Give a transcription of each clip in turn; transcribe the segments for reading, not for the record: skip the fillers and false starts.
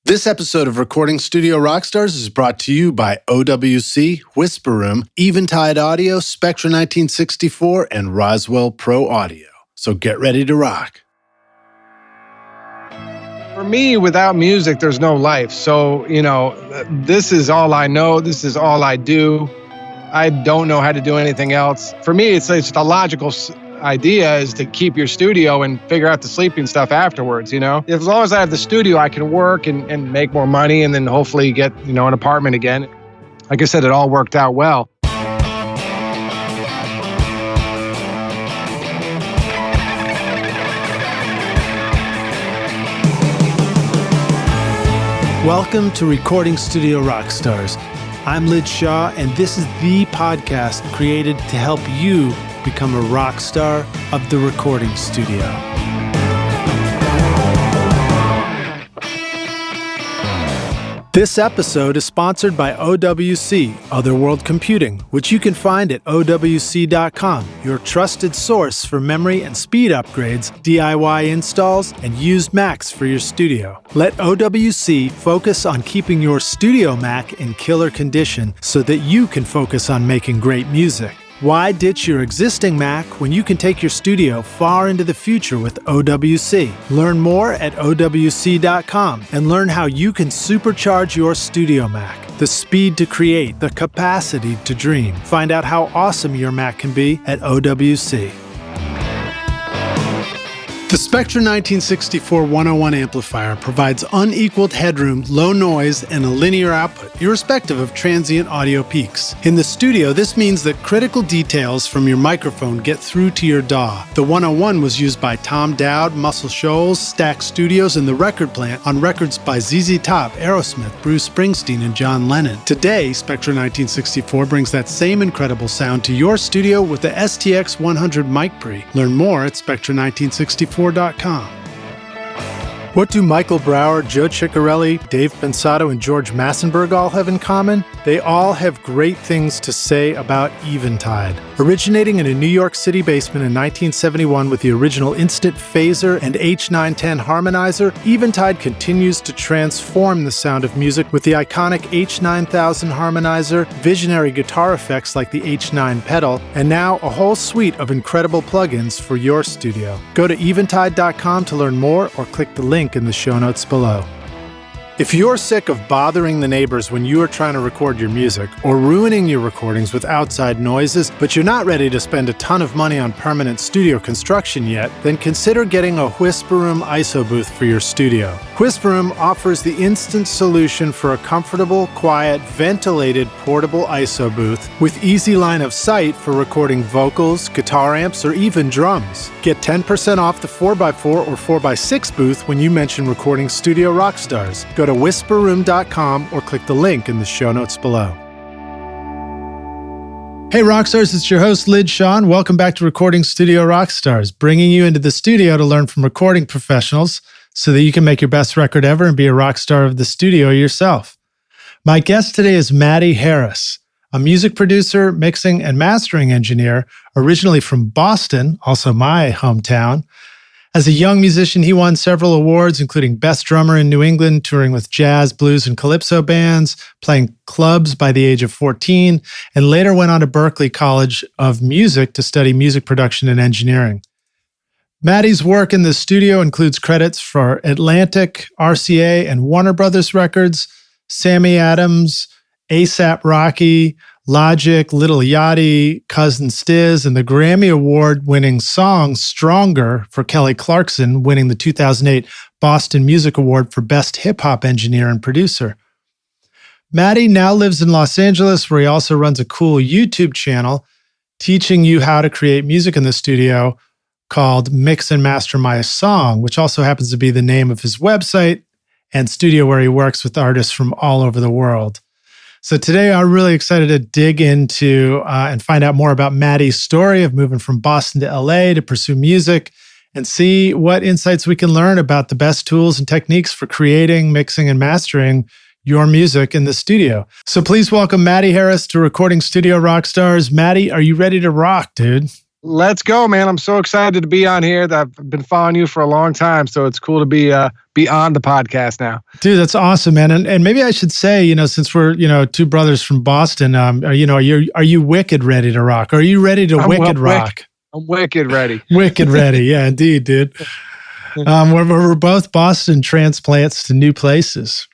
This episode of Recording Studio Rockstars is brought to you by OWC, Whisper Room, Eventide Audio, Spectra 1964, and Roswell Pro Audio. So get ready to rock. For me, without music, there's no life. So, this is all I know. This is all I do. I don't know how to do anything else. For me, it's the logical idea is to keep your studio and figure out the sleeping stuff afterwards, As long as I have the studio, I can work and make more money and then hopefully get, an apartment again. Like I said, it all worked out well. Welcome to Recording Studio Rockstars. I'm Lid Shaw, and this is the podcast created to help you become a rock star of the recording studio. This episode is sponsored by OWC, Otherworld Computing, which you can find at OWC.com, your trusted source for memory and speed upgrades, DIY installs, and used Macs for your studio. Let OWC focus on keeping your studio Mac in killer condition so that you can focus on making great music. Why ditch your existing Mac when you can take your studio far into the future with OWC? Learn more at OWC.com and learn how you can supercharge your studio Mac. The speed to create, the capacity to dream. Find out how awesome your Mac can be at OWC. The Spectra 1964 101 amplifier provides unequaled headroom, low noise, and a linear output, irrespective of transient audio peaks. In the studio, this means that critical details from your microphone get through to your DAW. The 101 was used by Tom Dowd, Muscle Shoals, Stax Studios, and The Record Plant on records by ZZ Top, Aerosmith, Bruce Springsteen, and John Lennon. Today, Spectra 1964 brings that same incredible sound to your studio with the STX 100 mic pre. Learn more at Spectra1964.com. What do Michael Brower, Joe Ciccarelli, Dave Pensato, and George Massenburg all have in common? They all have great things to say about Eventide. Originating in a New York City basement in 1971 with the original Instant Phaser and H910 harmonizer, Eventide continues to transform the sound of music with the iconic H9000 harmonizer, visionary guitar effects like the H9 pedal, and now a whole suite of incredible plugins for your studio. Go to eventide.com to learn more or click the link in the show notes below. If you're sick of bothering the neighbors when you are trying to record your music or ruining your recordings with outside noises, but you're not ready to spend a ton of money on permanent studio construction yet, then consider getting a Whisper Room ISO booth for your studio. Whisper Room offers the instant solution for a comfortable, quiet, ventilated, portable ISO booth with easy line of sight for recording vocals, guitar amps, or even drums. Get 10% off the 4x4 or 4x6 booth when you mention Recording Studio Rockstars. Go to whisperroom.com or click the link in the show notes below. Hey Rockstars, it's your host Lid Shaw. Welcome back to Recording Studio Rockstars, bringing you into the studio to learn from recording professionals so that you can make your best record ever and be a rock star of the studio yourself. My guest today is Matty Harris, a music producer, mixing, and mastering engineer, originally from Boston, also my hometown. As a young musician, he won several awards, including Best Drummer in New England, touring with jazz, blues, and calypso bands, playing clubs by the age of 14, and later went on to Berklee College of Music to study music production and engineering. Matty's work in the studio includes credits for Atlantic, RCA, and Warner Brothers Records, Sammy Adams, A$AP Rocky, Logic, Little Yachty, Cousin Stizz, and the Grammy Award-winning song Stronger for Kelly Clarkson, winning the 2008 Boston Music Award for Best Hip-Hop Engineer and Producer. Matty now lives in Los Angeles, where he also runs a cool YouTube channel teaching you how to create music in the studio called Mix and Master My Song, which also happens to be the name of his website and studio where he works with artists from all over the world. So today I'm really excited to dig into and find out more about Matty's story of moving from Boston to LA to pursue music and see what insights we can learn about the best tools and techniques for creating, mixing, and mastering your music in the studio. So please welcome Matty Harris to Recording Studio Rockstars. Matty, are you ready to rock, dude? Let's go, man. I'm so excited to be on here. I've been following you for a long time, so it's cool to be on the podcast now. Dude, that's awesome, man. And maybe I should say, since we're, two brothers from Boston, are you wicked ready to rock? Are you ready to wicked rock? I'm wicked ready. Wicked ready. Yeah, indeed, dude. We're both Boston transplants to new places.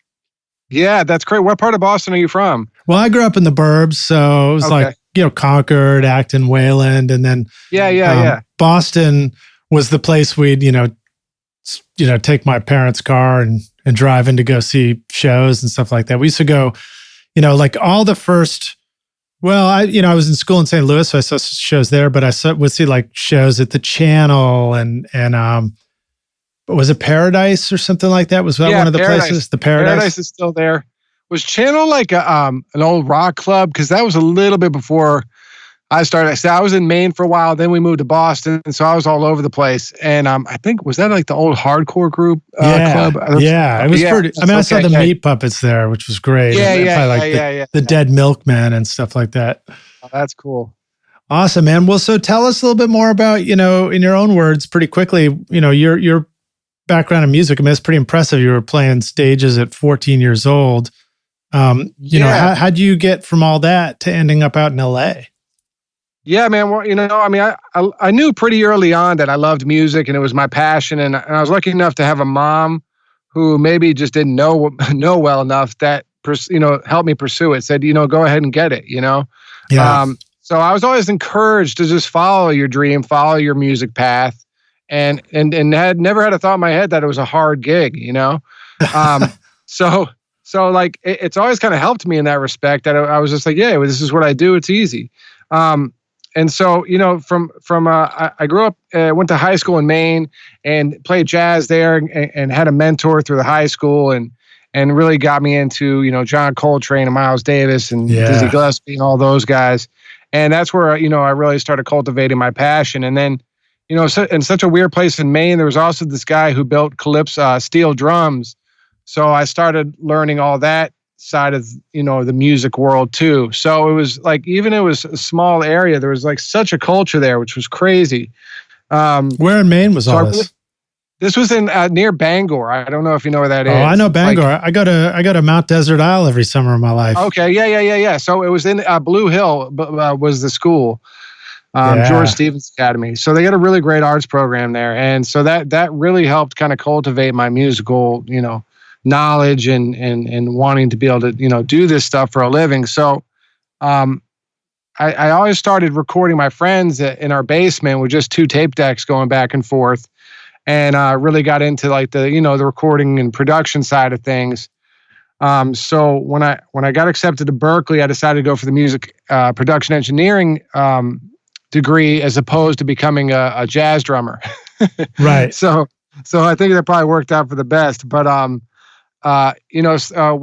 Yeah, that's great. What part of Boston are you from? Well, I grew up in the burbs, so it was like, Concord, Acton, Wayland, and then Boston was the place we'd, take my parents' car and drive in to go see shows and stuff like that. We used to go, like all the first. Well, I was in school in St. Louis, so I saw shows there, but would see like shows at the Channel and was it Paradise or something like that? Was that one of the places? The Paradise? Paradise is still there. Was Channel like an old rock club? Because that was a little bit before I started. So I was in Maine for a while. Then we moved to Boston, and so I was all over the place. And I think, was that like the old hardcore group club? Yeah, it was pretty. I mean, I saw the Meat Puppets there, which was great. The Dead Milkmen and stuff like that. Oh, that's cool. Awesome, man. Well, so tell us a little bit more about, in your own words, pretty quickly, your background in music. I mean, it's pretty impressive. You were playing stages at 14 years old. How'd you get from all that to ending up out in LA? Yeah, man. Well, I knew pretty early on that I loved music and it was my passion. And I was lucky enough to have a mom who maybe just didn't know well enough that, helped me pursue it. Said, go ahead and get it, Yeah. So I was always encouraged to just follow your dream, follow your music path, and had never had a thought in my head that it was a hard gig, So like it's always kind of helped me in that respect that I was just like, yeah, well, this is what I do. It's easy. And so, I grew up, went to high school in Maine and played jazz there and had a mentor through the high school and really got me into, John Coltrane and Miles Davis and Dizzy Gillespie and all those guys. And that's where, I really started cultivating my passion. And then, in such a weird place in Maine, there was also this guy who built calypso steel drums. So I started learning all that side of, the music world too. So it was like, even it was a small area, there was like such a culture there, which was crazy. Where in Maine was all this? This was in near Bangor. I don't know if you know where that is. Oh, I know Bangor. I go to Mount Desert Isle every summer of my life. Okay. Yeah. So it was in Blue Hill, was the school. George Stevens Academy. So they got a really great arts program there. And so that really helped kind of cultivate my musical, knowledge and wanting to be able to, do this stuff for a living. So I always started recording my friends in our basement with just 2 tape decks going back and forth. And really got into like the, the recording and production side of things. So when I got accepted to Berklee, I decided to go for the music production engineering degree as opposed to becoming a jazz drummer. Right. So I think that probably worked out for the best. But while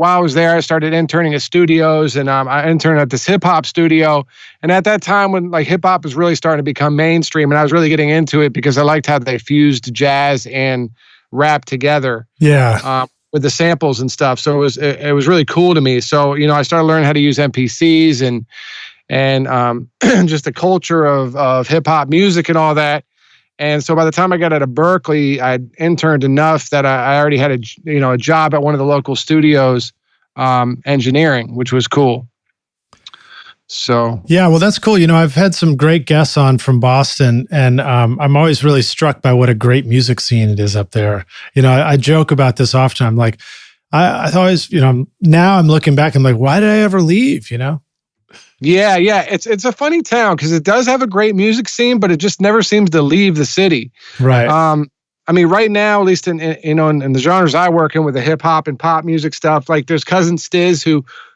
I was there, I started interning at studios, and I interned at this hip hop studio. And at that time, when like hip hop was really starting to become mainstream, and I was really getting into it because I liked how they fused jazz and rap together. Yeah. With the samples and stuff. So it was really cool to me. So I started learning how to use MPCs and just the culture of hip hop music and all that. And so by the time I got out of Berklee, I'd interned enough that I already had a job at one of the local studios, engineering, which was cool. So yeah, well, that's cool. I've had some great guests on from Boston, and I'm always really struck by what a great music scene it is up there. I joke about this often. I'm like, I always, now I'm looking back, I'm like, why did I ever leave? Yeah. It's a funny town because it does have a great music scene, but it just never seems to leave the city. Right. Right now, at least in the genres I work in with the hip hop and pop music stuff, like there's cousin Stizz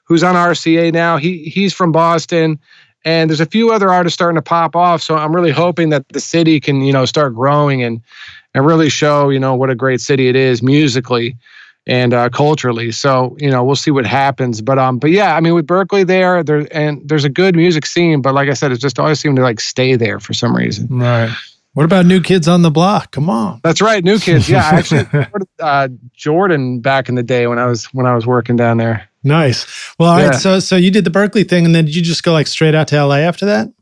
who's on RCA now. He's from Boston, and there's a few other artists starting to pop off. So I'm really hoping that the city can start growing and really show what a great city it is musically and culturally. So we'll see what happens. But yeah, with Berklee there's a good music scene, but like I said, it just always seemed to like stay there for some reason. Right. What about New Kids on the Block? Come on. That's right, New Kids. Yeah, I actually recorded Jordan back in the day when I was working down there. Nice. Well, all right. So you did the Berklee thing, and then did you just go like straight out to LA after that?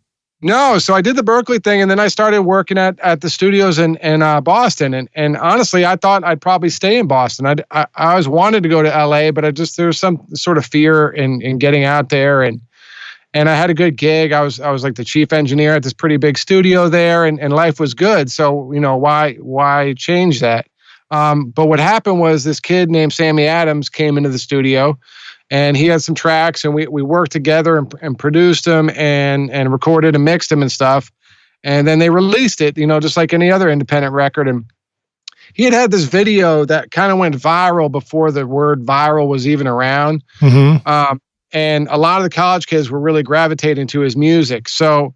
No, so I did the Berklee thing, and then I started working at the studios in Boston. And honestly, I thought I'd probably stay in Boston. I always wanted to go to LA, but there was some sort of fear in getting out there. And I had a good gig. I was like the chief engineer at this pretty big studio there, and life was good. So why change that? But what happened was this kid named Sammy Adams came into the studio, and he had some tracks, and we worked together and produced them and recorded and mixed them and stuff. And then they released it, just like any other independent record. And he had this video that kind of went viral before the word viral was even around. Mm-hmm. And a lot of the college kids were really gravitating to his music. So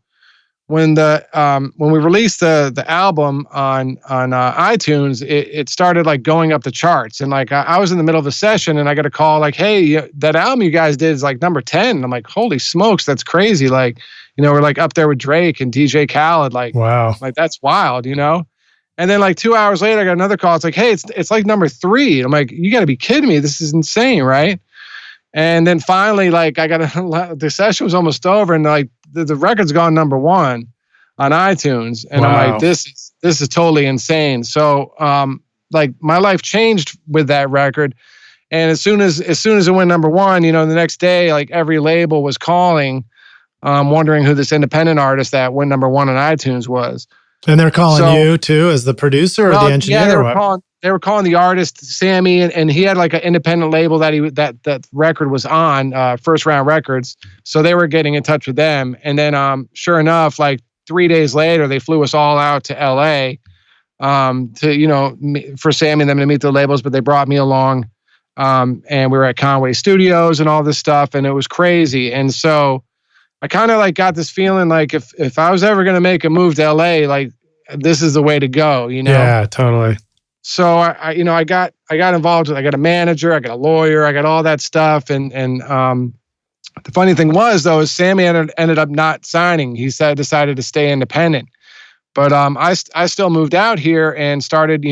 when we released the album on iTunes, it started like going up the charts. And like I was in the middle of a session, and I got a call like, "Hey, that album you guys did is like number 10." And I'm like, "Holy smokes, that's crazy!" Like, we're like up there with Drake and DJ Khaled. Like, wow, like that's wild, And then like 2 hours later, I got another call. It's like, "Hey, it's like number 3." I'm like, "You got to be kidding me! This is insane, right?" And then finally, like the session was almost over, and like the record's gone number 1 on iTunes, and wow. I'm like, this is totally insane. So, like my life changed with that record, and as soon as it went number 1, the next day, like every label was calling, wondering who this independent artist that went number 1 on iTunes was. And they're calling you too as the producer or the engineer. Yeah, they were calling the artist Sammy, and he had like an independent label that record was on, First Round Records. So they were getting in touch with them, and then sure enough, like 3 days later, they flew us all out to LA for Sammy and them to meet the labels, but they brought me along, and we were at Conway Studios and all this stuff, and it was crazy. And so I kind of like got this feeling like if I was ever going to make a move to LA, like this is the way to go, Yeah, totally. So I got involved with, I got a manager, I got a lawyer, I got all that stuff. And the funny thing was though, is Sammy ended up not signing. He decided to stay independent. But I still moved out here and started,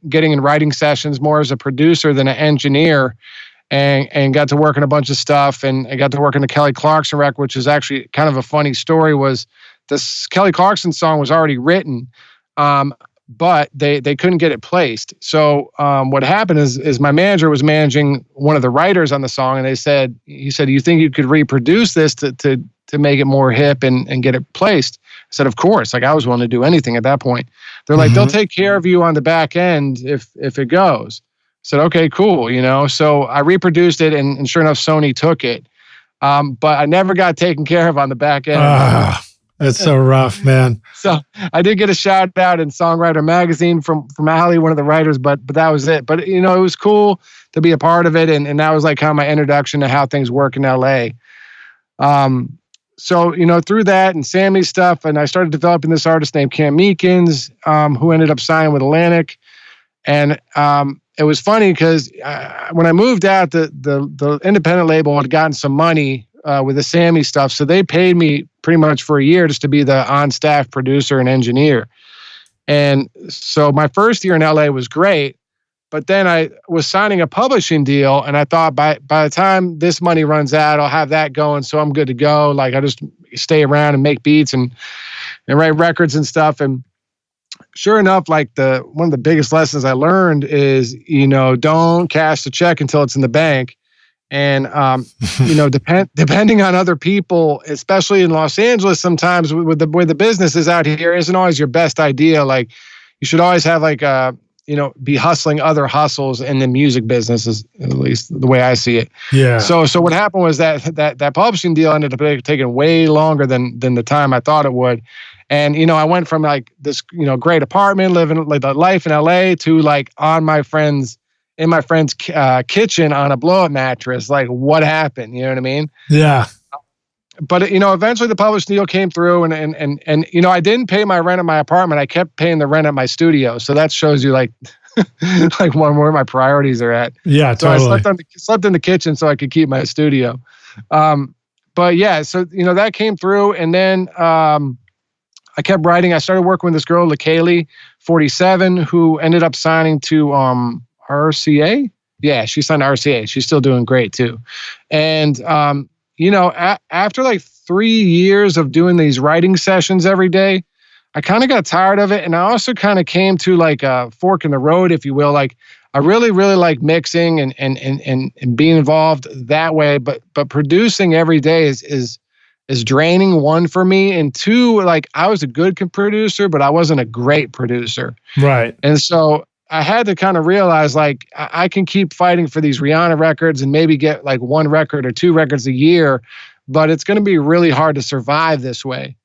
getting in writing sessions more as a producer than an engineer, and got to work on a bunch of stuff. And I got to work on the Kelly Clarkson record, which is actually kind of a funny story. Was this Kelly Clarkson song was already written, but they couldn't get it placed. So what happened is my manager was managing one of the writers on the song, and he said, "Do you think you could reproduce this to make it more hip and get it placed?" I said, "Of course." Like I was willing to do anything at that point. They're like, "They'll take care of you on the back end if it goes." I said, "Okay, cool." So I reproduced it, and sure enough, Sony took it. But I never got taken care of on the back end. It's so rough, man. So I did get a shout out in Songwriter Magazine from Allie, one of the writers, but that was it. But it was cool to be a part of it, and that was like kind of my introduction to how things work in LA. So through that and Sammy's stuff, and I started developing this artist named Cam Meekins, who ended up signing with Atlantic, and it was funny because when I moved out, the independent label had gotten some money with the Sammy stuff, so they paid me pretty much for a year just to be the on-staff producer and engineer. And so my first year in LA was great, but then I was signing a publishing deal, and I thought by the time this money runs out, I'll have that going, so I'm good to go. Like I just stay around and make beats and write records and stuff. And sure enough, like one of the biggest lessons I learned is, don't cash the check until it's in the bank. And, depending on other people, especially in Los Angeles, sometimes with the way the business is out here isn't always your best idea. Like you should always have like, be hustling other hustles in the music business, is at least the way I see it. Yeah. So what happened was that publishing deal ended up taking way longer than the time I thought it would. And, I went from like this, great apartment, living like the life in LA to like in my friend's kitchen on a blow-up mattress. Like what happened? You know what I mean? Yeah. But, eventually the publishing deal came through and I didn't pay my rent at my apartment. I kept paying the rent at my studio. So that shows you like, like where my priorities are at. Yeah, so totally. I slept in the kitchen so I could keep my studio. But yeah, so, that came through, and then, I kept writing. I started working with this girl, LaKaylee, 47, who ended up signing to RCA. Yeah, she signed to RCA. She's still doing great too. And, after like 3 years of doing these writing sessions every day, I kind of got tired of it. And I also kind of came to like a fork in the road, if you will. Like I really, really like mixing and being involved that way. But producing every day is draining, one, for me. And two, like I was a good producer, but I wasn't a great producer. Right. And so I had to kind of realize like I can keep fighting for these Rihanna records and maybe get like 1 record or 2 records a year, but it's going to be really hard to survive this way.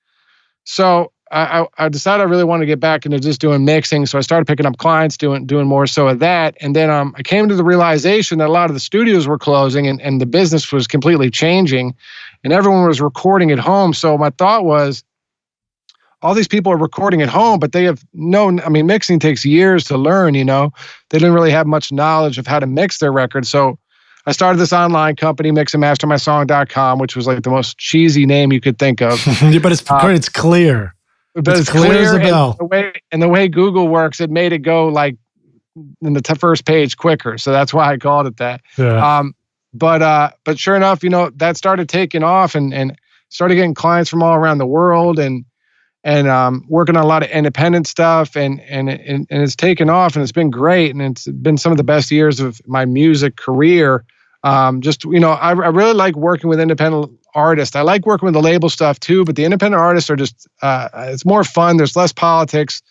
So I decided I really wanted to get back into just doing mixing. So I started picking up clients, doing more so of that. And then I came to the realization that a lot of the studios were closing and the business was completely changing and everyone was recording at home. So my thought was, all these people are recording at home, but they have mixing takes years to learn, They didn't really have much knowledge of how to mix their records. So I started this online company, mixandmastermysong.com, which was like the most cheesy name you could think of. But it's clear. But it's clear as a bell. And the way Google works, it made it go like in the first page quicker. So that's why I called it that. Yeah. But sure enough, that started taking off and started getting clients from all around the world and working on a lot of independent stuff and it's taken off and it's been great. And it's been some of the best years of my music career. I really like working with independent artists. I like working with the label stuff too, but the independent artists are just, it's more fun. There's less politics.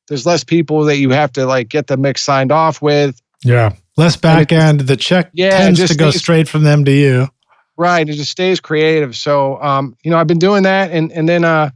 There's less people that you have to like get the mix signed off with. Yeah. Less back end. The check tends to go straight from them to you. Right. It just stays creative. So, I've been doing that and then,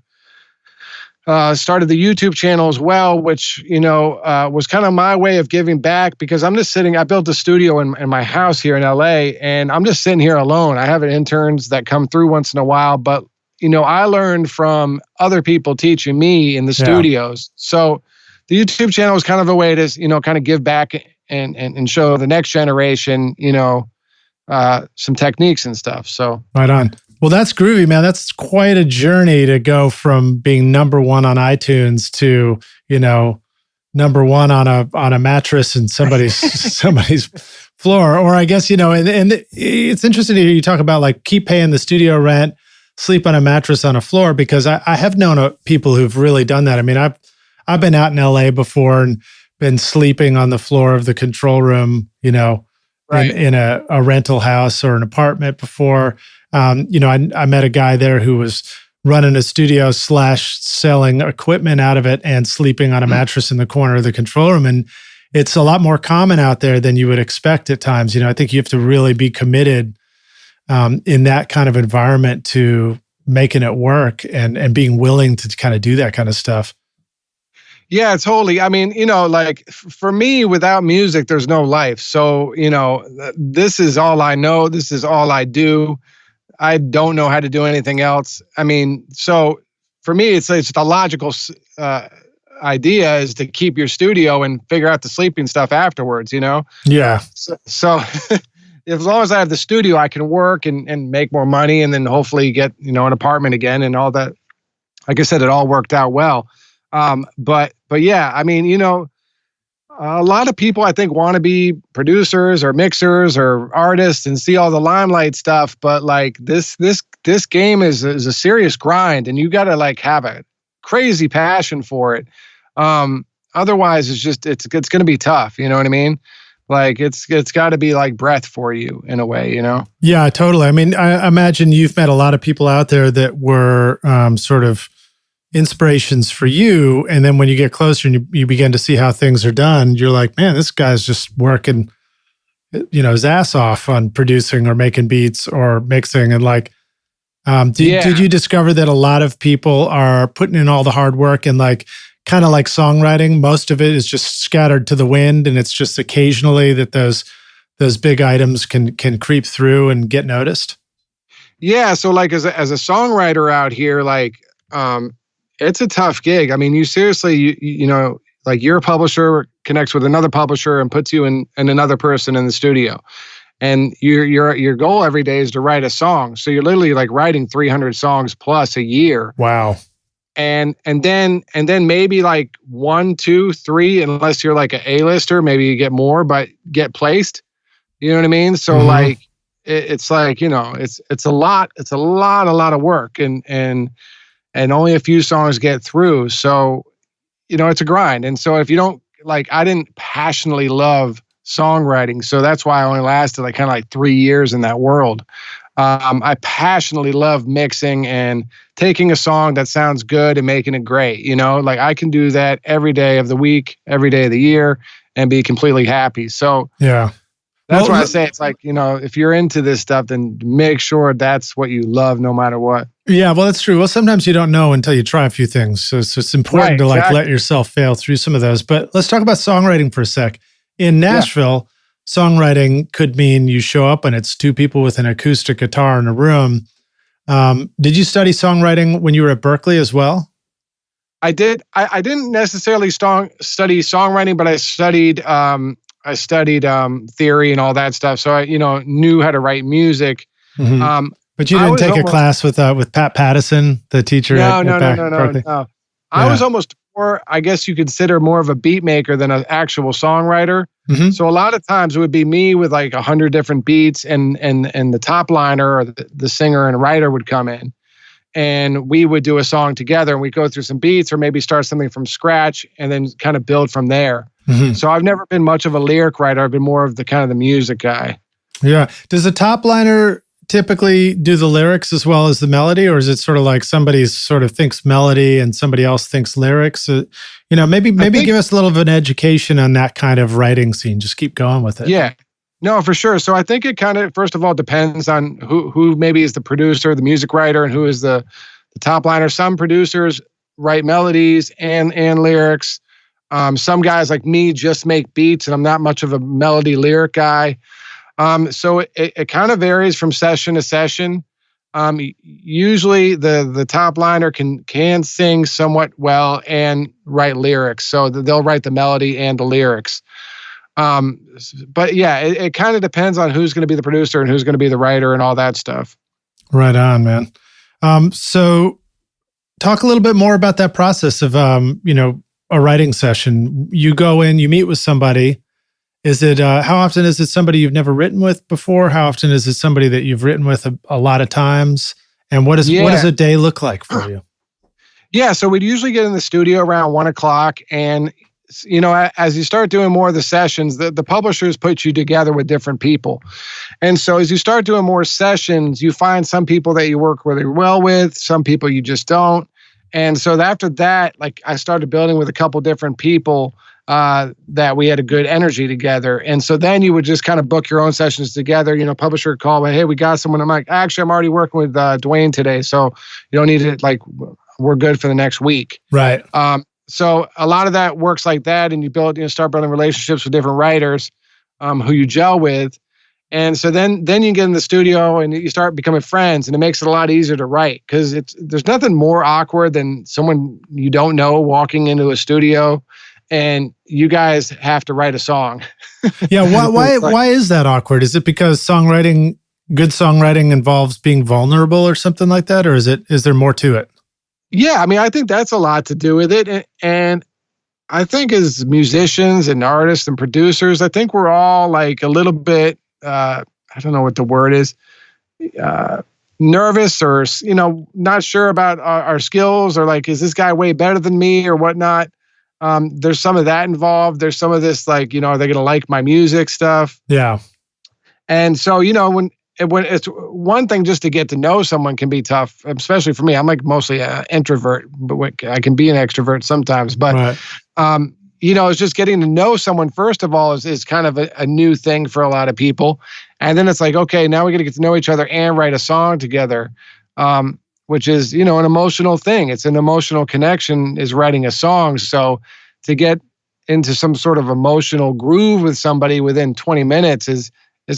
started the YouTube channel as well, which, was kind of my way of giving back because I'm just I built a studio in my house here in LA and I'm just sitting here alone. I have interns that come through once in a while, but, I learned from other people teaching me in the studios. So the YouTube channel was kind of a way to, kind of give back and show the next generation, some techniques and stuff. So right on. Well, that's groovy, man. That's quite a journey to go from being number 1 on iTunes to, number 1 on a mattress in somebody's floor. Or I guess, and it's interesting to hear you talk about like keep paying the studio rent, sleep on a mattress on a floor, because I have known people who've really done that. I mean, I've been out in LA before and been sleeping on the floor of the control room, right. in a rental house or an apartment before. I met a guy there who was running a studio / selling equipment out of it and sleeping on a mattress in the corner of the control room. And it's a lot more common out there than you would expect at times. I think you have to really be committed in that kind of environment to making it work and being willing to kind of do that kind of stuff. Yeah, totally. I mean, like for me, without music, there's no life. So, this is all I know. This is all I do. I don't know how to do anything else. I mean, so for me, it's the logical idea is to keep your studio and figure out the sleeping stuff afterwards, Yeah. So as long as I have the studio, I can work and make more money and then hopefully get, an apartment again and all that. Like I said, it all worked out well. But yeah, I mean, a lot of people I think want to be producers or mixers or artists and see all the limelight stuff. But like this game is a serious grind and you got to like have a crazy passion for it. Otherwise it's going to be tough. You know what I mean? Like it's got to be like breath for you in a way, Yeah, totally. I mean, I imagine you've met a lot of people out there that were sort of inspirations for you. And then when you get closer and you begin to see how things are done, you're like, man, this guy's just working, his ass off on producing or making beats or mixing. And like, did you discover that a lot of people are putting in all the hard work and like, kind of like songwriting, most of it is just scattered to the wind. And it's just occasionally that those big items can creep through and get noticed? Yeah. So like as a songwriter out here, like, it's a tough gig. I mean, you seriously, like your publisher connects with another publisher and puts you in another person in the studio. And your goal every day is to write a song. So you're literally like writing 300 songs plus a year. Wow. And then maybe like 1, 2, 3, unless you're like an A-lister, maybe you get more, but get placed. You know what I mean? So like, it's like, it's a lot of work, and only a few songs get through. So, it's a grind. And so if you don't I didn't passionately love songwriting. So that's why I only lasted kind of 3 years in that world. I passionately love mixing and taking a song that sounds good and making it great. I can do that every day of the week, every day of the year, and be completely happy. So yeah, that's why I say it's if you're into this stuff, then make sure that's what you love no matter what. Yeah, well, that's true. Well, sometimes you don't know until you try a few things. So it's important to let yourself fail through some of those. But let's talk about songwriting for a sec. In Nashville, songwriting could mean you show up and it's two people with an acoustic guitar in a room. Did you study songwriting when you were at Berklee as well? I did. I didn't necessarily study songwriting, but I studied theory and all that stuff. So I, knew how to write music. Mm-hmm. But you didn't take a class with Pat Pattison, the teacher? No. I was almost more, I guess you consider more of a beat maker than an actual songwriter. Mm-hmm. So a lot of times it would be me with 100 different beats, and the top liner or the singer and writer would come in, and we would do a song together, and we'd go through some beats or maybe start something from scratch and then kind of build from there. Mm-hmm. So I've never been much of a lyric writer. I've been more of the kind of the music guy. Yeah. Does the top liner typically do the lyrics as well as the melody, or is it sort of somebody sort of thinks melody and somebody else thinks lyrics? Maybe give us a little of an education on that kind of writing scene. Just keep going with it. Yeah. No, for sure. So I think it kind of, first of all, depends on who maybe is the producer, the music writer, and who is the top liner. Some producers write melodies and lyrics. Some guys like me just make beats, and I'm not much of a melody lyric guy. So it kind of varies from session to session. Usually the top liner can sing somewhat well and write lyrics. So they'll write the melody and the lyrics. But yeah, it kind of depends on who's going to be the producer and who's going to be the writer and all that stuff. Right on, man. So talk a little bit more about that process of, a writing session. You go in, you meet with somebody. Is it, how often is it somebody you've never written with before? How often is it somebody that you've written with a lot of times? And what does a day look like for you? Yeah. So we'd usually get in the studio around 1:00, and, as you start doing more of the sessions, the publishers put you together with different people. And so as you start doing more sessions, you find some people that you work really well with, some people you just don't. And so after that, I started building with a couple different people that we had a good energy together. And so then you would just kind of book your own sessions together. Publisher would call me, hey, we got someone. I'm like, actually, I'm already working with Dwayne today, so you don't need it. We're good for the next week. Right. So a lot of that works like that, and you start building relationships with different writers who you gel with. And so then you get in the studio and you start becoming friends, and it makes it a lot easier to write, because there's nothing more awkward than someone you don't know walking into a studio and you guys have to write a song. Yeah. Why is that awkward? Is it because good songwriting involves being vulnerable or something like that? Or is there more to it? Yeah. I mean, I think that's a lot to do with it. And I think as musicians and artists and producers, I think we're all a little bit, I don't know what the word is, nervous or, not sure about our skills, or is this guy way better than me or whatnot. There's some of that involved. There's some of this, are they going to like my music stuff? Yeah. And so, when it's one thing just to get to know someone can be tough, especially for me. I'm mostly an introvert, but I can be an extrovert sometimes. But, right. It's just getting to know someone, first of all, is kind of a new thing for a lot of people. And then it's okay, now we got to get to know each other and write a song together, which is, an emotional thing. It's an emotional connection, is writing a song. So to get into some sort of emotional groove with somebody within 20 minutes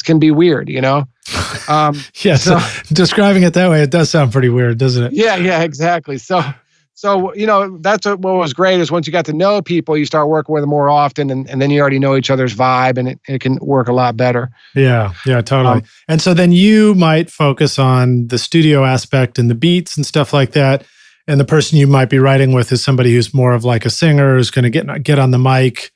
can be weird, Yeah. So describing it that way, it does sound pretty weird, doesn't it? Yeah, exactly. So, that's what was great, is once you got to know people, you start working with them more often, and then you already know each other's vibe, and it can work a lot better. Yeah, totally. And so then you might focus on the studio aspect and the beats and stuff like that. And the person you might be writing with is somebody who's more of a singer, who's going to get on the mic,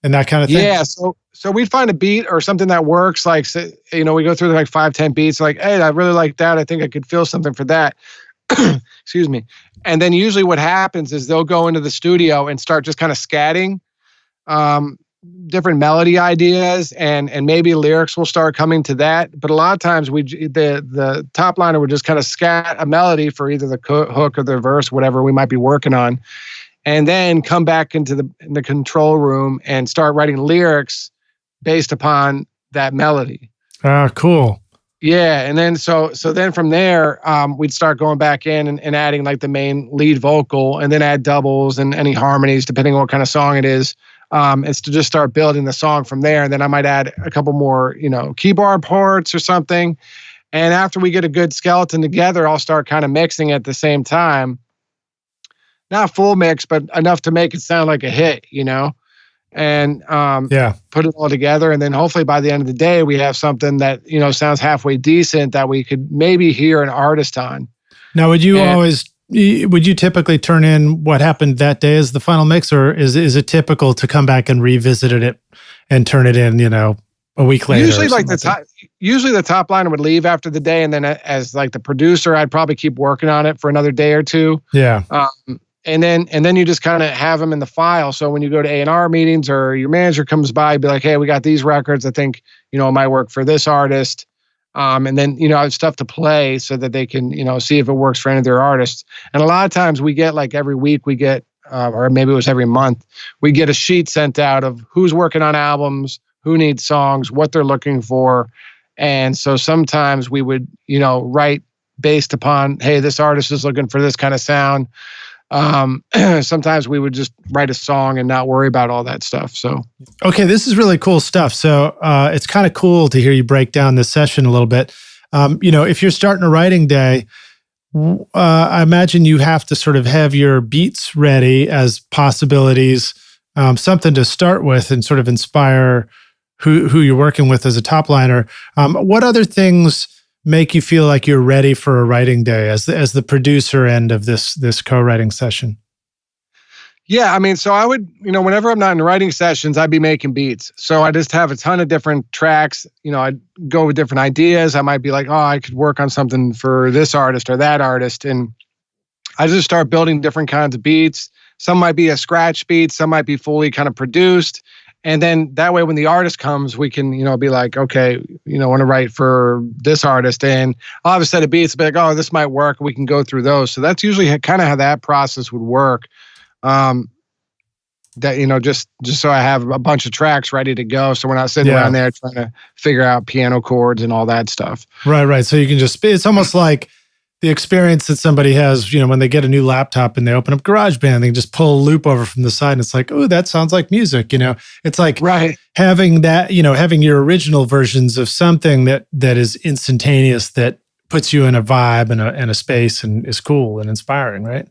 and that kind of thing? Yeah. So we'd find a beat or something that works. Like, we go through like 5-10 beats. Like, hey, I really like that. I think I could feel something for that. Excuse me. And then usually what happens is they'll go into the studio and start just kind of scatting different melody ideas, and maybe lyrics will start coming to that. But a lot of times the top liner would just kind of scat a melody for either the hook or the verse, whatever we might be working on, and then come back into the control room and start writing lyrics based upon that melody. Ah, cool. Yeah, and then so then from there, we'd start going back in and adding like the main lead vocal, and then add doubles and any harmonies depending on what kind of song it is. It's to just start building the song from there, and then I might add a couple more, keyboard parts or something. And after we get a good skeleton together, I'll start kind of mixing at the same time. Not full mix, but enough to make it sound like a hit, and put it all together. And then hopefully by the end of the day, we have something that, sounds halfway decent that we could maybe hear an artist on. Now, would you typically turn in what happened that day as the final mix, or is it typical to come back and revisit it and turn it in, a week later? Usually the top liner would leave after the day, and then as like the producer, I'd probably keep working on it for another day or two. Yeah. And then you just kind of have them in the file. So when you go to A&R meetings or your manager comes by, be like, hey, we got these records. I think, it might work for this artist. And then, I have stuff to play so that they can, see if it works for any of their artists. And a lot of times we get like every week we get, or maybe it was every month, we get a sheet sent out of who's working on albums, who needs songs, what they're looking for. And so sometimes we would, write based upon, hey, this artist is looking for this kind of sound. Sometimes we would just write a song and not worry about all that stuff. So, okay, this is really cool stuff. So, it's kind of cool to hear you break down this session a little bit. If you're starting a writing day, I imagine you have to sort of have your beats ready as possibilities, something to start with and sort of inspire who you're working with as a top liner. What other things make you feel like you're ready for a writing day as the producer end of this co-writing session? Yeah, I mean, so I would, whenever I'm not in writing sessions, I'd be making beats. So I just have a ton of different tracks. I'd go with different ideas. I might be like, oh, I could work on something for this artist or that artist. And I just start building different kinds of beats. Some might be a scratch beat. Some might be fully kind of produced. And then that way, when the artist comes, we can, be like, okay, I want to write for this artist, and I'll have a set of beats, be like, oh, this might work. We can go through those. So that's usually kind of how that process would work. Just so I have a bunch of tracks ready to go. So we're not sitting around there trying to figure out piano chords and all that stuff. Right. So you can it's almost like the experience that somebody has, when they get a new laptop and they open up GarageBand, they can just pull a loop over from the side and it's like, oh, that sounds like music. It's like having that, having your original versions of something that is instantaneous, that puts you in a vibe and a space and is cool and inspiring, right?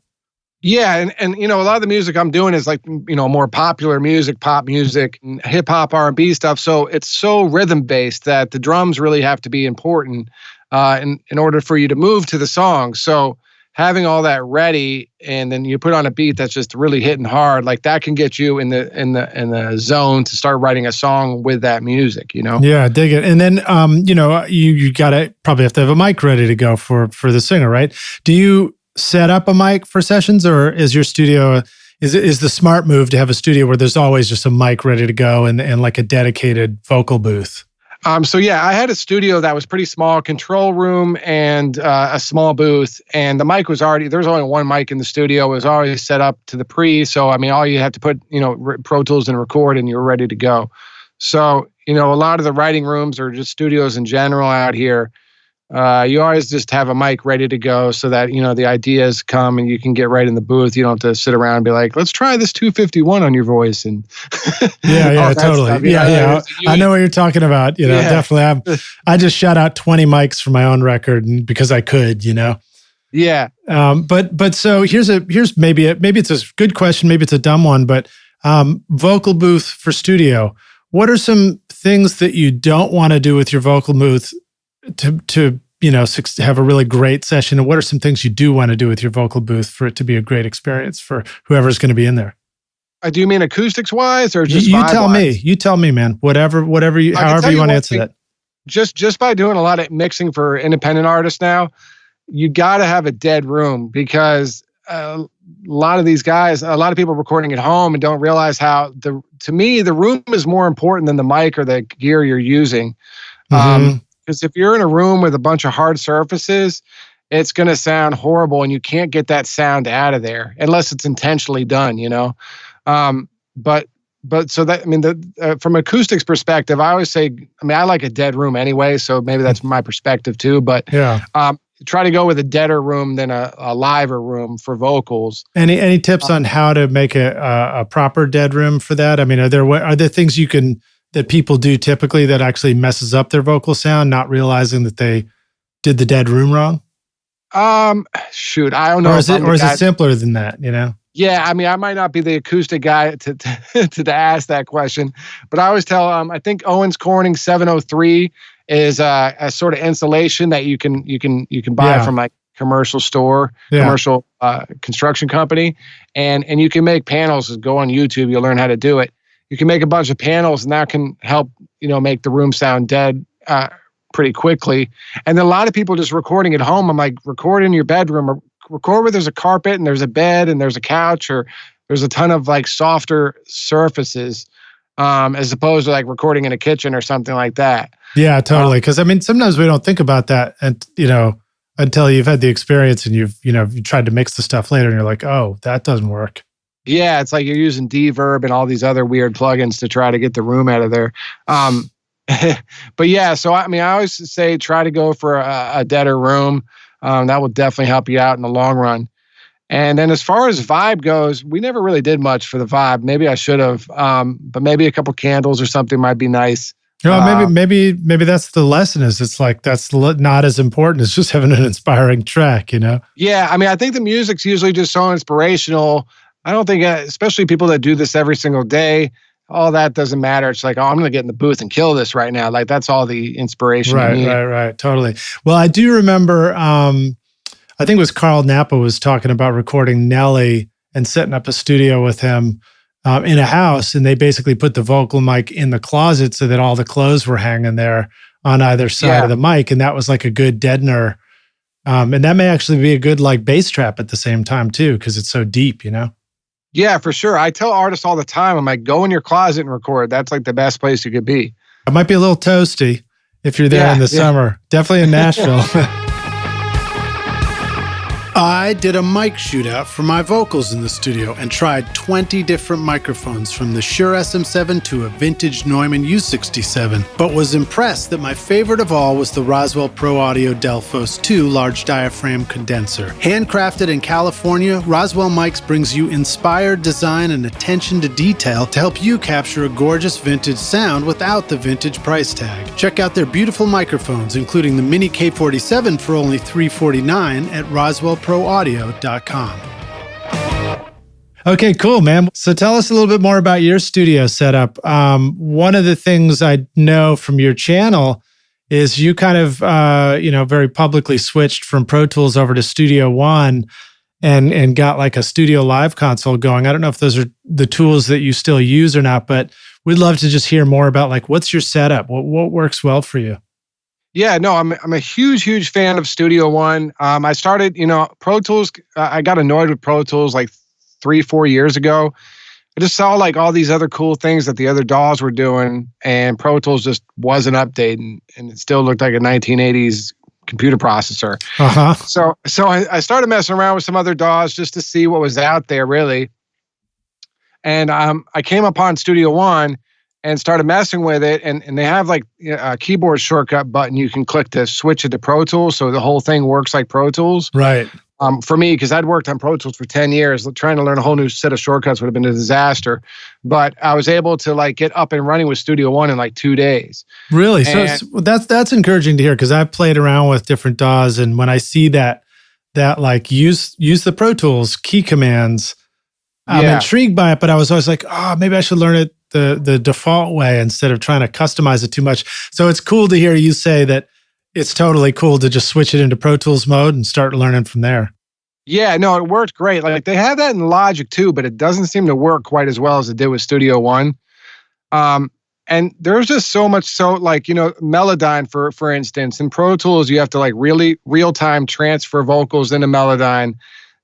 Yeah, and a lot of the music I'm doing is like, more popular music, pop music, and hip hop, R&B stuff. So it's so rhythm based that the drums really have to be important in order for you to move to the song. So having all that ready, and then you put on a beat that's just really hitting hard, like that can get you in the zone to start writing a song with that music. Yeah, dig it. And then you gotta probably have to have a mic ready to go for the singer, right? Do you set up a mic for sessions, or is your studio, is the smart move to have a studio where there's always just a mic ready to go and like a dedicated vocal booth? So yeah, I had a studio that was pretty small, control room and a small booth, and the mic was there was only one mic in the studio. It was already set up to the pre. So, I mean, all you had to put, Pro Tools and record and you're ready to go. So, a lot of the writing rooms or just studios in general out here, you always just have a mic ready to go so that, the ideas come and you can get right in the booth. You don't have to sit around and be like, let's try this 251 on your voice. And yeah, totally. Stuff. Yeah. I know what you're talking about. Definitely. I just shot out 20 mics for my own record because I could, Yeah. But so here's maybe it's a good question. Maybe it's a dumb one, but vocal booth for studio. What are some things that you don't want to do with your vocal booth to have a really great session? And what are some things you do want to do with your vocal booth for it to be a great experience for whoever's going to be in there? Do you mean acoustics wise or just You vibe tell me. wise? You tell me, man. Whatever you, however you want to answer that. Just by doing a lot of mixing for independent artists now, you got to have a dead room because a lot of these guys, a lot of people recording at home and don't realize how to me, the room is more important than the mic or the gear you're using. Because if you're in a room with a bunch of hard surfaces, it's going to sound horrible and you can't get that sound out of there unless it's intentionally done, you know? But so that, I mean, from acoustics perspective, I always say, I mean, I like a dead room anyway, so maybe that's my perspective too, but try to go with a deader room than a liver room for vocals. Any tips on how to make a proper dead room for that? I mean, are there things that people do typically that actually messes up their vocal sound, not realizing that they did the dead room wrong? Shoot, I don't know. Or is it simpler than that, you know? Yeah, I mean, I might not be the acoustic guy to ask that question, but I always tell I think Owens Corning 703 is a sort of insulation that you can buy from like commercial store, commercial construction company, and you can make panels. Go on YouTube, you'll learn how to do it. You can make a bunch of panels, and that can help make the room sound dead pretty quickly. And then a lot of people just recording at home. I'm like, record in your bedroom or record where there's a carpet and there's a bed and there's a couch or there's a ton of like softer surfaces, as opposed to like recording in a kitchen or something like that. Yeah, totally. Because I mean, sometimes we don't think about that, and until you've had the experience and you tried to mix the stuff later, and you're like, oh, that doesn't work. Yeah, it's like you're using Deverb and all these other weird plugins to try to get the room out of there. But yeah, so I mean, I always say try to go for a deader room. That will definitely help you out in the long run. And then as far as vibe goes, we never really did much for the vibe. Maybe I should have, but maybe a couple candles or something might be nice. Maybe that's the lesson. Is it's like that's not as important as just having an inspiring track, you know? Yeah, I mean, I think the music's usually just so inspirational. I don't think, especially people that do this every single day, all that doesn't matter. It's like, oh, I'm going to get in the booth and kill this right now. Like that's all the inspiration. Right. Totally. Well, I do remember, I think it was Carl Napa was talking about recording Nelly and setting up a studio with him in a house. And they basically put the vocal mic in the closet so that all the clothes were hanging there on either side of the mic. And that was like a good deadener. And that may actually be a good like bass trap at the same time too, because it's so deep, you know? Yeah, for sure. I tell artists all the time, I'm like, go in your closet and record. That's like the best place you could be. It might be a little toasty if you're there in the summer. Definitely in Nashville. I did a mic shootout for my vocals in the studio and tried 20 different microphones from the Shure SM7 to a vintage Neumann U67, but was impressed that my favorite of all was the Roswell Pro Audio Delphos 2 large diaphragm condenser. Handcrafted in California, Roswell Mics brings you inspired design and attention to detail to help you capture a gorgeous vintage sound without the vintage price tag. Check out their beautiful microphones, including the Mini K47 for only $349 at RoswellProAudio.com. Okay, cool, man. So tell us a little bit more about your studio setup. One of the things I know from your channel is you kind of, very publicly switched from Pro Tools over to Studio One and got like a Studio Live console going. I don't know if those are the tools that you still use or not, but we'd love to just hear more about like, what's your setup? What works well for you? Yeah, no, I'm a huge fan of Studio One. I started, Pro Tools. I got annoyed with Pro Tools like 3-4 years ago. I just saw like all these other cool things that the other DAWs were doing, and Pro Tools just wasn't updating, and it still looked like a 1980s computer processor. So I started messing around with some other DAWs just to see what was out there, really. And I came upon Studio One and started messing with it, and they have like a keyboard shortcut button you can click to switch it to Pro Tools, so the whole thing works like Pro Tools. Right. For me, because I'd worked on Pro Tools for 10 years, trying to learn a whole new set of shortcuts would have been a disaster. But I was able to like get up and running with Studio One in like 2 days. Really? So that's encouraging to hear, because I've played around with different DAWs, and when I see that like use the Pro Tools key commands, I'm intrigued by it, but I was always like, maybe I should learn it the default way instead of trying to customize it too much. So it's cool to hear you say that it's totally cool to just switch it into Pro Tools mode and start learning from there. Yeah, no, it worked great. Like they have that in Logic too, but it doesn't seem to work quite as well as it did with Studio One. Um, and there's just so much. So like, Melodyne for instance, in Pro Tools, you have to like really real time transfer vocals into Melodyne,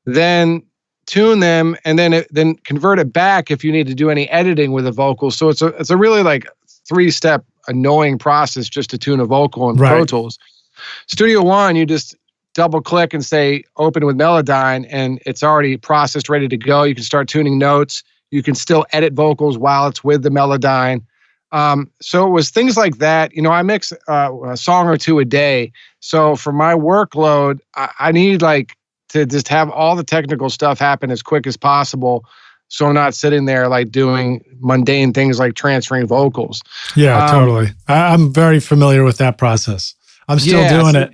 then tune them, and then convert it back if you need to do any editing with a vocal. So it's a really like 3-step annoying process just to tune a vocal in Pro Tools. Studio One, you just double click and say open with Melodyne, and it's already processed, ready to go. You can start tuning notes. You can still edit vocals while it's with the Melodyne. So it was things like that. I mix a song or two a day. So for my workload, I need like to just have all the technical stuff happen as quick as possible. So I'm not sitting there like doing mundane things like transferring vocals. Yeah, totally. I'm very familiar with that process. I'm still doing it.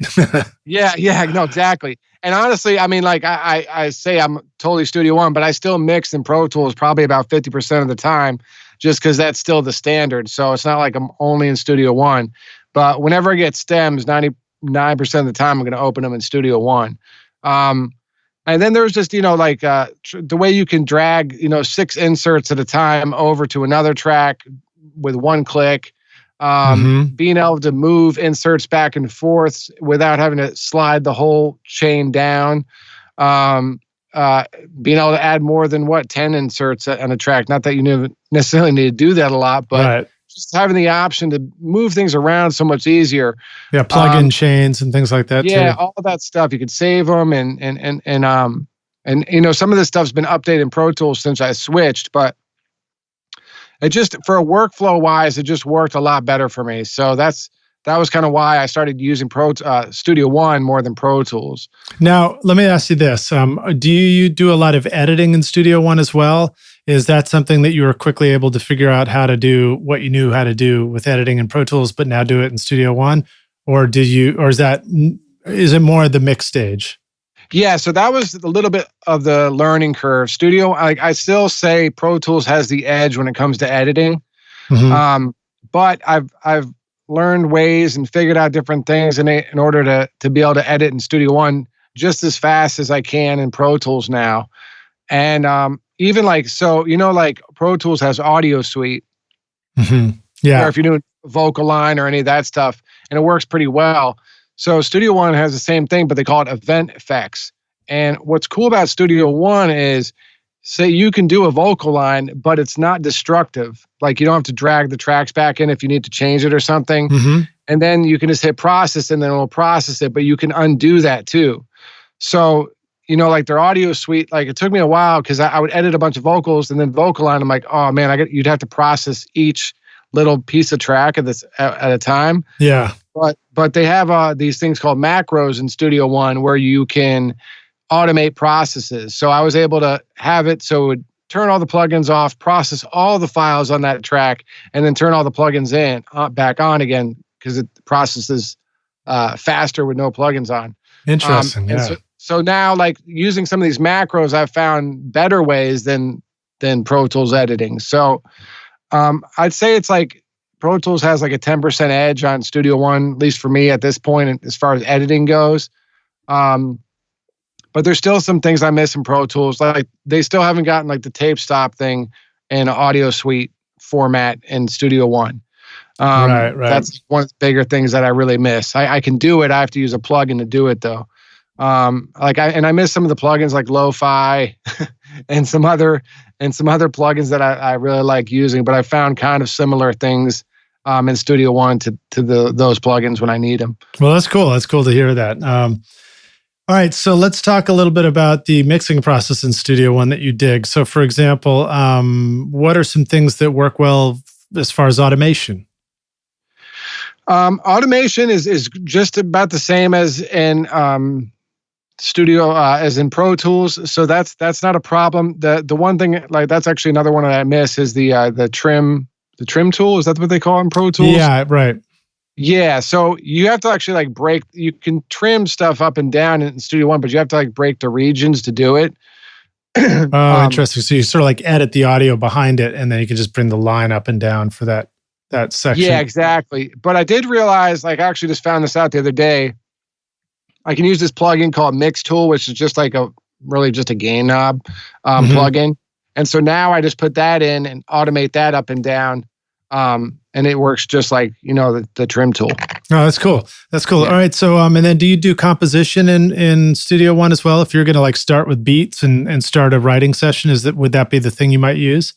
Yeah, no, exactly. And honestly, I mean, like I say I'm totally Studio One, but I still mix in Pro Tools probably about 50% of the time, just because that's still the standard. So it's not like I'm only in Studio One. But whenever I get stems, 99% of the time I'm going to open them in Studio One. And then there's just, the way you can drag, 6 inserts at a time over to another track with one click. Being able to move inserts back and forth without having to slide the whole chain down. Being able to add more than 10 inserts on a track. Not that you necessarily need to do that a lot, but just having the option to move things around so much easier. Yeah, plug-in chains and things like that too. Yeah, all of that stuff. You could save them and some of this stuff's been updated in Pro Tools since I switched, but it just, for a workflow wise, it just worked a lot better for me. So that was kind of why I started using Studio One more than Pro Tools. Now, let me ask you this. Do you do a lot of editing in Studio One as well? Is that something that you were quickly able to figure out how to do what you knew how to do with editing in Pro Tools, but now do it in Studio One? Or is it more at the mix stage? Yeah, so that was a little bit of the learning curve. I still say Pro Tools has the edge when it comes to editing. But I've learned ways and figured out different things in order to be able to edit in Studio One just as fast as I can in Pro Tools now. And even like Pro Tools has Audio Suite. Yeah. Or if you're doing vocal line or any of that stuff, and it works pretty well. So Studio One has the same thing, but they call it event effects. And what's cool about Studio One is, say you can do a vocal line, but it's not destructive. Like you don't have to drag the tracks back in if you need to change it or something. And then you can just hit process and then it will process it, but you can undo that too. So, like their Audio Suite, like it took me a while because I would edit a bunch of vocals and then vocal line. I'm like, oh man, you'd have to process each little piece of track at a time. Yeah. But they have these things called macros in Studio One where you can automate processes. So I was able to have it so it would turn all the plugins off, process all the files on that track, and then turn all the plugins back on again because it processes faster with no plugins on. Interesting. Yeah. So now, like using some of these macros, I've found better ways than Pro Tools editing. So I'd say it's like Pro Tools has like a 10% edge on Studio One, at least for me at this point, as far as editing goes. But there's still some things I miss in Pro Tools. Like they still haven't gotten like the tape stop thing in Audio Suite format in Studio One. Right. That's one of the bigger things that I really miss. I can do it. I have to use a plugin to do it though. I miss some of the plugins like Lo-Fi and some other plugins that I really like using, but I found kind of similar things in Studio One to those plugins when I need them. Well, that's cool. That's cool to hear that. All right, so let's talk a little bit about the mixing process in Studio One that you dig. So, for example, what are some things that work well as far as automation? Automation is just about the same as in Studio as in Pro Tools, so that's not a problem. The one thing, like that's actually another one that I miss is the trim tool. Is that what they call it in Pro Tools? Yeah, right. Yeah, so you have to actually like you can trim stuff up and down in Studio One, but you have to like break the regions to do it. Oh, interesting. So you sort of like edit the audio behind it, and then you can just bring the line up and down for that section. Yeah, exactly. But I did realize, like I actually just found this out the other day, I can use this plugin called Mix Tool, which is just like really just a gain knob Mhm. plugin. And so now I just put that in and automate that up and down. And it works just like, the trim tool. Oh, that's cool. That's cool. Yeah. All right. So, and then do you do composition in Studio One as well? If you're going to like start with beats and start a writing session, would that be the thing you might use?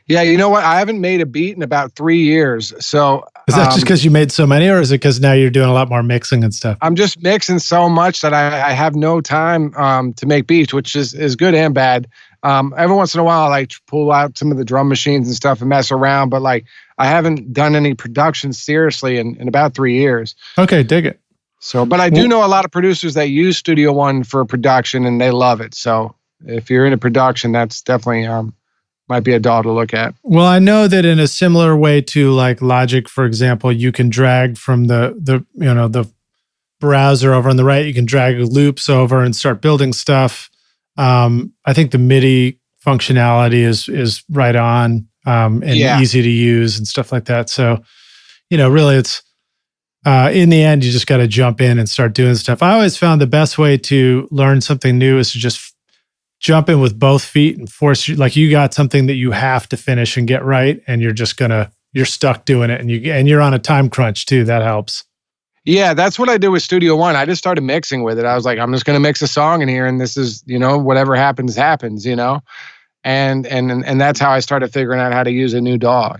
Yeah, you know what? I haven't made a beat in about 3 years. So Is that just because you made so many, or is it because now you're doing a lot more mixing and stuff? I'm just mixing so much that I have no time to make beats, which is good and bad. Every once in a while, I like pull out some of the drum machines and stuff and mess around, but like I haven't done any production seriously in about 3 years. Okay, dig it. So, but I do know a lot of producers that use Studio One for production and they love it. So if you're into production, that's definitely might be a DAW to look at. Well, I know that in a similar way to like Logic, for example, you can drag from the browser over on the right, you can drag loops over and start building stuff. I think the MIDI functionality is right on and easy to use and stuff like that. So, really it's in the end, you just got to jump in and start doing stuff. I always found the best way to learn something new is to just jump in with both feet and like you got something that you have to finish and get right, and you're stuck doing it, and you're on a time crunch too. That helps. Yeah, that's what I did with Studio One. I just started mixing with it. I was like, I'm just going to mix a song in here, and this is, whatever happens, and that's how I started figuring out how to use a new DAW.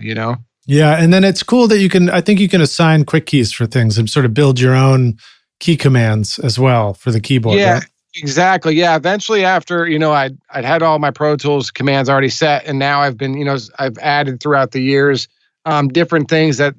Yeah, and then it's cool that I think you can assign quick keys for things and sort of build your own key commands as well for the keyboard. Yeah. Right? Exactly. Yeah. Eventually, after I'd had all my Pro Tools commands already set, and now I've been I've added throughout the years different things that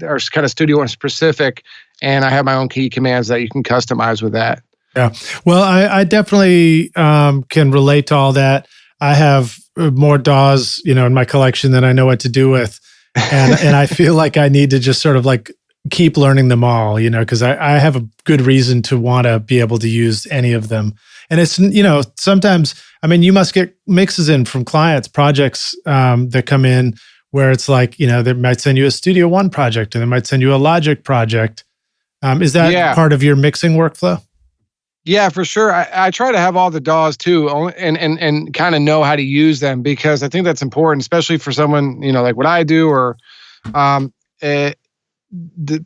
are kind of Studio One specific, and I have my own key commands that you can customize with that. Yeah. Well, I definitely can relate to all that. I have more DAWs in my collection than I know what to do with, and I feel like I need to just sort of like keep learning them all, because I have a good reason to want to be able to use any of them. And it's, sometimes, you must get mixes in from clients, projects that come in where it's like, they might send you a Studio One project and they might send you a Logic project. Is that part of your mixing workflow? Yeah, for sure. I try to have all the DAWs too, and kind of know how to use them, because I think that's important, especially for someone, like what I do, or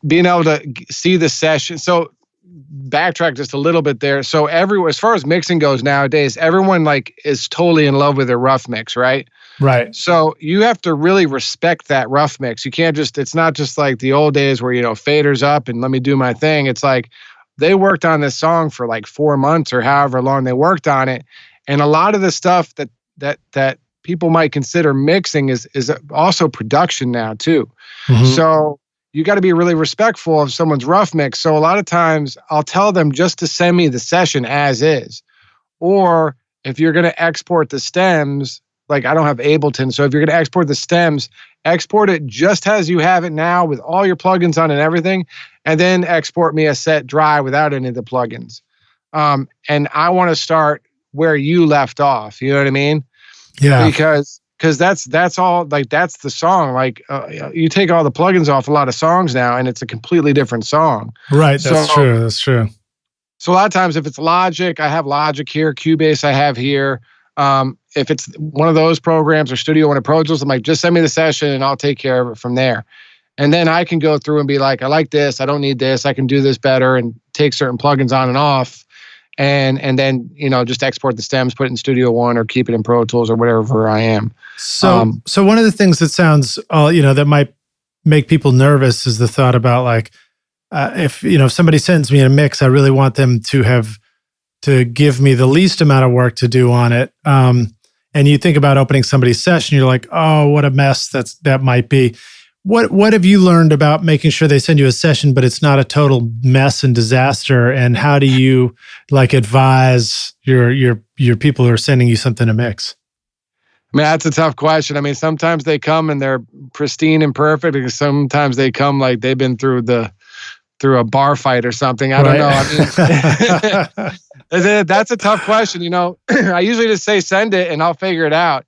being able to see the session. So backtrack just a little bit there. So as far as mixing goes nowadays, everyone is totally in love with their rough mix, right? Right. So you have to really respect that rough mix. You can't it's not just like the old days where, faders up and let me do my thing. It's like they worked on this song for like 4 months or however long they worked on it. And a lot of the stuff that people might consider mixing is also production now too. Mm-hmm. So you got to be really respectful of someone's rough mix. So a lot of times I'll tell them just to send me the session as is. Or if you're going to export the stems, like I don't have Ableton. So if you're going to export the stems, export it just as you have it now with all your plugins on and everything. And then export me a set dry without any of the plugins. And I want to start where you left off. You know what I mean? Yeah. Because that's all, like that's the song. Like you take all the plugins off a lot of songs now, and it's a completely different song. Right. That's true. That's true. So a lot of times, if it's Logic, I have Logic here. Cubase, I have here. If it's one of those programs or Studio One or Pro Tools, I'm like, just send me the session and I'll take care of it from there. And then I can go through and be like, I like this. I don't need this. I can do this better, and take certain plugins on and off. And then, just export the stems, put it in Studio One or keep it in Pro Tools or whatever I am. So one of the things that sounds, that might make people nervous is the thought about like, if somebody sends me a mix, I really want them to give me the least amount of work to do on it. And you think about opening somebody's session, you're like, oh, what a mess that might be. What have you learned about making sure they send you a session, but it's not a total mess and disaster? And how do you advise your people who are sending you something to mix? I mean, that's a tough question. I mean, sometimes they come and they're pristine and perfect, and sometimes they come like they've been through a bar fight or something. I don't know. I mean, that's a tough question. I usually just say send it and I'll figure it out.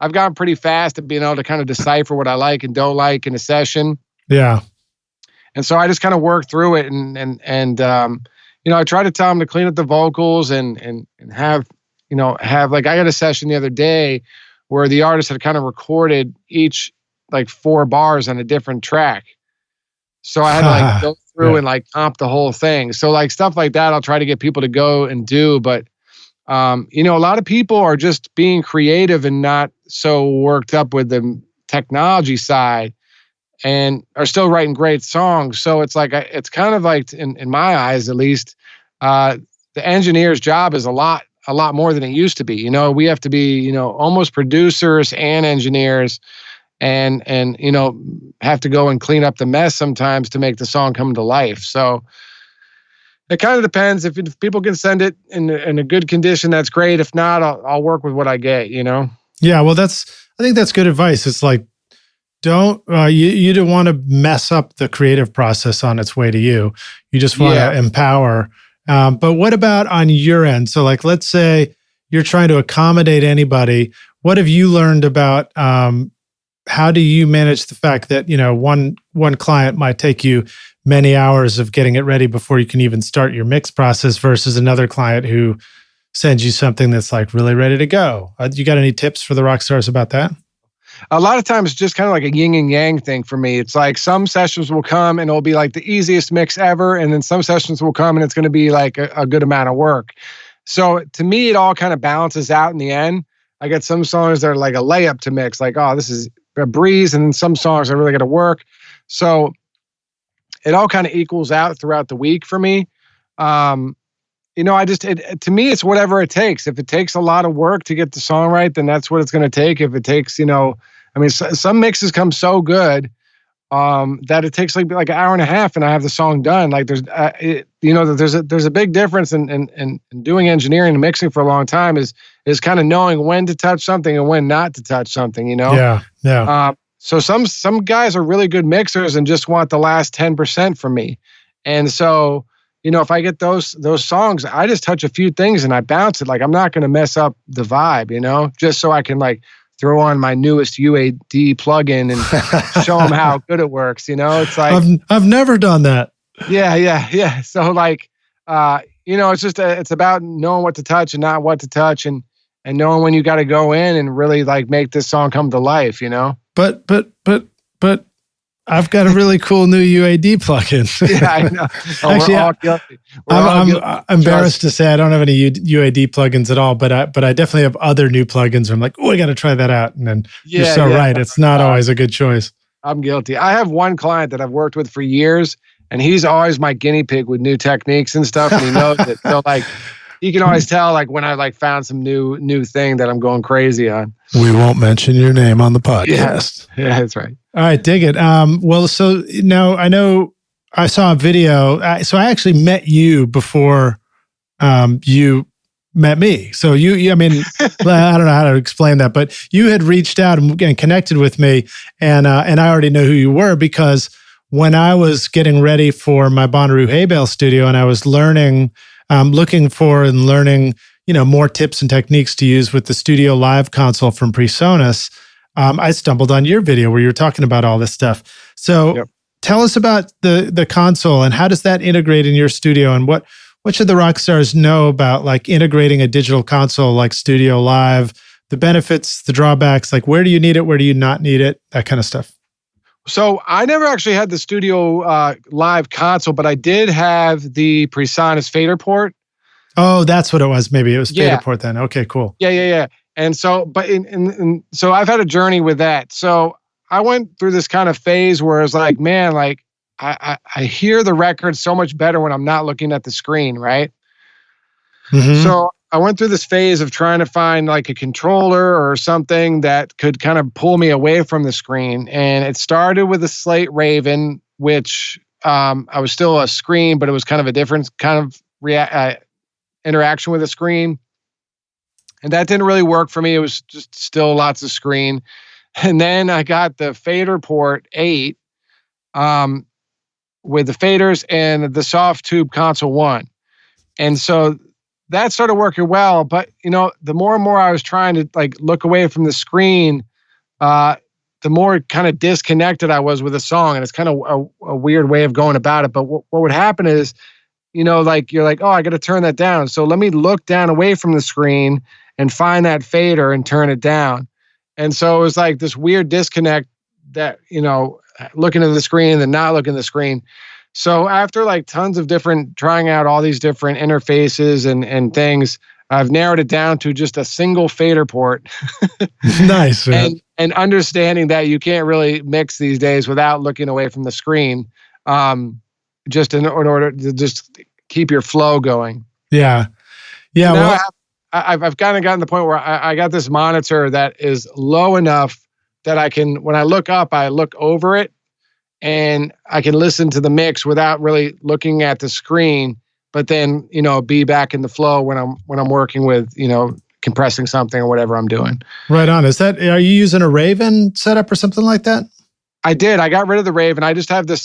I've gotten pretty fast at being able to kind of decipher what I like and don't like in a session. Yeah. And so I just kind of work through it and I try to tell them to clean up the vocals and have, like, I got a session the other day where the artist had kind of recorded each like 4 bars on a different track. So I had to like go through and like comp the whole thing. So like stuff like that, I'll try to get people to go and do. But, a lot of people are just being creative and not so worked up with the technology side and are still writing great songs. So it's like, it's kind of like, in my eyes, at least, the engineer's job is a lot more than it used to be. We have to be, almost producers and engineers and have to go and clean up the mess sometimes to make the song come to life. So it kind of depends. If people can send it in a good condition, that's great. If not, I'll work with what I get, Yeah, well, I think that's good advice. It's like, you don't want to mess up the creative process on its way to you. You just want to empower. But what about on your end? So like, let's say you're trying to accommodate anybody. What have you learned about how do you manage the fact that, one client might take you many hours of getting it ready before you can even start your mix process versus another client who sends you something that's like really ready to go? You got any tips for the rock stars about that? A lot of times it's just kind of like a yin and yang thing for me. It's like some sessions will come and it'll be like the easiest mix ever. And then some sessions will come and it's going to be like a good amount of work. So to me, it all kind of balances out in the end. I get some songs that are like a layup to mix, like, oh, this is a breeze. And then some songs I really got to work. So it all kind of equals out throughout the week for me. To me, it's whatever it takes. If it takes a lot of work to get the song right, then that's what it's going to take. If it takes, some mixes come so good that it takes like an hour and a half and I have the song done. Like there's a big difference in doing engineering and mixing for a long time is kind of knowing when to touch something and when not to touch something, Yeah. So some guys are really good mixers and just want the last 10% from me. And so, if I get those songs, I just touch a few things and I bounce it. Like I'm not going to mess up the vibe, just so I can like throw on my newest UAD plugin and show them how good it works. It's like I've never done that. Yeah. So like, it's just it's about knowing what to touch and not what to touch, and knowing when you got to go in and really like make this song come to life. But I've got a really cool new UAD plugin. Yeah, I know. Actually, we're all guilty. I'm embarrassed to say I don't have any UAD plugins at all, but I definitely have other new plugins where I'm like, oh, I got to try that out. And then you're so right. It's not always a good choice. I'm guilty. I have one client that I've worked with for years, and he's always my guinea pig with new techniques and stuff. And he knows it. So like, you can always tell like when I like found some new thing that I'm going crazy on. We won't mention your name on the podcast. Yeah, that's right. All right, dig it. Well, so now I know I saw a video. So I actually met you before you met me. So I mean, I don't know how to explain that, but you had reached out and connected with me, and I already know who you were because when I was getting ready for my Bonnaroo Hay Bale studio and I was looking for and learning, more tips and techniques to use with the Studio Live console from PreSonus, I stumbled on your video where you were talking about all this stuff. So Tell us about the console and how does that integrate in your studio, and what should the rock stars know about like integrating a digital console like Studio Live, the benefits, the drawbacks, like where do you need it, where do you not need it, that kind of stuff. So I never actually had the Studio Live console, but I did have the PreSonus fader port. Oh, that's what it was. Maybe it was fader port then. Okay, cool. Yeah. And so, so I've had a journey with that. So I went through this kind of phase where it's like, man, like I hear the record so much better when I'm not looking at the screen, right? Mm-hmm. So I went through this phase of trying to find like a controller or something that could kind of pull me away from the screen. And it started with a Slate Raven, which I was still a screen, but it was kind of a different kind of interaction with the screen. And that didn't really work for me. It was just still lots of screen. And then I got the fader port 8 with the faders and the soft tube console 1. And so that started working well. But, the more and more I was trying to like look away from the screen, the more kind of disconnected I was with the song. And it's kind of a weird way of going about it. But what would happen is like you're like, oh, I got to turn that down. So let me look down away from the screen and find that fader and turn it down. And so it was like this weird disconnect that, looking at the screen and then not looking at the screen. So after like tons of trying out all these different interfaces and things, I've narrowed it down to just a single fader port. Nice. Man. And understanding that you can't really mix these days without looking away from the screen, just in order to just keep your flow going. Yeah. Yeah. Now I've kind of gotten to the point where I got this monitor that is low enough that I can, when I look up, I look over it and I can listen to the mix without really looking at the screen, but then, be back in the flow when I'm working with, compressing something or whatever I'm doing. Right on. Are you using a Raven setup or something like that? I did. I got rid of the Raven. I just have this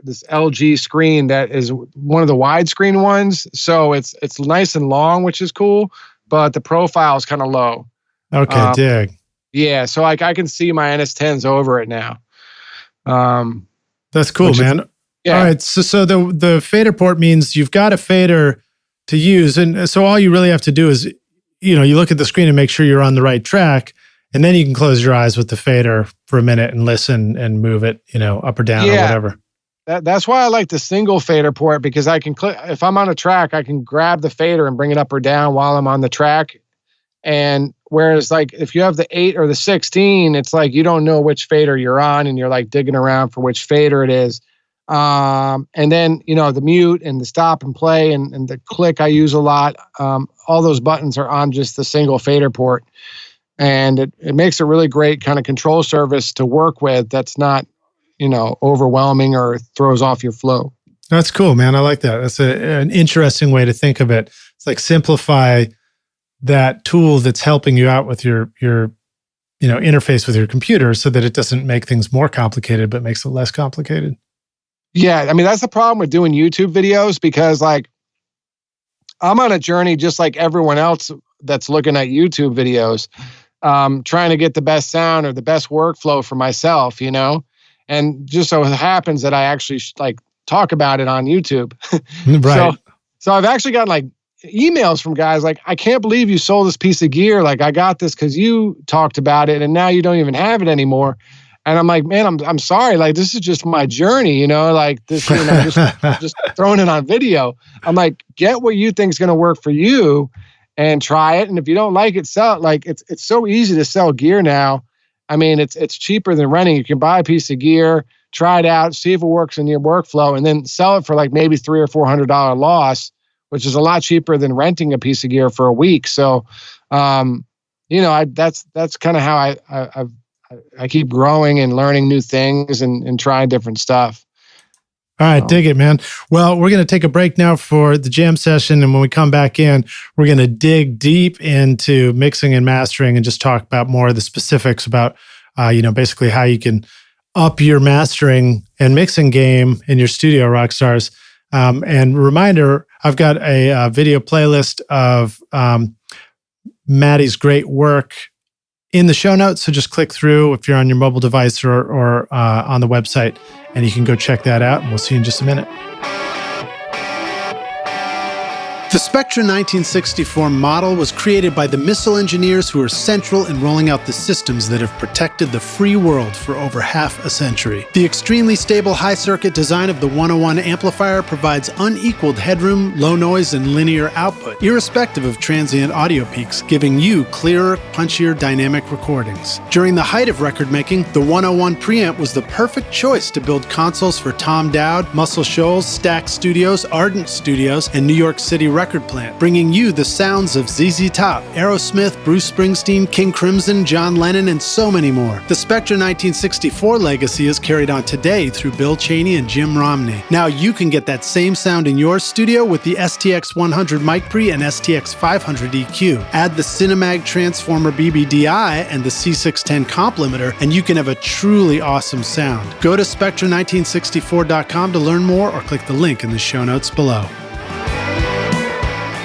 this LG screen that is one of the widescreen ones. So it's nice and long, which is cool, but the profile is kind of low. Okay, dig. Yeah, so I can see my NS10s over it now. That's cool, man. Yeah. All right, so the fader port means you've got a fader to use, and so all you really have to do is, you look at the screen and make sure you're on the right track, and then you can close your eyes with the fader for a minute and listen and move it, up or down or whatever. That's why I like the single fader port, because I can click, if I'm on a track, I can grab the fader and bring it up or down while I'm on the track. And whereas like if you have the 8 or the 16, it's like you don't know which fader you're on and you're like digging around for which fader it is. And then, the mute and the stop and play and the click I use a lot. All those buttons are on just the single fader port. And it makes a really great kind of control surface to work with that's not, overwhelming or throws off your flow. That's cool, man. I like that. That's an interesting way to think of it. It's like simplify that tool that's helping you out with your interface with your computer so that it doesn't make things more complicated, but makes it less complicated. Yeah. I mean, that's the problem with doing YouTube videos, because like I'm on a journey just like everyone else that's looking at YouTube videos, trying to get the best sound or the best workflow for myself, and just so it happens that I actually talk about it on YouTube. Right. So I've actually gotten like emails from guys like, I can't believe you sold this piece of gear. Like I got this because you talked about it and now you don't even have it anymore. And I'm like, man, I'm sorry. Like, this is just my journey, like this, just throwing it on video. I'm like, get what you think is going to work for you and try it. And if you don't like it, sell it. Like it's so easy to sell gear now. I mean, it's cheaper than renting. You can buy a piece of gear, try it out, see if it works in your workflow, and then sell it for like maybe $300 or $400 loss, which is a lot cheaper than renting a piece of gear for a week. So, that's kind of how I keep growing and learning new things and trying different stuff. All right, dig it, man. Well, we're going to take a break now for the jam session. And when we come back in, we're going to dig deep into mixing and mastering and just talk about more of the specifics about, basically how you can up your mastering and mixing game in your studio, Rockstars. And reminder, I've got a video playlist of Matty's great work in the show notes. So just click through if you're on your mobile device or on the website, and you can go check that out. And we'll see you in just a minute. The Spectra 1964 model was created by the missile engineers who are central in rolling out the systems that have protected the free world for over half a century. The extremely stable high-circuit design of the 101 amplifier provides unequaled headroom, low noise, and linear output, irrespective of transient audio peaks, giving you clearer, punchier, dynamic recordings. During the height of record making, the 101 preamp was the perfect choice to build consoles for Tom Dowd, Muscle Shoals, Stax Studios, Ardent Studios, and New York City Record Plant, bringing you the sounds of ZZ Top, Aerosmith, Bruce Springsteen, King Crimson, John Lennon, and so many more. The Spectra 1964 legacy is carried on today through Bill Cheney and Jim Romney. Now you can get that same sound in your studio with the STX 100 mic pre and STX 500 EQ. Add the Cinemag Transformer BBDI and the C610 complementer, and you can have a truly awesome sound. Go to Spectra1964.com to learn more or click the link in the show notes below.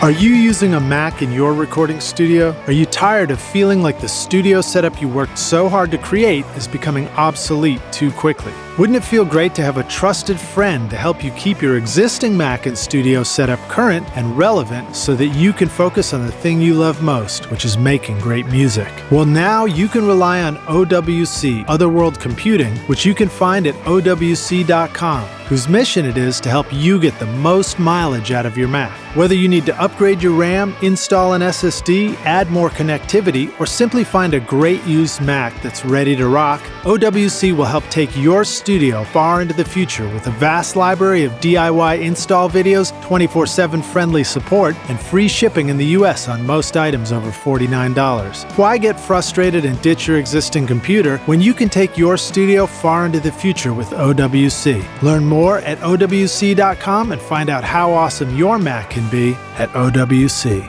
Are you using a Mac in your recording studio? Are you tired of feeling like the studio setup you worked so hard to create is becoming obsolete too quickly? Wouldn't it feel great to have a trusted friend to help you keep your existing Mac and studio setup current and relevant so that you can focus on the thing you love most, which is making great music? Well, now you can rely on OWC, Otherworld Computing, which you can find at OWC.com, whose mission it is to help you get the most mileage out of your Mac. Whether you need to upgrade your RAM, install an SSD, add more connectivity, or simply find a great used Mac that's ready to rock, OWC will help take your studio far into the future with a vast library of DIY install videos, 24/7 friendly support, and free shipping in the US on most items over $49. Why get frustrated and ditch your existing computer when you can take your studio far into the future with OWC? Learn more at OWC.com and find out how awesome your Mac can be at OWC.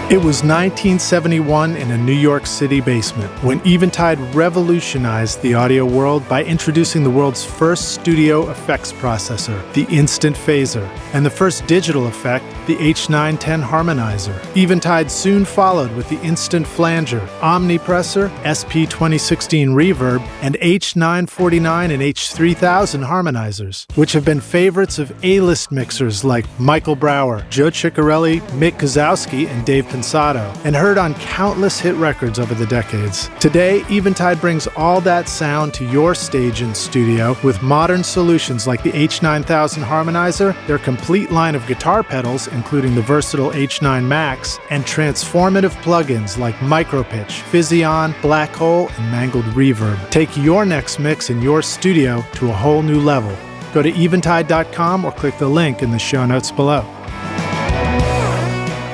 It was 1971 in a New York City basement when Eventide revolutionized the audio world by introducing the world's first studio effects processor, the Instant Phaser, and the first digital effect, the H910 Harmonizer. Eventide soon followed with the Instant Flanger, Omnipressor, SP2016 Reverb, and H949 and H3000 Harmonizers, which have been favorites of A-list mixers like Michael Brower, Joe Ciccarelli, Mick Kozowski, and Dave Pensato, and heard on countless hit records over the decades. Today, Eventide brings all that sound to your stage and studio with modern solutions like the H9000 Harmonizer, their complete line of guitar pedals, including the versatile H9 Max, and transformative plugins like Micropitch, Physion, Black Hole, and Mangled Reverb. Take your next mix in your studio to a whole new level. Go to eventide.com or click the link in the show notes below.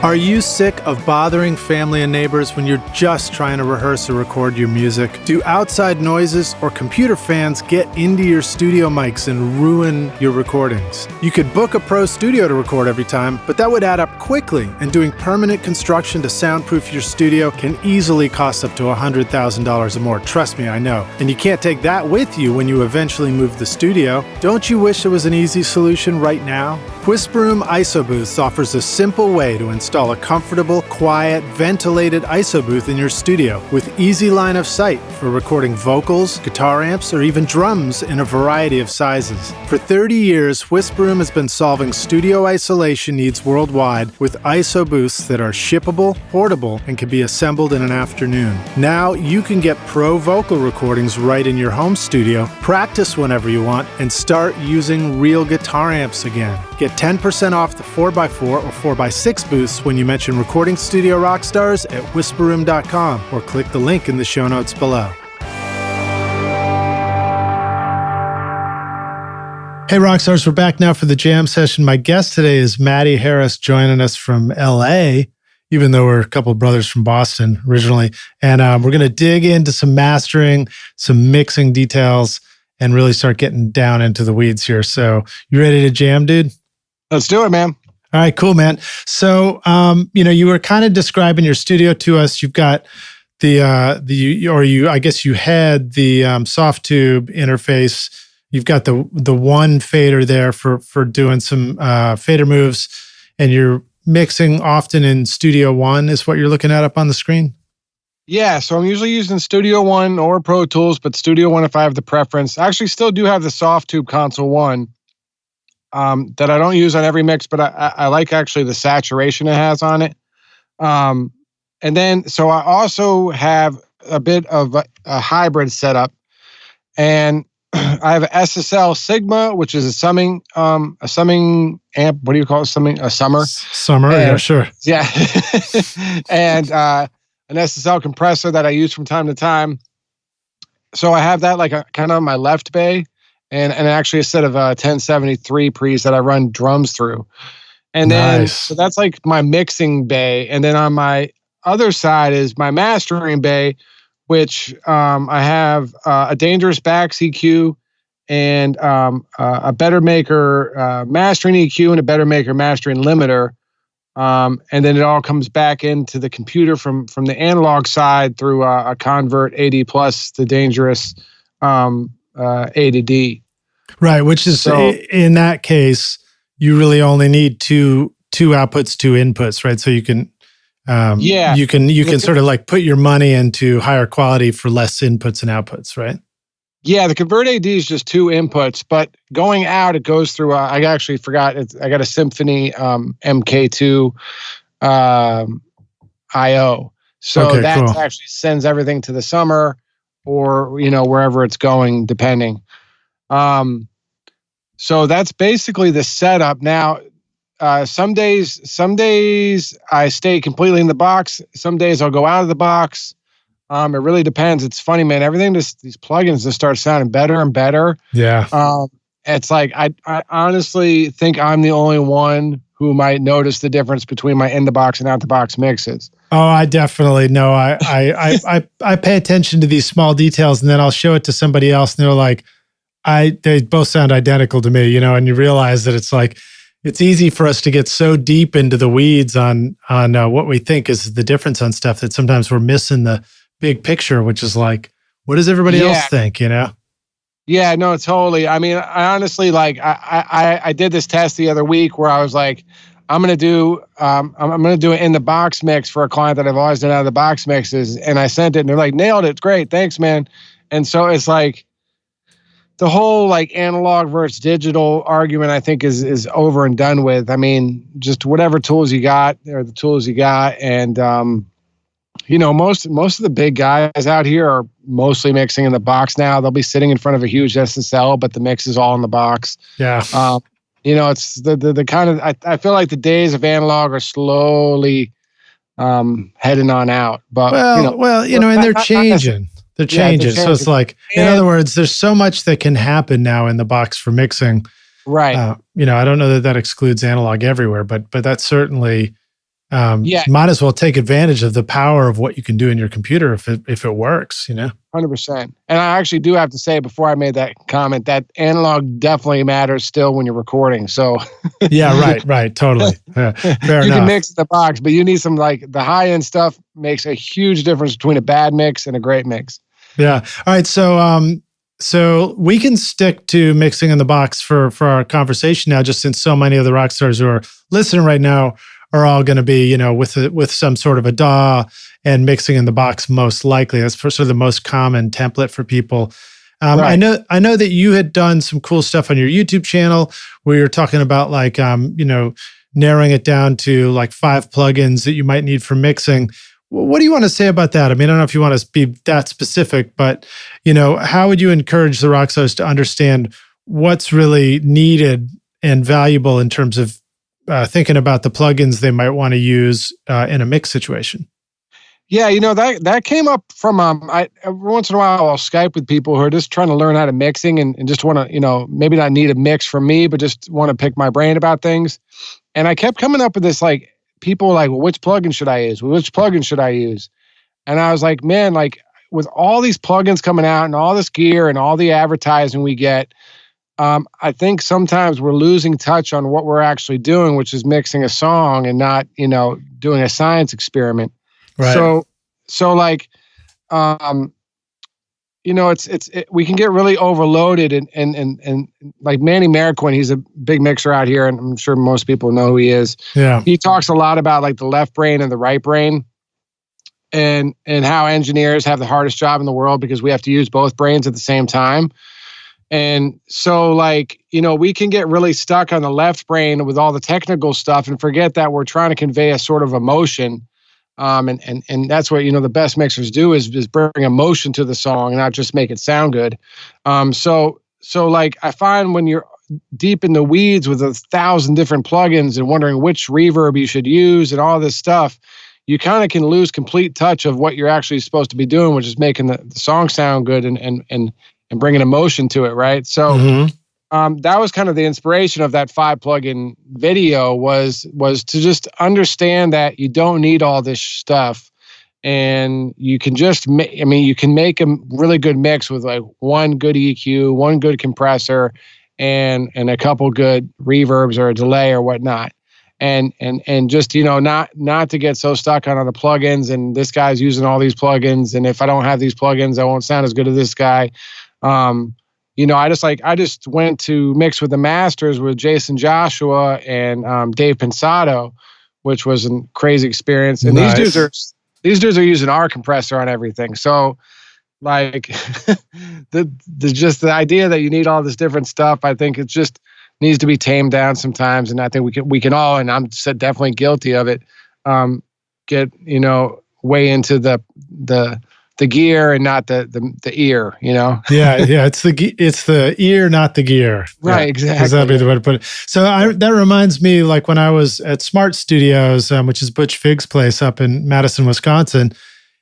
Are you sick of bothering family and neighbors when you're just trying to rehearse or record your music? Do outside noises or computer fans get into your studio mics and ruin your recordings? You could book a pro studio to record every time, but that would add up quickly, and doing permanent construction to soundproof your studio can easily cost up to $100,000 or more. Trust me, I know. And you can't take that with you when you eventually move the studio. Don't you wish there was an easy solution right now? Whisperroom IsoBooths offers a simple way to install a comfortable, quiet, ventilated IsoBooth in your studio with easy line of sight for recording vocals, guitar amps, or even drums in a variety of sizes. For 30 years, Whisperroom has been solving studio isolation needs worldwide with IsoBooths that are shippable, portable, and can be assembled in an afternoon. Now you can get pro vocal recordings right in your home studio, practice whenever you want, and start using real guitar amps again. Get 10% off the 4x4 or 4x6 booths when you mention Recording Studio Rockstars at whisperroom.com or click the link in the show notes below. Hey Rockstars, we're back now for the jam session. My guest today is Matty Harris, joining us from LA, even though we're a couple of brothers from Boston originally. And we're going to dig into some mastering, some mixing details, and really start getting down into the weeds here. So you ready to jam, dude? Let's do it, man. All right, cool, man. So, you were kind of describing your studio to us. You've got I guess you had the soft tube interface. You've got the one fader there for doing some fader moves, and you're mixing often in Studio One is what you're looking at up on the screen? Yeah, so I'm usually using Studio One or Pro Tools, but Studio One if I have the preference. I actually still do have the soft tube Console One. That I don't use on every mix, but I like actually the saturation it has on it. And then, so I also have a bit of a hybrid setup, and I have an SSL Sigma, which is a summing amp. What do you call it? A summer. Yeah, sure. Yeah. And an SSL compressor that I use from time to time. So I have that like kind of on my left bay. And actually a set of 1073 pre's that I run drums through. And then, So that's like my mixing bay. And then on my other side is my mastering bay, which I have a Dangerous Bax EQ and a Better Maker mastering EQ and a Better Maker mastering limiter. And then it all comes back into the computer from the analog side through a Convert AD Plus to Dangerous A to D. Right, which is, in that case, you really only need two two outputs, two inputs, right? So you can Yeah. you can sort of like put your money into higher quality for less inputs and outputs, right? Yeah, the Convert AD is just two inputs, but going out, it goes through, I actually forgot, I got a Symphony MK2 IO. So Okay, that cool. actually sends everything to the summer or, wherever it's going, depending. So that's basically the setup. Now, some days I stay completely in the box. Some days I'll go out of the box. It really depends. It's funny, man. Everything, these plugins just start sounding better and better. Yeah. It's like I honestly think I'm the only one who might notice the difference between my in the box and out the box mixes. Oh, I definitely know. I pay attention to these small details, and then I'll show it to somebody else, and they're like, they both sound identical to me, and you realize that it's like, it's easy for us to get so deep into the weeds on what we think is the difference on stuff that sometimes we're missing the big picture, which is like, what does everybody else think, Yeah, no, totally. I mean, I honestly, like, I did this test the other week where I was like, I'm gonna do an in the box mix for a client that I've always done out of the box mixes, and I sent it, and they're like, nailed it, great, thanks, man. And so it's like, the whole like analog versus digital argument, I think is over and done with. I mean, just whatever tools you got are the tools you got, and most of the big guys out here are mostly mixing in the box now. They'll be sitting in front of a huge SSL, but the mix is all in the box. Yeah. It's the kind of, I feel like the days of analog are slowly heading on out. But and they're changing. They're changing. So it's like, in other words, there's so much that can happen now in the box for mixing. Right. I don't know that excludes analog everywhere, but that's certainly might as well take advantage of the power of what you can do in your computer if it works, 100%. And I actually do have to say, before I made that comment, that analog definitely matters still when you're recording. So yeah, right, totally. Fair enough. You can mix the box, but you need some, like, the high end stuff makes a huge difference between a bad mix and a great mix. Yeah. All right. So we can stick to mixing in the box for our conversation now, just since so many of the rock stars who are listening right now are all going to be, with some sort of a DAW and mixing in the box, most likely. That's sort of the most common template for people. Right. I know that you had done some cool stuff on your YouTube channel where you're talking about, like, narrowing it down to like 5 plugins that you might need for mixing. What do you want to say about that? I mean, I don't know if you want to be that specific, but, how would you encourage the rock stars to understand what's really needed and valuable in terms of thinking about the plugins they might want to use in a mix situation? Yeah, that came up from, every once in a while I'll Skype with people who are just trying to learn how to mixing and just want to, maybe not need a mix from me, but just want to pick my brain about things. And I kept coming up with this, like, people were like, well, which plugin should I use? Which plugin should I use? And I was like, man, like, with all these plugins coming out and all this gear and all the advertising we get, I think sometimes we're losing touch on what we're actually doing, which is mixing a song and not, doing a science experiment. Right. So like, we can get really overloaded and like Manny Marroquin, he's a big mixer out here, and I'm sure most people know who he is. Yeah. He talks a lot about, like, the left brain and the right brain and how engineers have the hardest job in the world because we have to use both brains at the same time. And so, like, we can get really stuck on the left brain with all the technical stuff and forget that we're trying to convey a sort of emotion. And that's what, the best mixers do is bring emotion to the song and not just make it sound good. So like, I find when you're deep in the weeds with 1,000 different plugins and wondering which reverb you should use and all this stuff, you kind of can lose complete touch of what you're actually supposed to be doing, which is making the song sound good and bringing emotion to it, right? So that was kind of the inspiration of that 5 plugin video was to just understand that you don't need all this stuff, and you can just you can make a really good mix with, like, one good EQ, one good compressor, and a couple good reverbs or a delay or whatnot. And just, not to get so stuck on the plugins and this guy's using all these plugins, and if I don't have these plugins, I won't sound as good as this guy. I just went to mix with the masters with Jason Joshua and Dave Pensato, which was a crazy experience. And Nice. these dudes are using our compressor on everything. So like just the idea that you need all this different stuff, I think it just needs to be tamed down sometimes. And I think we can all, and I'm definitely guilty of it, get, way into the gear and not the ear, Yeah. It's the ear, not the gear. Right. Exactly. That'd be the way to put it. So that reminds me, like when I was at Smart Studios, which is Butch Vig's place up in Madison, Wisconsin.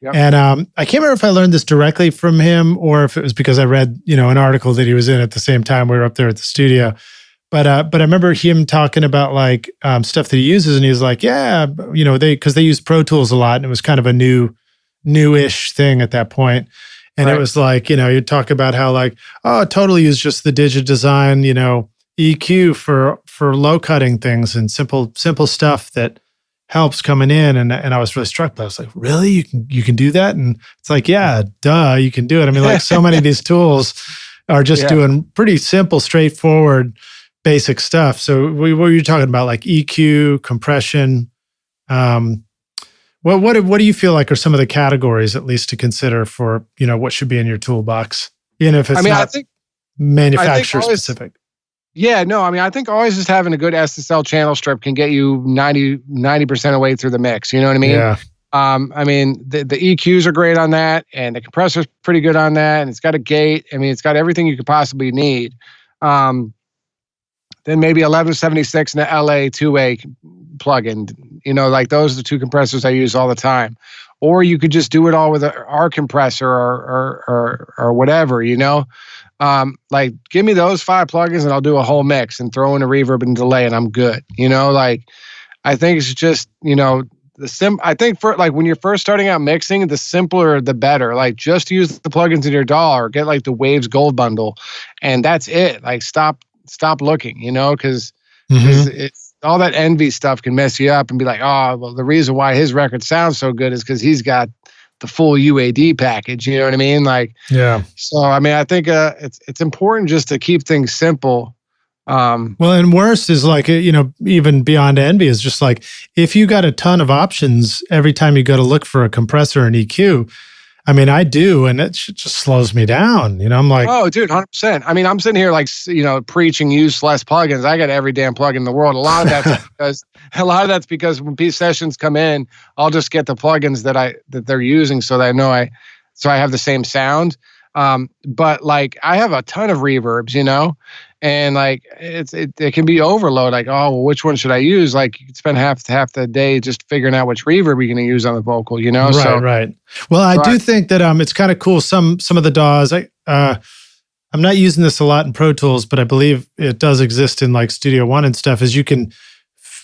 Yep. And I can't remember if I learned this directly from him or if it was because I read, an article that he was in at the same time we were up there at the studio. But I remember him talking about like stuff that he uses, and he was like, yeah, because they use Pro Tools a lot, and it was kind of a newish thing at that point. And It was like, you'd talk about how like, totally use just the Digidesign, EQ for low cutting things and simple stuff that helps coming in. And I was really struck by it. I was like, really? You can do that? And it's like, yeah, duh, you can do it. I mean, like so many of these tools are just doing pretty simple, straightforward, basic stuff. So what were you talking about? Like EQ, compression. What do you feel like are some of the categories, at least to consider for, what should be in your toolbox? Even if it's not manufacturer specific. Yeah, no, I think always just having a good SSL channel strip can get you 90% of the way through the mix. You know what I mean? Yeah. The EQs are great on that, and the compressor's pretty good on that, and it's got a gate. It's got everything you could possibly need. Then maybe 1176 and the LA 2A plugin. Like those are the two compressors I use all the time. Or you could just do it all with our compressor or whatever, like give me those 5 plugins and I'll do a whole mix and throw in a reverb and delay and I'm good. Like I think it's just, I think for like when you're first starting out mixing, the simpler the better. Like just use the plugins in your DAW or get like the Waves Gold bundle and that's it. Like stop looking, because it's all that envy stuff can mess you up and be like, oh, well, the reason why his record sounds so good is because he's got the full UAD package. You know what I mean? Like, yeah. So, I think it's important just to keep things simple. Well, and worse is like, even beyond envy is just like, if you got a ton of options every time you go to look for a compressor and EQ, I do, and it just slows me down. I'm like, oh, dude, 100%. I'm sitting here like, preaching use less plugins. I got every damn plug in the world. A lot of that's because when P sessions come in, I'll just get the plugins that they're using, so that I know I have the same sound. But like I have a ton of reverbs, and like it can be overload. Like, oh, well, which one should I use? Like you could spend half the day just figuring out which reverb you're going to use on the vocal, Right. Well, I do think that it's kind of cool. Some of the DAWs, I'm not using this a lot in Pro Tools, but I believe it does exist in like Studio One and stuff. Is you can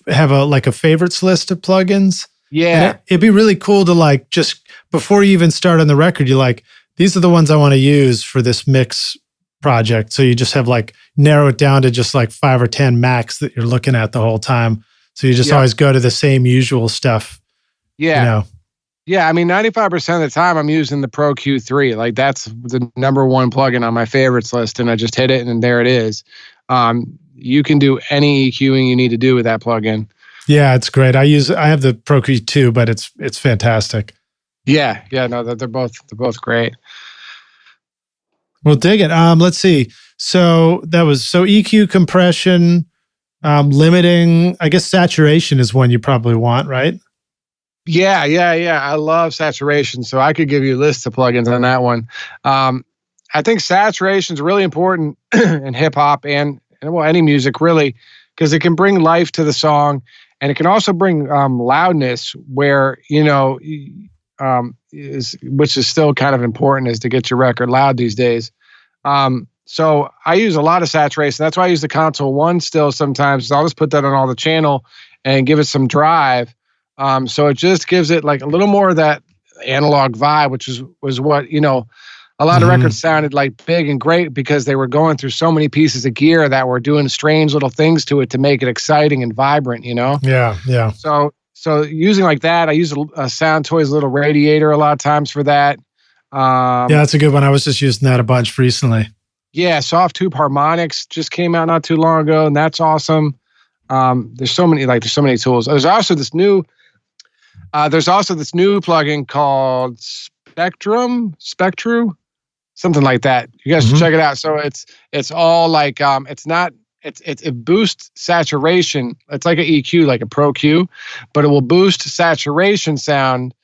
have a favorites list of plugins. Yeah, it'd be really cool to like just before you even start on the record, you're like, these are the ones I want to use for this mix project. So you just have like narrow it down to just like 5 or 10 max that you're looking at the whole time. So you just always go to the same usual stuff. Yeah. Yeah. 95% of the time I'm using the Pro Q3. Like that's the number one plugin on my favorites list. And I just hit it and there it is. You can do any EQing you need to do with that plugin. Yeah, it's great. I have the Pro Q2, but it's fantastic. Yeah. No, they're both great. Well, dig it. Let's see. So EQ, compression, limiting. I guess saturation is one you probably want, right? Yeah. I love saturation, so I could give you lists of plugins on that one. I think saturation is really important in hip hop and any music really, because it can bring life to the song, and it can also bring loudness where which is still kind of important, is to get your record loud these days. So I use a lot of saturation. That's why I use the Console 1 still sometimes. I'll just put that on all the channel and give it some drive. So it just gives it like a little more of that analog vibe, which was what, a lot of records sounded like big and great because they were going through so many pieces of gear that were doing strange little things to it to make it exciting and vibrant, Yeah. So using like that, I use a Sound Toys little radiator a lot of times for that. Yeah, that's a good one. I was just using that a bunch recently. Yeah, Soft Tube Harmonics just came out not too long ago, and that's awesome. There's so many tools. There's also this new plugin called Spectru, something like that. You guys should check it out. So it's all like it boosts saturation. It's like an EQ, like a Pro Q, but it will boost saturation sound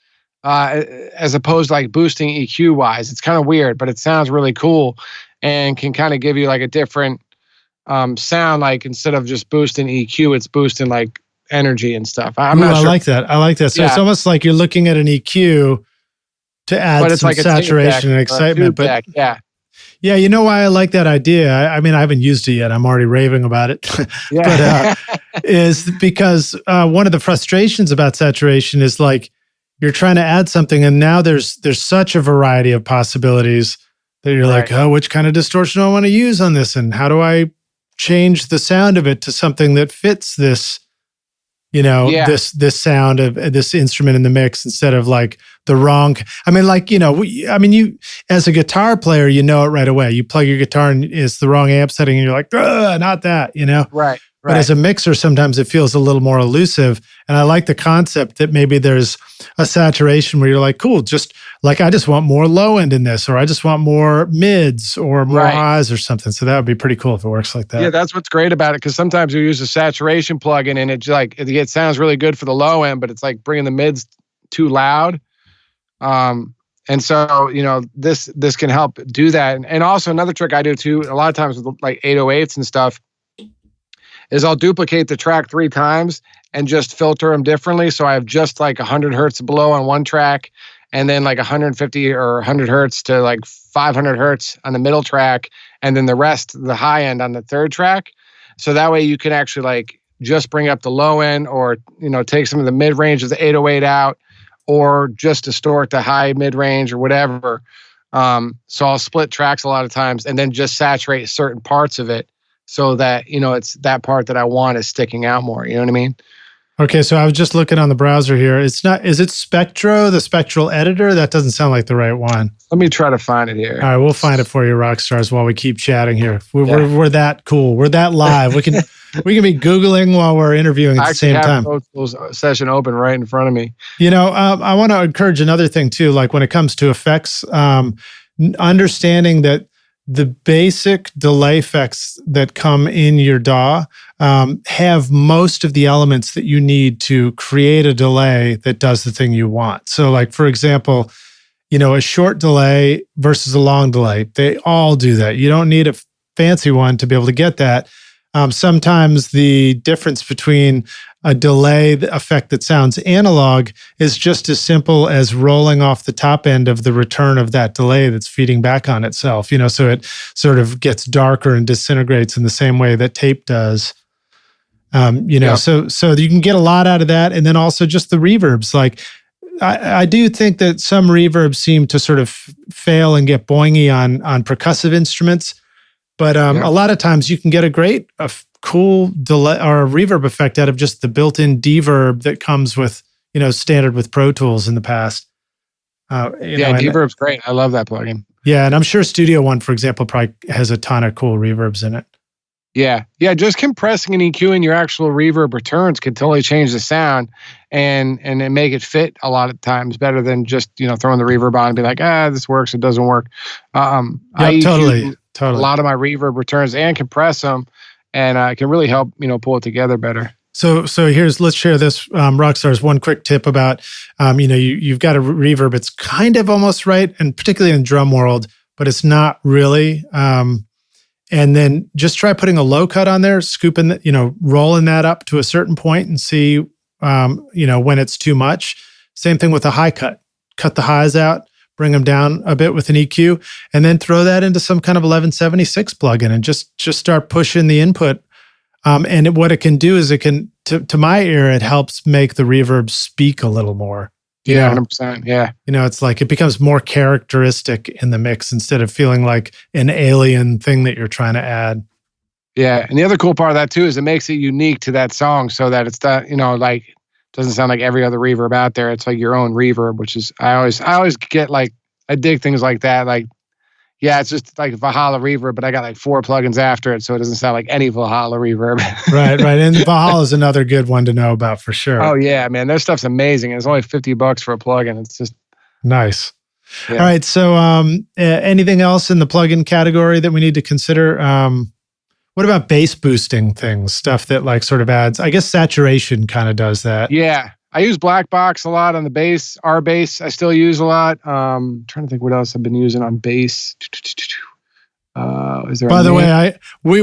as opposed to like boosting EQ wise. It's kind of weird, but it sounds really cool and can kind of give you like a different sound. Like instead of just boosting EQ, it's boosting like energy and stuff. I'm not sure. I like that. So it's almost like you're looking at an EQ to add some like saturation and excitement. But yeah, you know why I like that idea? I mean, I haven't used it yet. I'm already raving about it. But is because one of the frustrations about saturation is like you're trying to add something, and now there's such a variety of possibilities that you're like, oh, which kind of distortion do I want to use on this, and how do I change the sound of it to something that fits this, this sound of this instrument in the mix instead of like the wrong. I mean, like, you as a guitar player, you know it right away. You plug your guitar and it's the wrong amp setting, and you're like, not that, Right. But as a mixer, sometimes it feels a little more elusive. And I like the concept that maybe there's a saturation where you're like, cool, just like I just want more low end in this, or I just want more mids or more highs or something. So that would be pretty cool if it works like that. Yeah, that's what's great about it, because sometimes you use a saturation plugin and it sounds really good for the low end, but it's like bringing the mids too loud. And so, this can help do that. And also another trick I do too, a lot of times with like 808s and stuff, is I'll duplicate the track 3 times and just filter them differently. So I have just like 100 hertz below on one track, and then like 150 or 100 hertz to like 500 hertz on the middle track, and then the rest, the high end on the third track. So that way you can actually like just bring up the low end, or, take some of the mid range of the 808 out, or just distort the high mid range or whatever. So I'll split tracks a lot of times and then just saturate certain parts of it, so that, it's that part that I want is sticking out more. You know what I mean? Okay, so I was just looking on the browser here. Is it Spectro, the spectral editor? That doesn't sound like the right one. Let me try to find it here. All right, we'll find it for you, rock stars, while we keep chatting here. We're that cool. We're that live. We can be Googling while we're interviewing at the same time. I actually have a session open right in front of me. I want to encourage another thing too, like when it comes to effects, understanding that the basic delay effects that come in your DAW have most of the elements that you need to create a delay that does the thing you want. So like, for example, a short delay versus a long delay, they all do that. You don't need a fancy one to be able to get that. Sometimes the difference between a delay effect that sounds analog is just as simple as rolling off the top end of the return of that delay that's feeding back on itself, so it sort of gets darker and disintegrates in the same way that tape does. So you can get a lot out of that. And then also just the reverbs. Like I do think that some reverbs seem to sort of fail and get boingy on percussive instruments. But a lot of times you can get a cool delay or a reverb effect out of just the built-in deverb that comes with, standard with Pro Tools in the past. Deverb's great. I love that plugin. Yeah, and I'm sure Studio One, for example, probably has a ton of cool reverbs in it. Yeah. Just compressing and EQing your actual reverb returns can totally change the sound and make it fit a lot of times better than just, throwing the reverb on and be like, this works, it doesn't work. I totally. A lot of my reverb returns and compress them, and it can really help, pull it together better. So let's share this, Rockstars, one quick tip about, you've got a reverb. It's kind of almost right, and particularly in drum world, but it's not really. And then just try putting a low cut on there, scooping, rolling that up to a certain point and see, when it's too much. Same thing with a high cut. Cut the highs out, bring them down a bit with an EQ, and then throw that into some kind of 1176 plugin and just start pushing the input. And what it can do is it can, to my ear, it helps make the reverb speak a little more. Yeah, 100%. Yeah. It's like it becomes more characteristic in the mix instead of feeling like an alien thing that you're trying to add. Yeah. And the other cool part of that too is it makes it unique to that song, so that it's not, like, doesn't sound like every other reverb out there. It's like your own reverb, which is, I always get like, I dig things like that. Like, Yeah, it's just like Valhalla reverb, but I got like 4 plugins after it, so it doesn't sound like any Valhalla reverb. Right. And Valhalla is another good one to know about for sure. Oh yeah, man, their stuff's amazing. It's only $50 for a plugin. It's just nice. Yeah. All right. So, anything else in the plugin category that we need to consider? What about bass boosting things? Stuff that like sort of adds, I guess saturation kind of does that. Yeah. I use Black Box a lot on the bass. Our bass I still use a lot. Trying to think what else I've been using on bass. Is there? By the way, we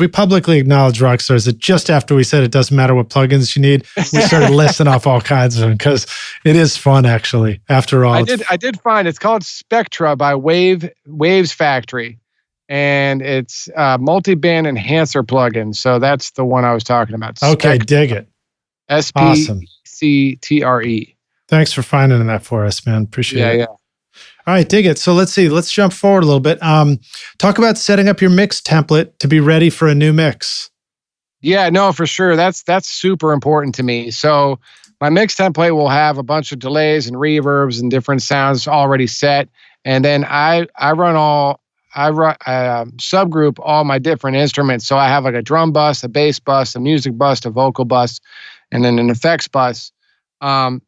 publicly acknowledge Rockstars that just after we said it doesn't matter what plugins you need, we started listing off all kinds of them because it is fun actually. After all, I did find it's called Spectra by Waves Factory, and it's multi-band enhancer plugin. So that's the one I was talking about. Okay, dig it. SPCTRE. Thanks for finding that for us, man. Appreciate it. Yeah. All right, dig it. So let's see. Let's jump forward a little bit. Talk about setting up your mix template to be ready for a new mix. Yeah, no, for sure. That's super important to me. So my mix template will have a bunch of delays and reverbs and different sounds already set, and then I subgroup all my different instruments. So I have like a drum bus, a bass bus, a music bus, a vocal bus, and then an effects bus. And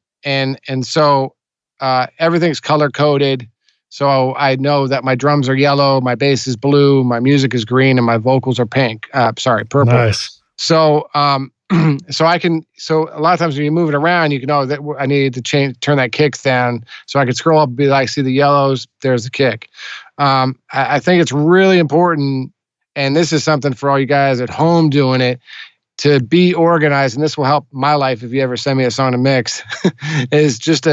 so everything's color coded. So I know that my drums are yellow, my bass is blue, my music is green, and my vocals are purple. Nice. So, so a lot of times when you move it around, you can know that I needed to turn that kick down. So I could scroll up and be like, see the yellows, there's the kick. I think it's really important, and this is something for all you guys at home doing it, to be organized. And this will help my life if you ever send me a song to mix, is just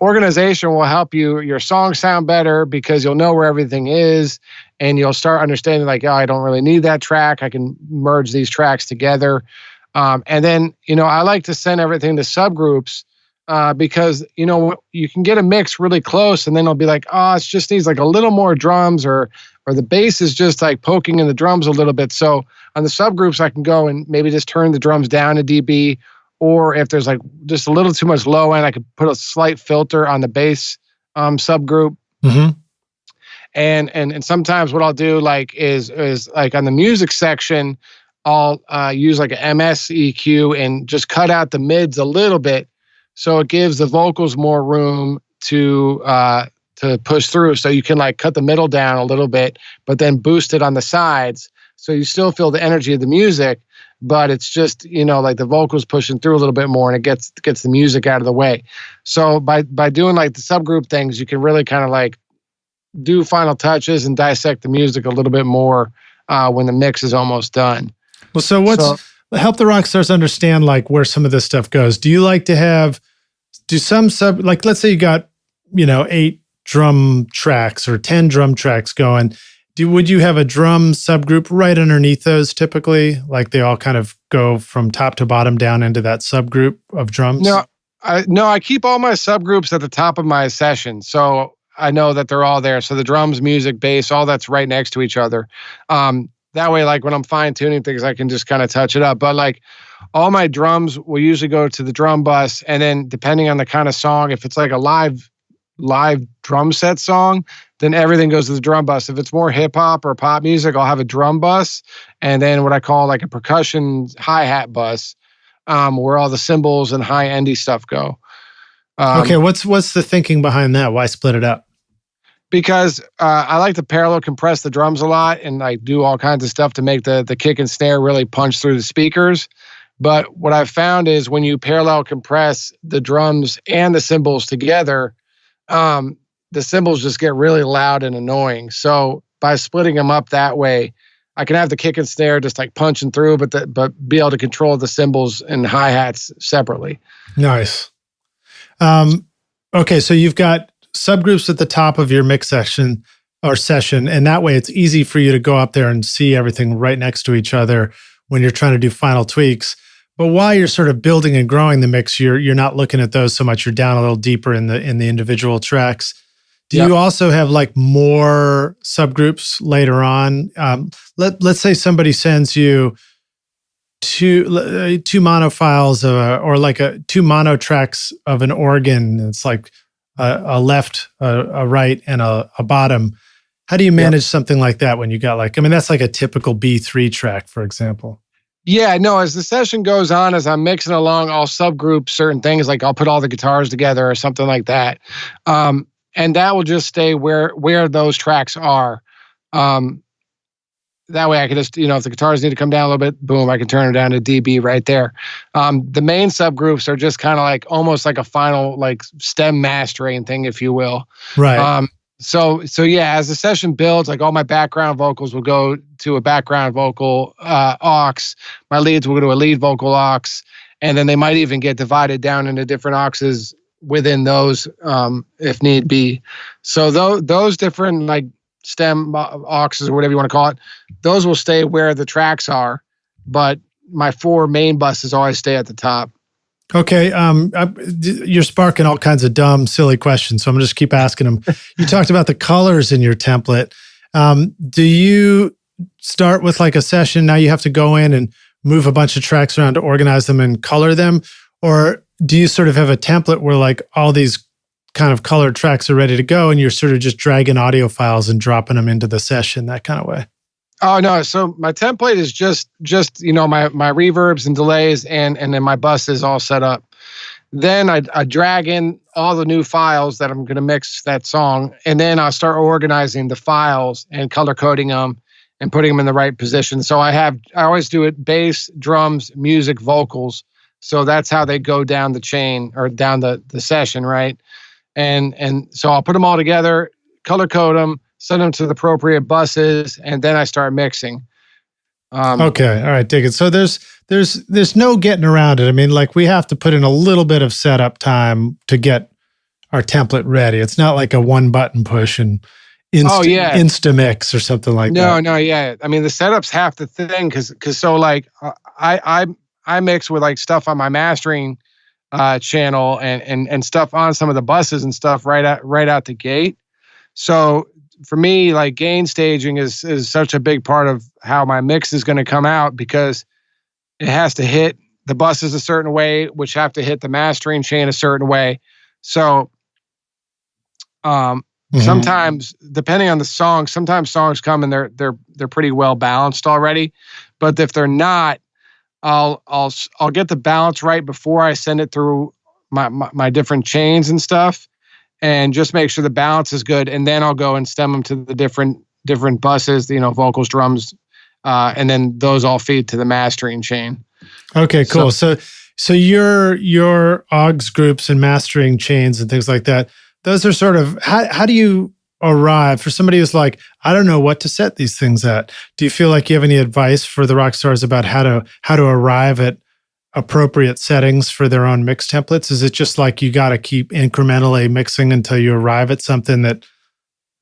organization will help your songs sound better because you'll know where everything is, and you'll start understanding like, oh, I don't really need that track. I can merge these tracks together. And then, I like to send everything to subgroups because, you can get a mix really close and then it'll be like, oh, it just needs like a little more drums or the bass is just like poking in the drums a little bit. So on the subgroups, I can go and maybe just turn the drums down a dB. Or if there's like just a little too much low end, I could put a slight filter on the bass subgroup. Mm-hmm. And sometimes what I'll do like is like on the music section, I'll use like a MS EQ and just cut out the mids a little bit, so it gives the vocals more room to push through. So you can like cut the middle down a little bit, but then boost it on the sides, so you still feel the energy of the music. But it's just, like the vocals pushing through a little bit more and it gets the music out of the way. So by doing like the subgroup things, you can really kind of like do final touches and dissect the music a little bit more when the mix is almost done. Well, so help the rock stars understand like where some of this stuff goes. Do you like to like, let's say you got, 8 drum tracks or 10 drum tracks going. Would you have a drum subgroup right underneath those typically? Like they all kind of go from top to bottom down into that subgroup of drums? No, I keep all my subgroups at the top of my session. So I know that they're all there. So the drums, music, bass, all that's right next to each other. That way, like when I'm fine tuning things, I can just kind of touch it up. But like all my drums will usually go to the drum bus. And then depending on the kind of song, if it's like a live drum set song, then everything goes to the drum bus. If it's more hip hop or pop music, I'll have a drum bus and then what I call like a percussion hi-hat bus, where all the cymbals and high-endy stuff go. Okay, what's the thinking behind that? Why split it up? Because I like to parallel compress the drums a lot and like do all kinds of stuff to make the kick and snare really punch through the speakers. But what I've found is when you parallel compress the drums and the cymbals together, the cymbals just get really loud and annoying. So by splitting them up that way, I can have the kick and snare just like punching through, but be able to control the cymbals and hi-hats separately. Nice. Okay, so you've got subgroups at the top of your mix session, and that way it's easy for you to go up there and see everything right next to each other when you're trying to do final tweaks. But while you're sort of building and growing the mix, you're not looking at those so much. You're down a little deeper in the individual tracks. Do you also have like more subgroups later on? Let's say somebody sends you two mono files or like two mono tracks of an organ. It's like a left, a right, and a bottom. How do you manage something like that when you got like, I mean, that's like a typical B3 track, for example. Yeah, no, as the session goes on, as I'm mixing along, I'll subgroup certain things, like I'll put all the guitars together or something like that. And that will just stay where those tracks are. That way I can just, if the guitars need to come down a little bit, boom, I can turn it down to dB right there. The main subgroups are just kind of like almost like a final like stem mastering thing, if you will. Right. So yeah, as the session builds, like all my background vocals will go to a background vocal aux. My leads will go to a lead vocal aux, and then they might even get divided down into different auxes within those, if need be. So those different like stem auxes or whatever you want to call it, those will stay where the tracks are, but my 4 main buses always stay at the top. Okay, you're sparking all kinds of dumb, silly questions, so I'm going to just keep asking them. You talked about the colors in your template. Do you start with like a session, now you have to go in and move a bunch of tracks around to organize them and color them? Or do you sort of have a template where like all these kind of colored tracks are ready to go and you're sort of just dragging audio files and dropping them into the session, that kind of way? Oh no! So my template is just my reverbs and delays and then my buses all set up. Then I drag in all the new files that I'm going to mix that song, and then I'll start organizing the files and color coding them and putting them in the right position. So I always do it bass, drums, music, vocals. So that's how they go down the chain or down the session, right? And so I'll put them all together, color code them, send them to the appropriate buses, and then I start mixing. Okay, all right, dig it. So there's no getting around it. I mean, like we have to put in a little bit of setup time to get our template ready. It's not like a one button push and insta mix or something like that. No, yeah. I mean, the setup's half the thing because so like I mix with like stuff on my mastering channel and stuff on some of the buses and stuff right out the gate. So for me, like gain staging is such a big part of how my mix is going to come out because it has to hit the buses a certain way, which have to hit the mastering chain a certain way. So sometimes, depending on the song, sometimes songs come and they're pretty well balanced already. But if they're not, I'll get the balance right before I send it through my different chains and stuff, and just make sure the balance is good. And then I'll go and stem them to the different buses, vocals, drums, and then those all feed to the mastering chain. Okay, cool. So your aux groups and mastering chains and things like that, those are sort of, how do you arrive for somebody who's like, I don't know what to set these things at? Do you feel like you have any advice for the rock stars about how to arrive at appropriate settings for their own mix templates? Is it just like you got to keep incrementally mixing until you arrive at something that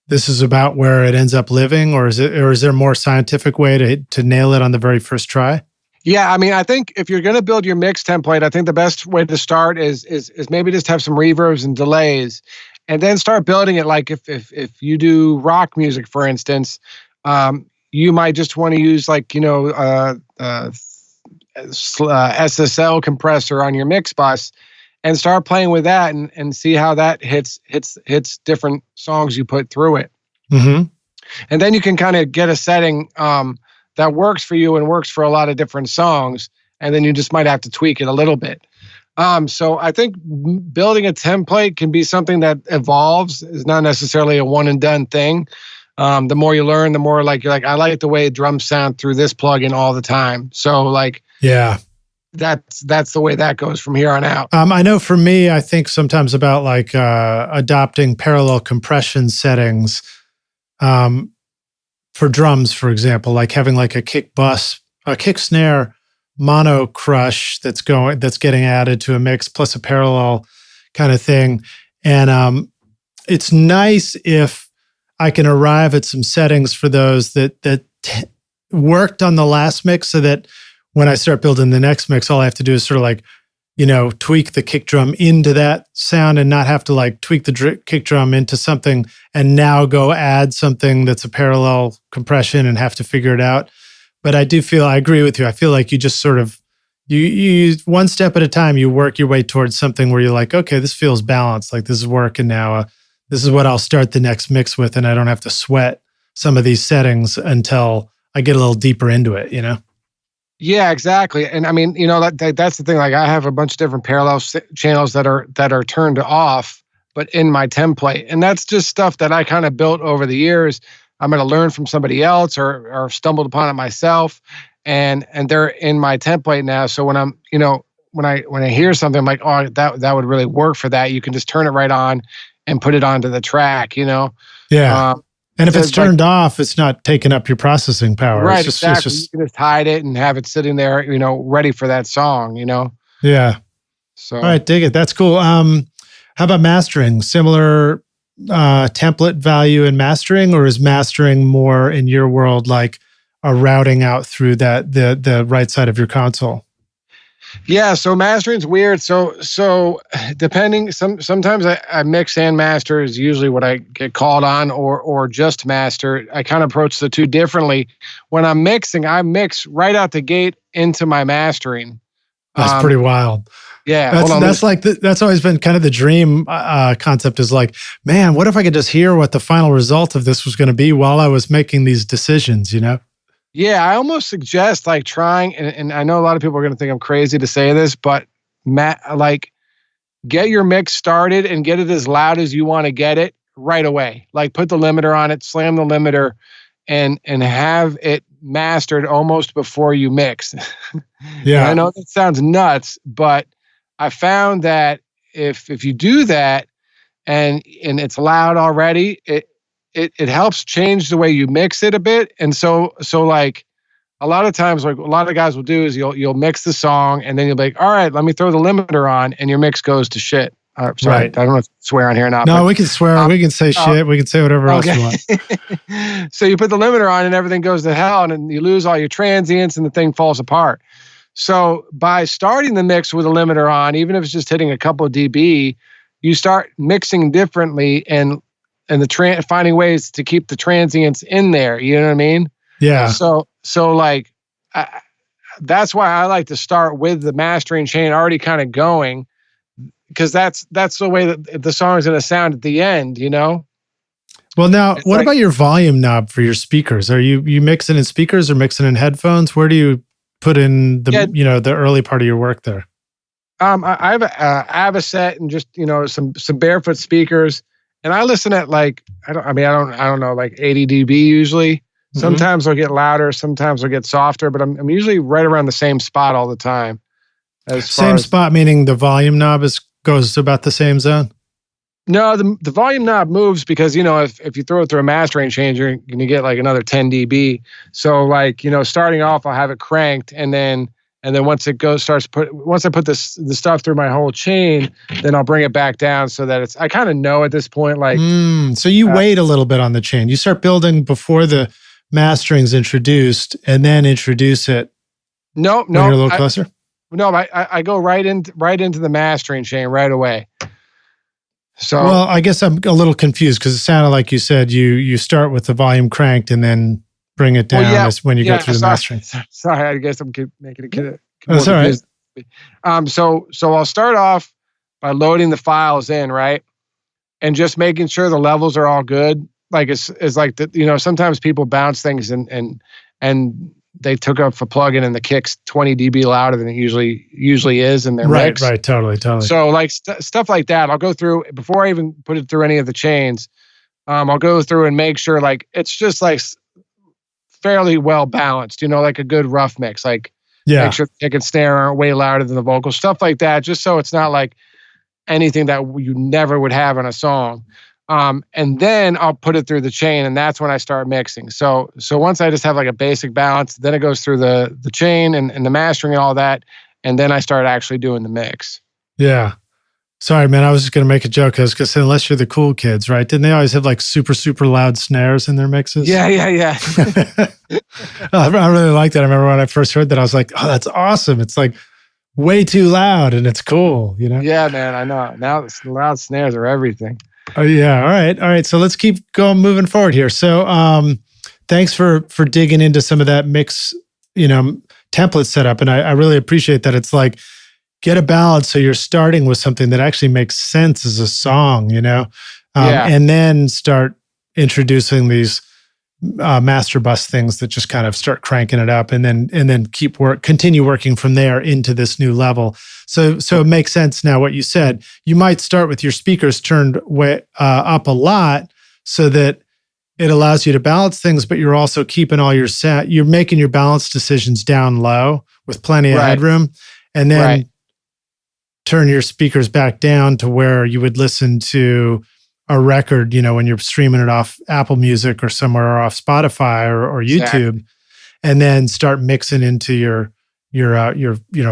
this is about where it ends up living, or is there a more scientific way to nail it on the very first try? Yeah, I mean, I think if you're going to build your mix template, I think the best way to start is maybe just have some reverbs and delays, and then start building it. Like if you do rock music, for instance, you might just want to use like SSL compressor on your mix bus, and start playing with that and see how that hits different songs you put through it. Mm-hmm. And then you can kind of get a setting that works for you and works for a lot of different songs. And then you just might have to tweak it a little bit. So I think building a template can be something that evolves. It's not necessarily a one and done thing. The more you learn, the more like you're like, I like the way drums sound through this plugin all the time. So like, yeah, that's the way that goes from here on out. I know for me, I think sometimes about like adopting parallel compression settings for drums, for example, like having like a kick snare mono crush that's getting added to a mix plus a parallel kind of thing. And it's nice if I can arrive at some settings for those that worked on the last mix, so that when I start building the next mix, all I have to do is sort of like, tweak the kick drum into that sound and not have to like tweak the kick drum into something and now go add something that's a parallel compression and have to figure it out. But I agree with you. I feel like you just sort of, you one step at a time, you work your way towards something where you're like, okay, this feels balanced. Like this is working now. This is what I'll start the next mix with, and I don't have to sweat some of these settings until I get a little deeper into it, you know? Yeah, exactly. And I mean, that's the thing. Like I have a bunch of different parallel channels that are turned off, but in my template. And that's just stuff that I kind of built over the years. I'm going to learn from somebody else or stumbled upon it myself. And they're in my template now. So when I'm, when I hear something, I'm like, oh, that would really work for that. You can just turn it right on and put it onto the track, Yeah. And if so it's turned off, it's not taking up your processing power. Right, it's just, exactly. You can just hide it and have it sitting there, ready for that song, Yeah. So. All right, dig it. That's cool. How about mastering? Similar template value in mastering, or is mastering more in your world like a routing out through the right side of your console? Yeah, so mastering's weird. So depending, sometimes I mix and master is usually what I get called on, or just master. I kind of approach the two differently. When I'm mixing, I mix right out the gate into my mastering. That's pretty wild. Yeah, that's always been kind of the dream concept. Is like, man, what if I could just hear what the final result of this was going to be while I was making these decisions? Yeah, I almost suggest like trying, and I know a lot of people are going to think I'm crazy to say this, but get your mix started and get it as loud as you want to get it right away. Like put the limiter on it, slam the limiter, and have it mastered almost before you mix. Yeah, I know that sounds nuts, but I found that if you do that and it's loud already, it helps change the way you mix it a bit. And so like a lot of times, like a lot of guys will do is you'll mix the song and then you'll be like, all right, let me throw the limiter on, and your mix goes to shit. Sorry, right. I don't know if I swear on here or not. No, we can swear. We can say shit. We can say whatever else you want. So you put the limiter on and everything goes to hell, and then you lose all your transients and the thing falls apart. So by starting the mix with a limiter on, even if it's just hitting a couple of dB, you start mixing differently and finding ways to keep the transients in there. You know what I mean? Yeah. So like, that's why I like to start with the mastering chain already kind of going, because that's the way that the song is going to sound at the end, Well, now, what about your volume knob for your speakers? Are you mixing in speakers or mixing in headphones? Where do you put in the early part of your work there? I have a Avocet and just some barefoot speakers. And I listen at like, I don't know, like 80 dB usually. Mm-hmm. Sometimes I'll get louder, sometimes I'll get softer, but I'm usually right around the same spot all the time. Same spot, meaning the volume knob goes to about the same zone? No, the volume knob moves because, if you throw it through a mastering changer, you're going to get like another 10 dB. So like, starting off, I'll have it cranked, and then once it once I put the stuff through my whole chain, then I'll bring it back down so that I kind of know at this point, like. So you wait a little bit on the chain. You start building before the mastering's introduced, and then introduce it. No, when you're a little closer. No, I go right into the mastering chain right away. So. Well, I guess I'm a little confused because it sounded like you said you start with the volume cranked and then bring it down when you go through the mastering. Sorry, I guess I'm making it. That's all right. So I'll start off by loading the files in, right, and just making sure the levels are all good. Like it's like sometimes people bounce things and they took up a plugin and the kick's 20 dB louder than it usually is in their mix. Right, totally. So like stuff like that, I'll go through before I even put it through any of the chains. I'll go through and make sure like it's just like fairly well balanced, like a good rough mix. Like make sure the kick and snare aren't way louder than the vocals, stuff like that, just so it's not like anything that you never would have on a song. And then I'll put it through the chain, and that's when I start mixing. So once I just have like a basic balance, then it goes through the chain and the mastering and all that, and then I start actually doing the mix. Yeah. Sorry, man. I was just going to make a joke. I was going to say, unless you're the cool kids, right? Didn't they always have like super, super loud snares in their mixes? Yeah. I really like that. I remember when I first heard that, I was like, oh, that's awesome. It's like way too loud and it's cool, Yeah, man. I know. Now the loud snares are everything. Oh yeah. All right. So let's keep moving forward here. So thanks for digging into some of that mix, template setup. And I really appreciate that. It's like, get a balance. So you're starting with something that actually makes sense as a song, and then start introducing these master bus things that just kind of start cranking it up, and then continue working from there into this new level. So it makes sense now what you said. You might start with your speakers turned way up a lot, so that it allows you to balance things, but you're also keeping all your you're making your balance decisions down low with plenty of headroom, and then turn your speakers back down to where you would listen to a record, when you're streaming it off Apple Music or somewhere, or off Spotify or YouTube, exactly. And then start mixing into your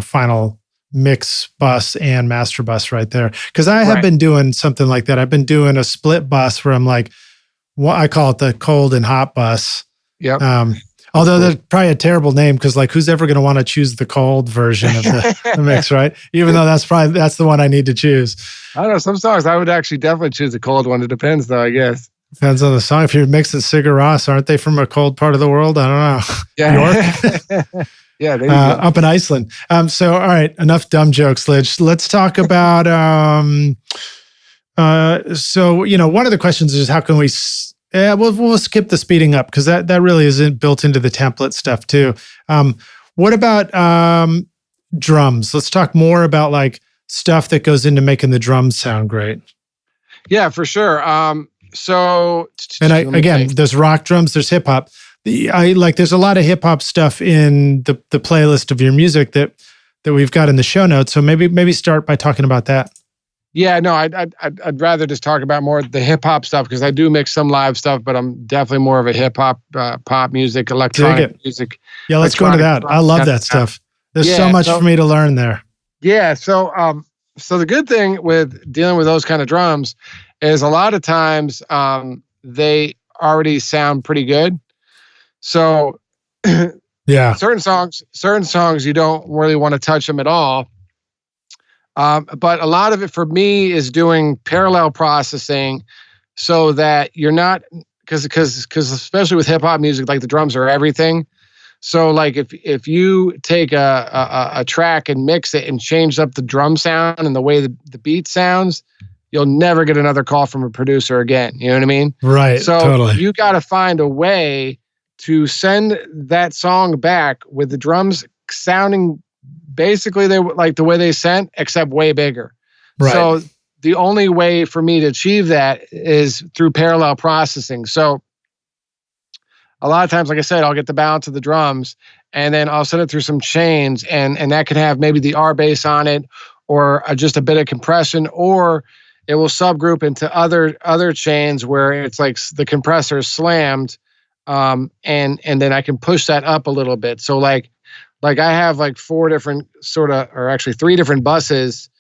final mix bus and master bus right there. Because I have been doing something like that. I've been doing a split bus where I'm like, I call it the cold and hot bus. Yep. Although that's probably a terrible name, because like, who's ever going to want to choose the cold version of the mix, right? Even though that's the one I need to choose. I don't know. Some songs I would actually definitely choose the cold one. It depends, though, I guess. Depends on the song. If you're mixing Sigur Rós, aren't they from a cold part of the world? I don't know. Yeah. York? Yeah. There you go. Up in Iceland. So, all right, enough dumb jokes, Lidge. Let's talk about. So, one of the questions is how can we? We'll skip the speeding up, because that really isn't built into the template stuff too. What about drums? Let's talk more about like stuff that goes into making the drums sound great. Yeah, for sure. There's rock drums, there's hip hop. There's a lot of hip hop stuff in the playlist of your music that we've got in the show notes. So maybe start by talking about that. Yeah, no, I'd rather just talk about more the hip hop stuff, because I do mix some live stuff, but I'm definitely more of a hip hop, pop music, electronic music. Yeah, let's go into that. I love that stuff. There's so much for me to learn there. Yeah, so the good thing with dealing with those kind of drums is a lot of times they already sound pretty good. So yeah, certain songs you don't really want to touch them at all. But a lot of it for me is doing parallel processing, so that you're not, because especially with hip hop music, like the drums are everything. So like if you take a track and mix it and change up the drum sound and the way the beat sounds, you'll never get another call from a producer again. You know what I mean? Right. So totally. You got to find a way to send that song back with the drums sounding basically they like the way they sent, except way bigger. Right. So the only way for me to achieve that is through parallel processing. So a lot of times, like I said, I'll get the balance of the drums, and then I'll send it through some chains, and that could have maybe the R bass on it, or just a bit of compression, or it will subgroup into other chains where it's like the compressor is slammed, and then I can push that up a little bit. So like I have like 4 different or actually 3 different buses.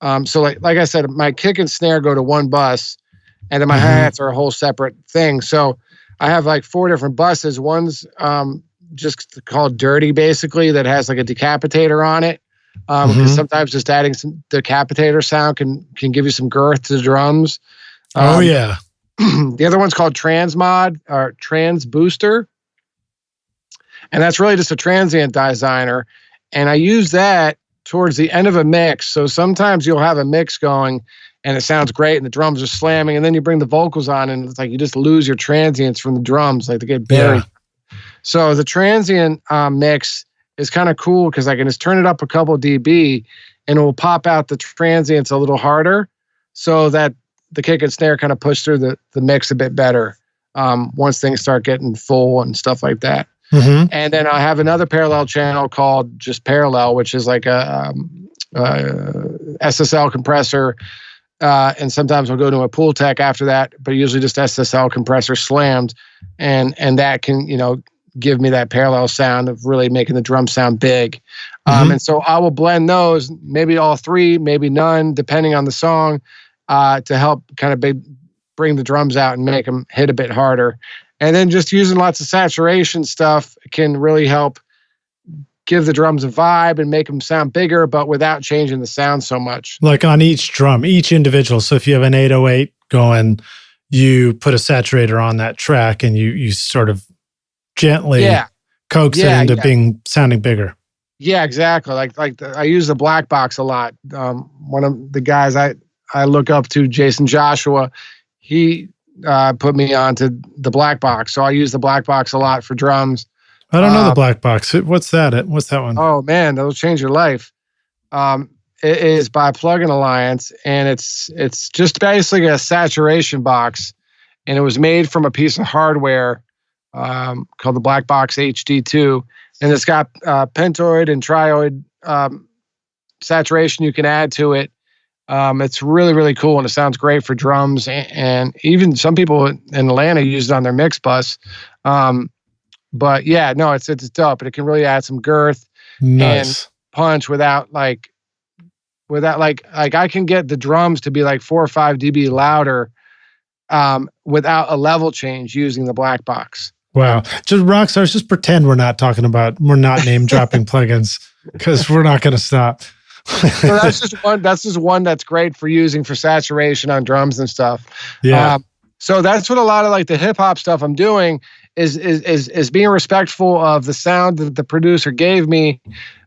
So like I said, my kick and snare go to one bus, and then my hi-hats are a whole separate thing. So I have like 4 different buses. One's just called dirty, basically, that has like a decapitator on it. Because sometimes just adding some decapitator sound can give you some girth to the drums. Oh yeah. The other one's called transmod or trans booster. And that's really just a transient designer. And I use that towards the end of a mix. So sometimes you'll have a mix going and it sounds great and the drums are slamming, and then you bring the vocals on and it's like you just lose your transients from the drums, like they get buried. Yeah. So the transient mix is kind of cool because I can just turn it up a couple dB and it will pop out the transients a little harder so that the kick and snare kind of push through the mix a bit better once things start getting full and stuff like that. And then I have another parallel channel called just parallel, which is like a SSL compressor. And sometimes we'll go to a pool tech after that, but usually just SSL compressor slammed. And that can, give me that parallel sound of really making the drum sound big. And so I will blend those, maybe all 3, maybe none, depending on the song, to help kind of bring the drums out and make them hit a bit harder. And then just using lots of saturation stuff can really help give the drums a vibe and make them sound bigger, but without changing the sound so much. Like on each drum, each individual. So if you have an 808 going, you put a saturator on that track and you sort of gently coax it into sounding bigger. Yeah, exactly. I use the black box a lot. One of the guys I look up to, Jason Joshua, he put me onto the black box. So I use the black box a lot for drums. I don't know the black box. What's that? What's that one? Oh man, that'll change your life. It is by Plugin Alliance, and it's just basically a saturation box, and it was made from a piece of hardware called the Black Box HD2, and it's got pentoid and trioid saturation you can add to it. It's really, really cool, and it sounds great for drums, and even some people in Atlanta use it on their mix bus. But yeah, no, it's dope, and it can really add some girth and punch without I can get the drums to be like 4 or 5 dB louder without a level change using the black box. Wow. Just Rockstars, just pretend we're not name dropping plugins, because we're not going to stop. So that's just one that's great for using for saturation on drums and stuff. Yeah. So that's what a lot of like the hip hop stuff I'm doing is being respectful of the sound that the producer gave me,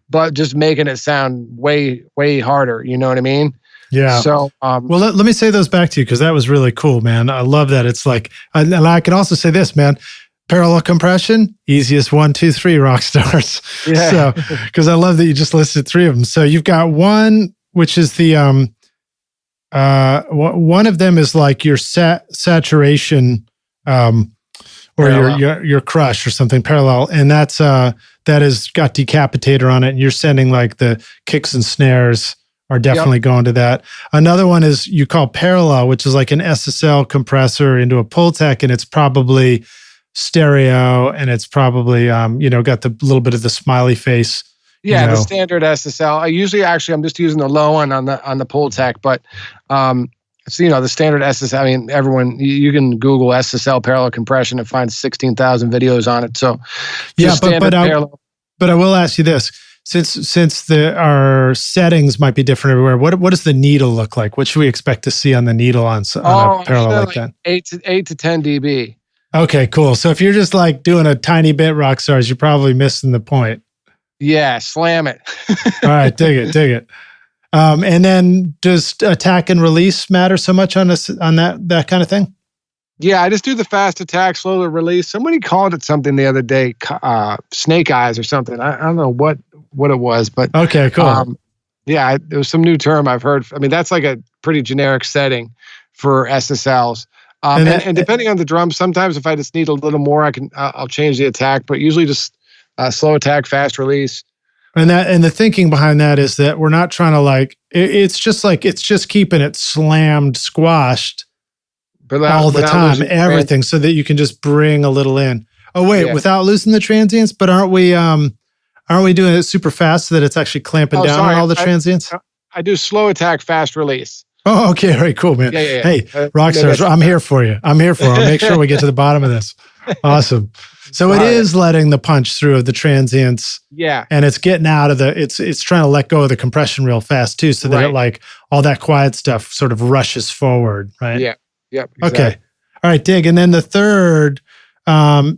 but just making it sound way, way harder. You know what I mean? Yeah. So, well, let me say those back to you, because that was really cool, man. I love that. It's like, and I can also say this, man. Parallel compression, easiest 1, 2, 3 rock stars. Yeah. So, because I love that you just listed 3 of them. So you've got one, which is the one of them is like your saturation, or your crush or something parallel, and that has got decapitator on it, and you're sending like the kicks and snares are definitely going to that. Another one is you call parallel, which is like an SSL compressor into a Pultec, and it's probably stereo, and it's probably got the little bit of the smiley face. Yeah, the standard SSL. I'm just using the low one on the Pultec, but it's the standard SSL. I mean, everyone, you can Google SSL parallel compression and find 16,000 videos on it. So yeah, but I will ask you this. Since our settings might be different everywhere, what does the needle look like? What should we expect to see on the needle on a parallel like that? 8 to 10 dB. Okay, cool. So if you're just like doing a tiny bit rock stars, you're probably missing the point. Yeah, slam it. All right, dig it. And then does attack and release matter so much on that kind of thing? Yeah, I just do the fast attack, slow release. Somebody called it something the other day, snake eyes or something. I don't know what it was, but okay, cool. Yeah, there was some new term I've heard. I mean, that's like a pretty generic setting for SSLs. And depending on the drum, sometimes if I just need a little more, I'll change the attack, but usually just slow attack, fast release. And the thinking behind that is that we're not trying to it's just keeping it slammed, squashed all the time, everything, so that you can just bring a little in. Oh wait, without losing the transients, but aren't we doing it super fast so that it's actually clamping down on all the transients? I do slow attack, fast release. Oh, okay. All right, cool, man. Yeah. Hey, Rockstars, I'm here for you. I'll make sure we get to the bottom of this. Awesome. So it is letting the punch through of the transients. Yeah. And it's getting out of it's trying to let go of the compression real fast too, so that it all that quiet stuff sort of rushes forward, right? Yeah. Yep. Exactly. Okay. All right, dig. And then the third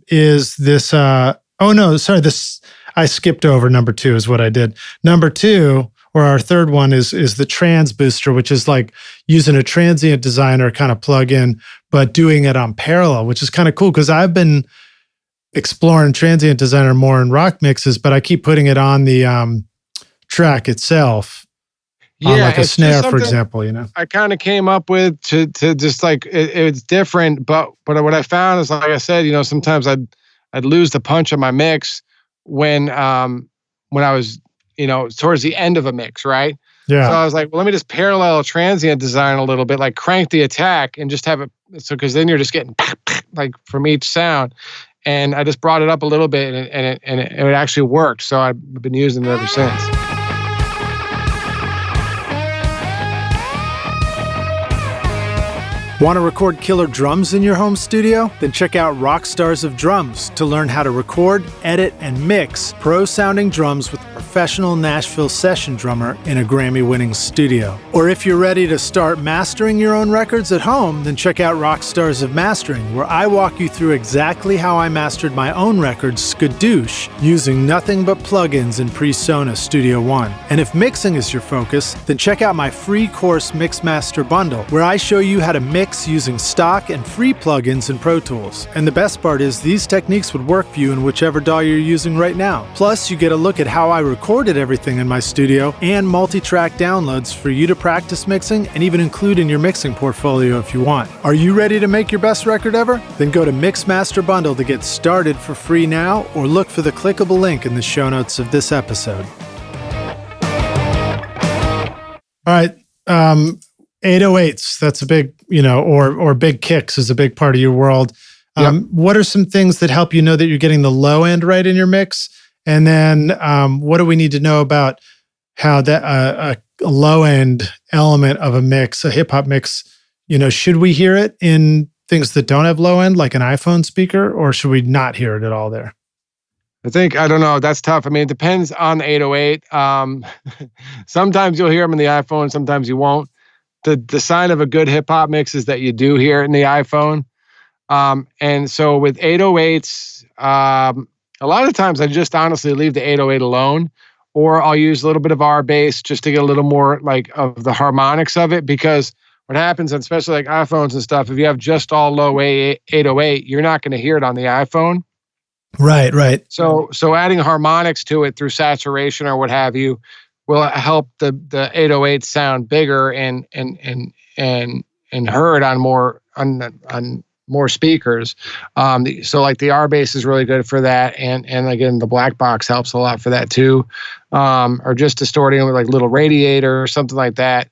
is this this I skipped over number 2 is what I did. Number 2, or our third one is the trans booster, which is like using a transient designer kind of plug-in, but doing it on parallel, which is kind of cool, because I've been exploring transient designer more in rock mixes, but I keep putting it on the track itself. Yeah, on like a snare, for example, I kind of came up with to just like it's different, but what I found is, like I said, sometimes I'd lose the punch of my mix when I was towards the end of a mix, right? Yeah. So I was like, well, let me just parallel transient design a little bit, like crank the attack and just have it. So, because then you're just getting like from each sound. And I just brought it up a little bit, and it actually worked. So I've been using it ever since. Want to record killer drums in your home studio? Then check out Rockstars of Drums to learn how to record, edit, and mix pro-sounding drums with a professional Nashville session drummer in a Grammy-winning studio. Or if you're ready to start mastering your own records at home, then check out Rockstars of Mastering, where I walk you through exactly how I mastered my own record, Skadoosh, using nothing but plugins in PreSonus Studio One. And if mixing is your focus, then check out my free course Mixmaster Bundle, where I show you how to mix mix using stock and free plugins in Pro Tools. And the best part is these techniques would work for you in whichever DAW you're using right now. Plus, you get a look at how I recorded everything in my studio and multi-track downloads for you to practice mixing and even include in your mixing portfolio if you want. Are you ready to make your best record ever? Then go to Mixmaster Bundle to get started for free now, or look for the clickable link in the show notes of this episode. All right. 808s, that's a big, or big kicks is a big part of your world. What are some things that help you know that you're getting the low end right in your mix? And then what do we need to know about how that a low end element of a mix, a hip hop mix, should we hear it in things that don't have low end, like an iPhone speaker, or should we not hear it at all there? I don't know. That's tough. I mean, it depends on the 808. Sometimes you'll hear them in the iPhone, sometimes you won't. The sign of a good hip hop mix is that you do hear it in the iPhone. And so with 808s, a lot of times I just honestly leave the 808 alone, or I'll use a little bit of R bass just to get a little more like of the harmonics of it. Because what happens, especially like iPhones and stuff, if you have just all low 808, you're not going to hear it on the iPhone. Right. So adding harmonics to it through saturation or what have you will help the 808 sound bigger and heard on more speakers. So like the R bass is really good for that, and again the black box helps a lot for that too. Or just distorting with like little radiator or something like that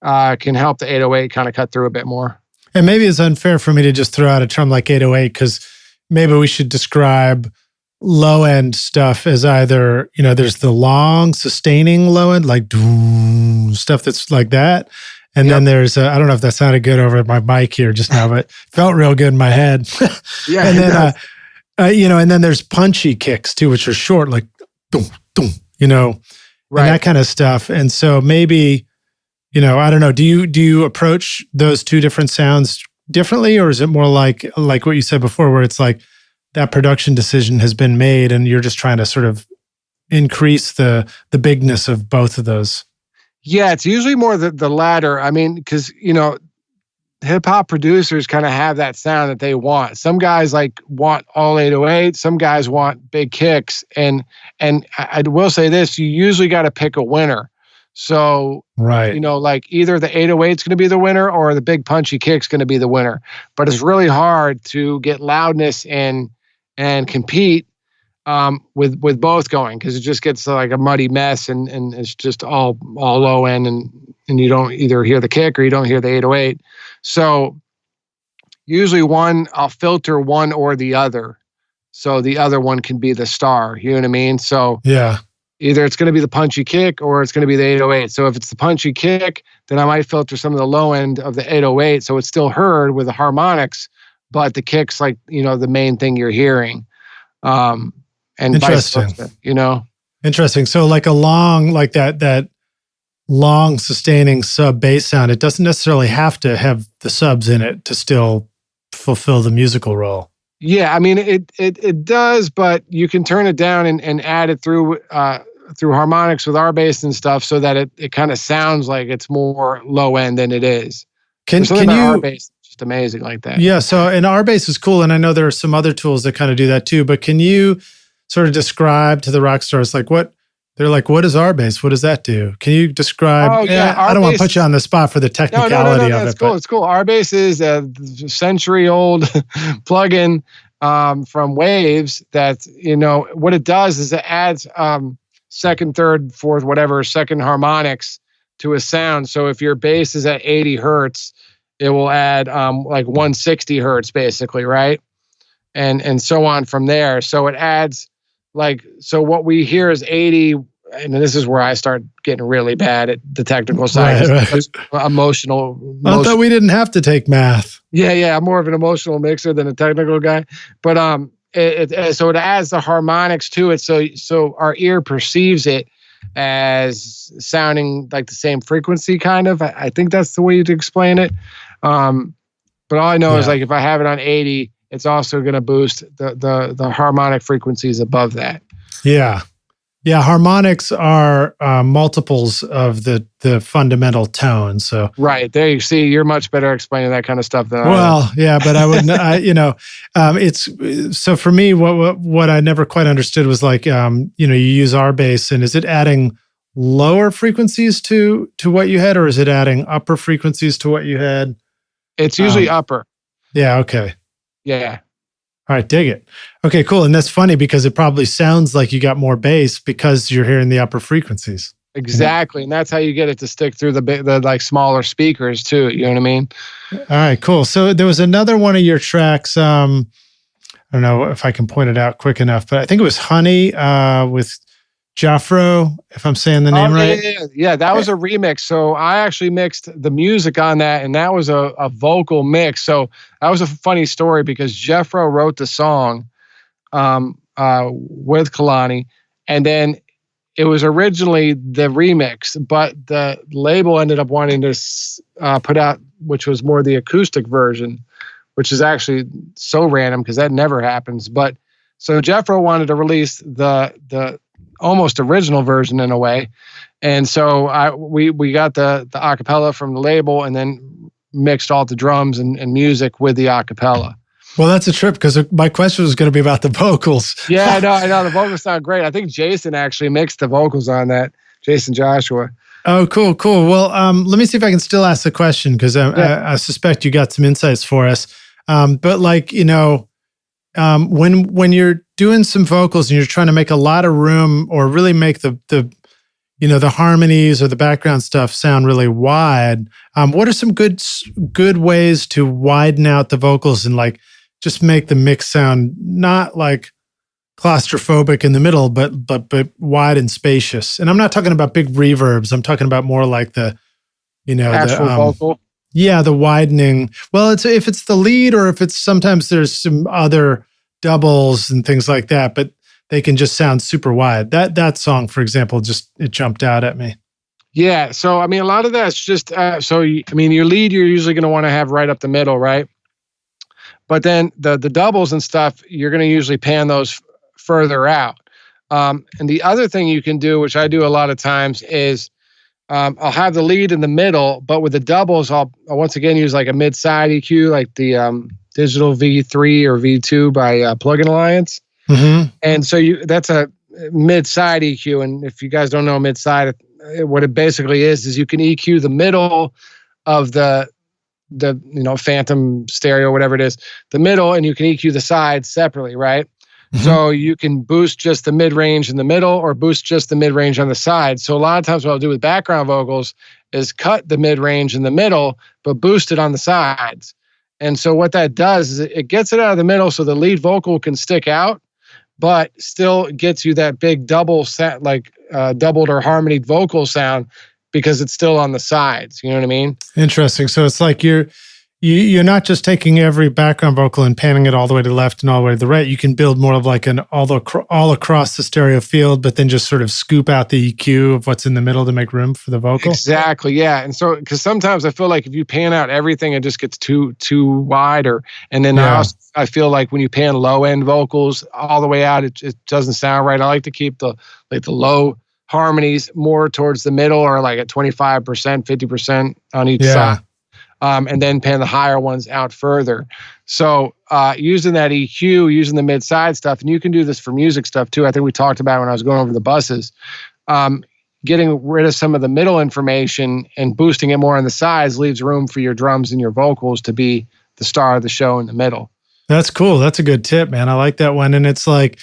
can help the 808 kind of cut through a bit more. And maybe it's unfair for me to just throw out a term like 808 because maybe we should describe low end stuff as either, there's the long sustaining low end, like stuff that's like that. And then there's, I don't know if that sounded good over my mic here just now, but felt real good in my head. Yeah. And then, and then there's punchy kicks too, which are short, like, right. And that kind of stuff. And so maybe, I don't know, do you approach those two different sounds differently, or is it more like what you said before, where it's like that production decision has been made and you're just trying to sort of increase the bigness of both of those? Yeah, it's usually more the latter. I mean, because hip hop producers kind of have that sound that they want. Some guys want all 808. Some guys want big kicks, and I will say this: you usually got to pick a winner. So, right. Like either the 808 is going to be the winner or the big punchy kick's going to be the winner. But it's really hard to get loudness and compete with both going, because it just gets like a muddy mess and it's just all low end and you don't either hear the kick or you don't hear the 808. So usually I'll filter one or the other. So the other one can be the star, you know what I mean? So yeah. Either it's going to be the punchy kick or it's going to be the 808. So if it's the punchy kick, then I might filter some of the low end of the 808 so it's still heard with the harmonics, but the kick's like, the main thing you're hearing. And interesting. Vice versa, Interesting. So like that long sustaining sub bass sound, it doesn't necessarily have to have the subs in it to still fulfill the musical role. Yeah, I mean it does, but you can turn it down and add it through harmonics with R bass and stuff, so that it kind of sounds like it's more low end than it is. Can you? R bass just amazing like that. Yeah. So and R bass is cool, and I know there are some other tools that kind of do that too. But can you sort of describe to the rock stars what is R bass? What does that do? Can you describe? Oh, yeah, I don't want to put you on the spot for the technicality of it. It's cool. It's cool. R bass is a century-old plugin from Waves. That what it does is it adds second, third, fourth, whatever second harmonics to a sound. So if your bass is at 80 hertz, it will add like 160 hertz basically, right? And so on from there. So it adds. So what we hear is 80, and this is where I start getting really bad at the technical side. Right. Emotional. I thought we didn't have to take math. Yeah. I'm more of an emotional mixer than a technical guy. But so it adds the harmonics to it. So our ear perceives it as sounding like the same frequency, kind of. I think that's the way to explain it. But all I know is if I have it on 80, it's also going to boost the harmonic frequencies above that. Yeah. Yeah, harmonics are multiples of the fundamental tone. So Right. There you see, you're much better explaining that kind of stuff than I am. well, yeah, but I would, it's so for me, what I never quite understood was like, you use R bass, and is it adding lower frequencies to what you had, or is it adding upper frequencies to what you had? It's usually upper. Yeah. Okay. Yeah. All right, dig it. Okay, cool. And that's funny because it probably sounds like you got more bass because you're hearing the upper frequencies. Exactly. And that's how you get it to stick through the like smaller speakers too. You know what I mean? All right, cool. So there was another one of your tracks. I don't know if I can point it out quick enough, but I think it was Honey with Jaffro, if I'm saying the name right. Yeah, that was a remix. So I actually mixed the music on that, and that was a vocal mix. So that was a funny story because Jeffro wrote the song with Kalani, and then it was originally the remix, but the label ended up wanting to put out, which was more the acoustic version, which is actually so random because that never happens. But so Jeffro wanted to release the almost original version in a way. And so we got the acapella from the label and then mixed all the drums and music with the acapella. Well, that's a trip because my question was going to be about the vocals. Yeah, I know. The vocals sound great. I think Jason actually mixed the vocals on that, Jason Joshua. Oh, cool. Well, let me see if I can still ask the question because I suspect you got some insights for us. But like, when you're doing some vocals and you're trying to make a lot of room or really make the harmonies or the background stuff sound really wide, what are some good ways to widen out the vocals and like just make the mix sound not like claustrophobic in the middle, but wide and spacious? And I'm not talking about big reverbs. I'm talking about more like the actual vocal. Yeah, the widening. Well, if it's the lead or if it's sometimes there's some other doubles and things like that, but they can just sound super wide. That song, for example, it jumped out at me. Yeah. So, I mean, a lot of that's just, your lead, you're usually going to want to have right up the middle, right? But then the doubles and stuff, you're going to usually pan those further out. And the other thing you can do, which I do a lot of times, is I'll have the lead in the middle, but with the doubles, I'll once again use like a mid-side EQ, like the Digital V3 or V2 by Plugin Alliance. Mm-hmm. And so that's a mid-side EQ. And if you guys don't know mid-side, what it basically is you can EQ the middle of the phantom stereo, whatever it is, the middle, and you can EQ the sides separately, right? Mm-hmm. So you can boost just the mid-range in the middle or boost just the mid-range on the side. So a lot of times what I'll do with background vocals is cut the mid-range in the middle, but boost it on the sides. And so what that does is it gets it out of the middle so the lead vocal can stick out, but still gets you that big doubled or harmony vocal sound because it's still on the sides. You know what I mean? Interesting. So it's like you're not just taking every background vocal and panning it all the way to the left and all the way to the right. You can build more of like an all across the stereo field, but then just sort of scoop out the EQ of what's in the middle to make room for the vocal. Exactly. Yeah. And so, because sometimes I feel like if you pan out everything, it just gets too wide. And then I feel like when you pan low end vocals all the way out, it doesn't sound right. I like to keep the low harmonies more towards the middle or like at 25%, 50% on each side. And then pan the higher ones out further. So using that EQ, using the mid-side stuff, and you can do this for music stuff too. I think we talked about it when I was going over the buses. Getting rid of some of the middle information and boosting it more on the sides leaves room for your drums and your vocals to be the star of the show in the middle. That's cool. That's a good tip, man. I like that one. And it's like,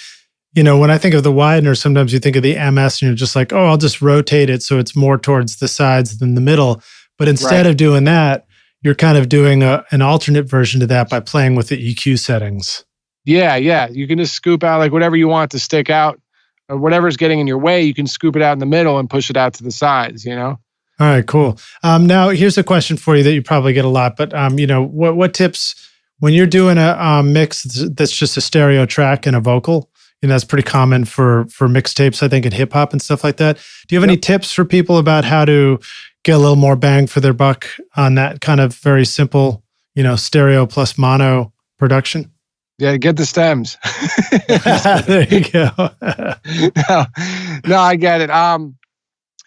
when I think of the widener, sometimes you think of the MS and you're just like, oh, I'll just rotate it so it's more towards the sides than the middle. But instead of doing that, you're kind of doing an alternate version to that by playing with the EQ settings. Yeah. You can just scoop out like whatever you want to stick out or whatever's getting in your way, you can scoop it out in the middle and push it out to the sides, All right, cool. Now, here's a question for you that you probably get a lot, but what tips when you're doing a mix that's just a stereo track and a vocal? That's pretty common for mixtapes, I think, in hip hop and stuff like that. Do you have any tips for people about how to get a little more bang for their buck on that kind of very simple, stereo plus mono production? Yeah, get the stems. There you go. No, I get it.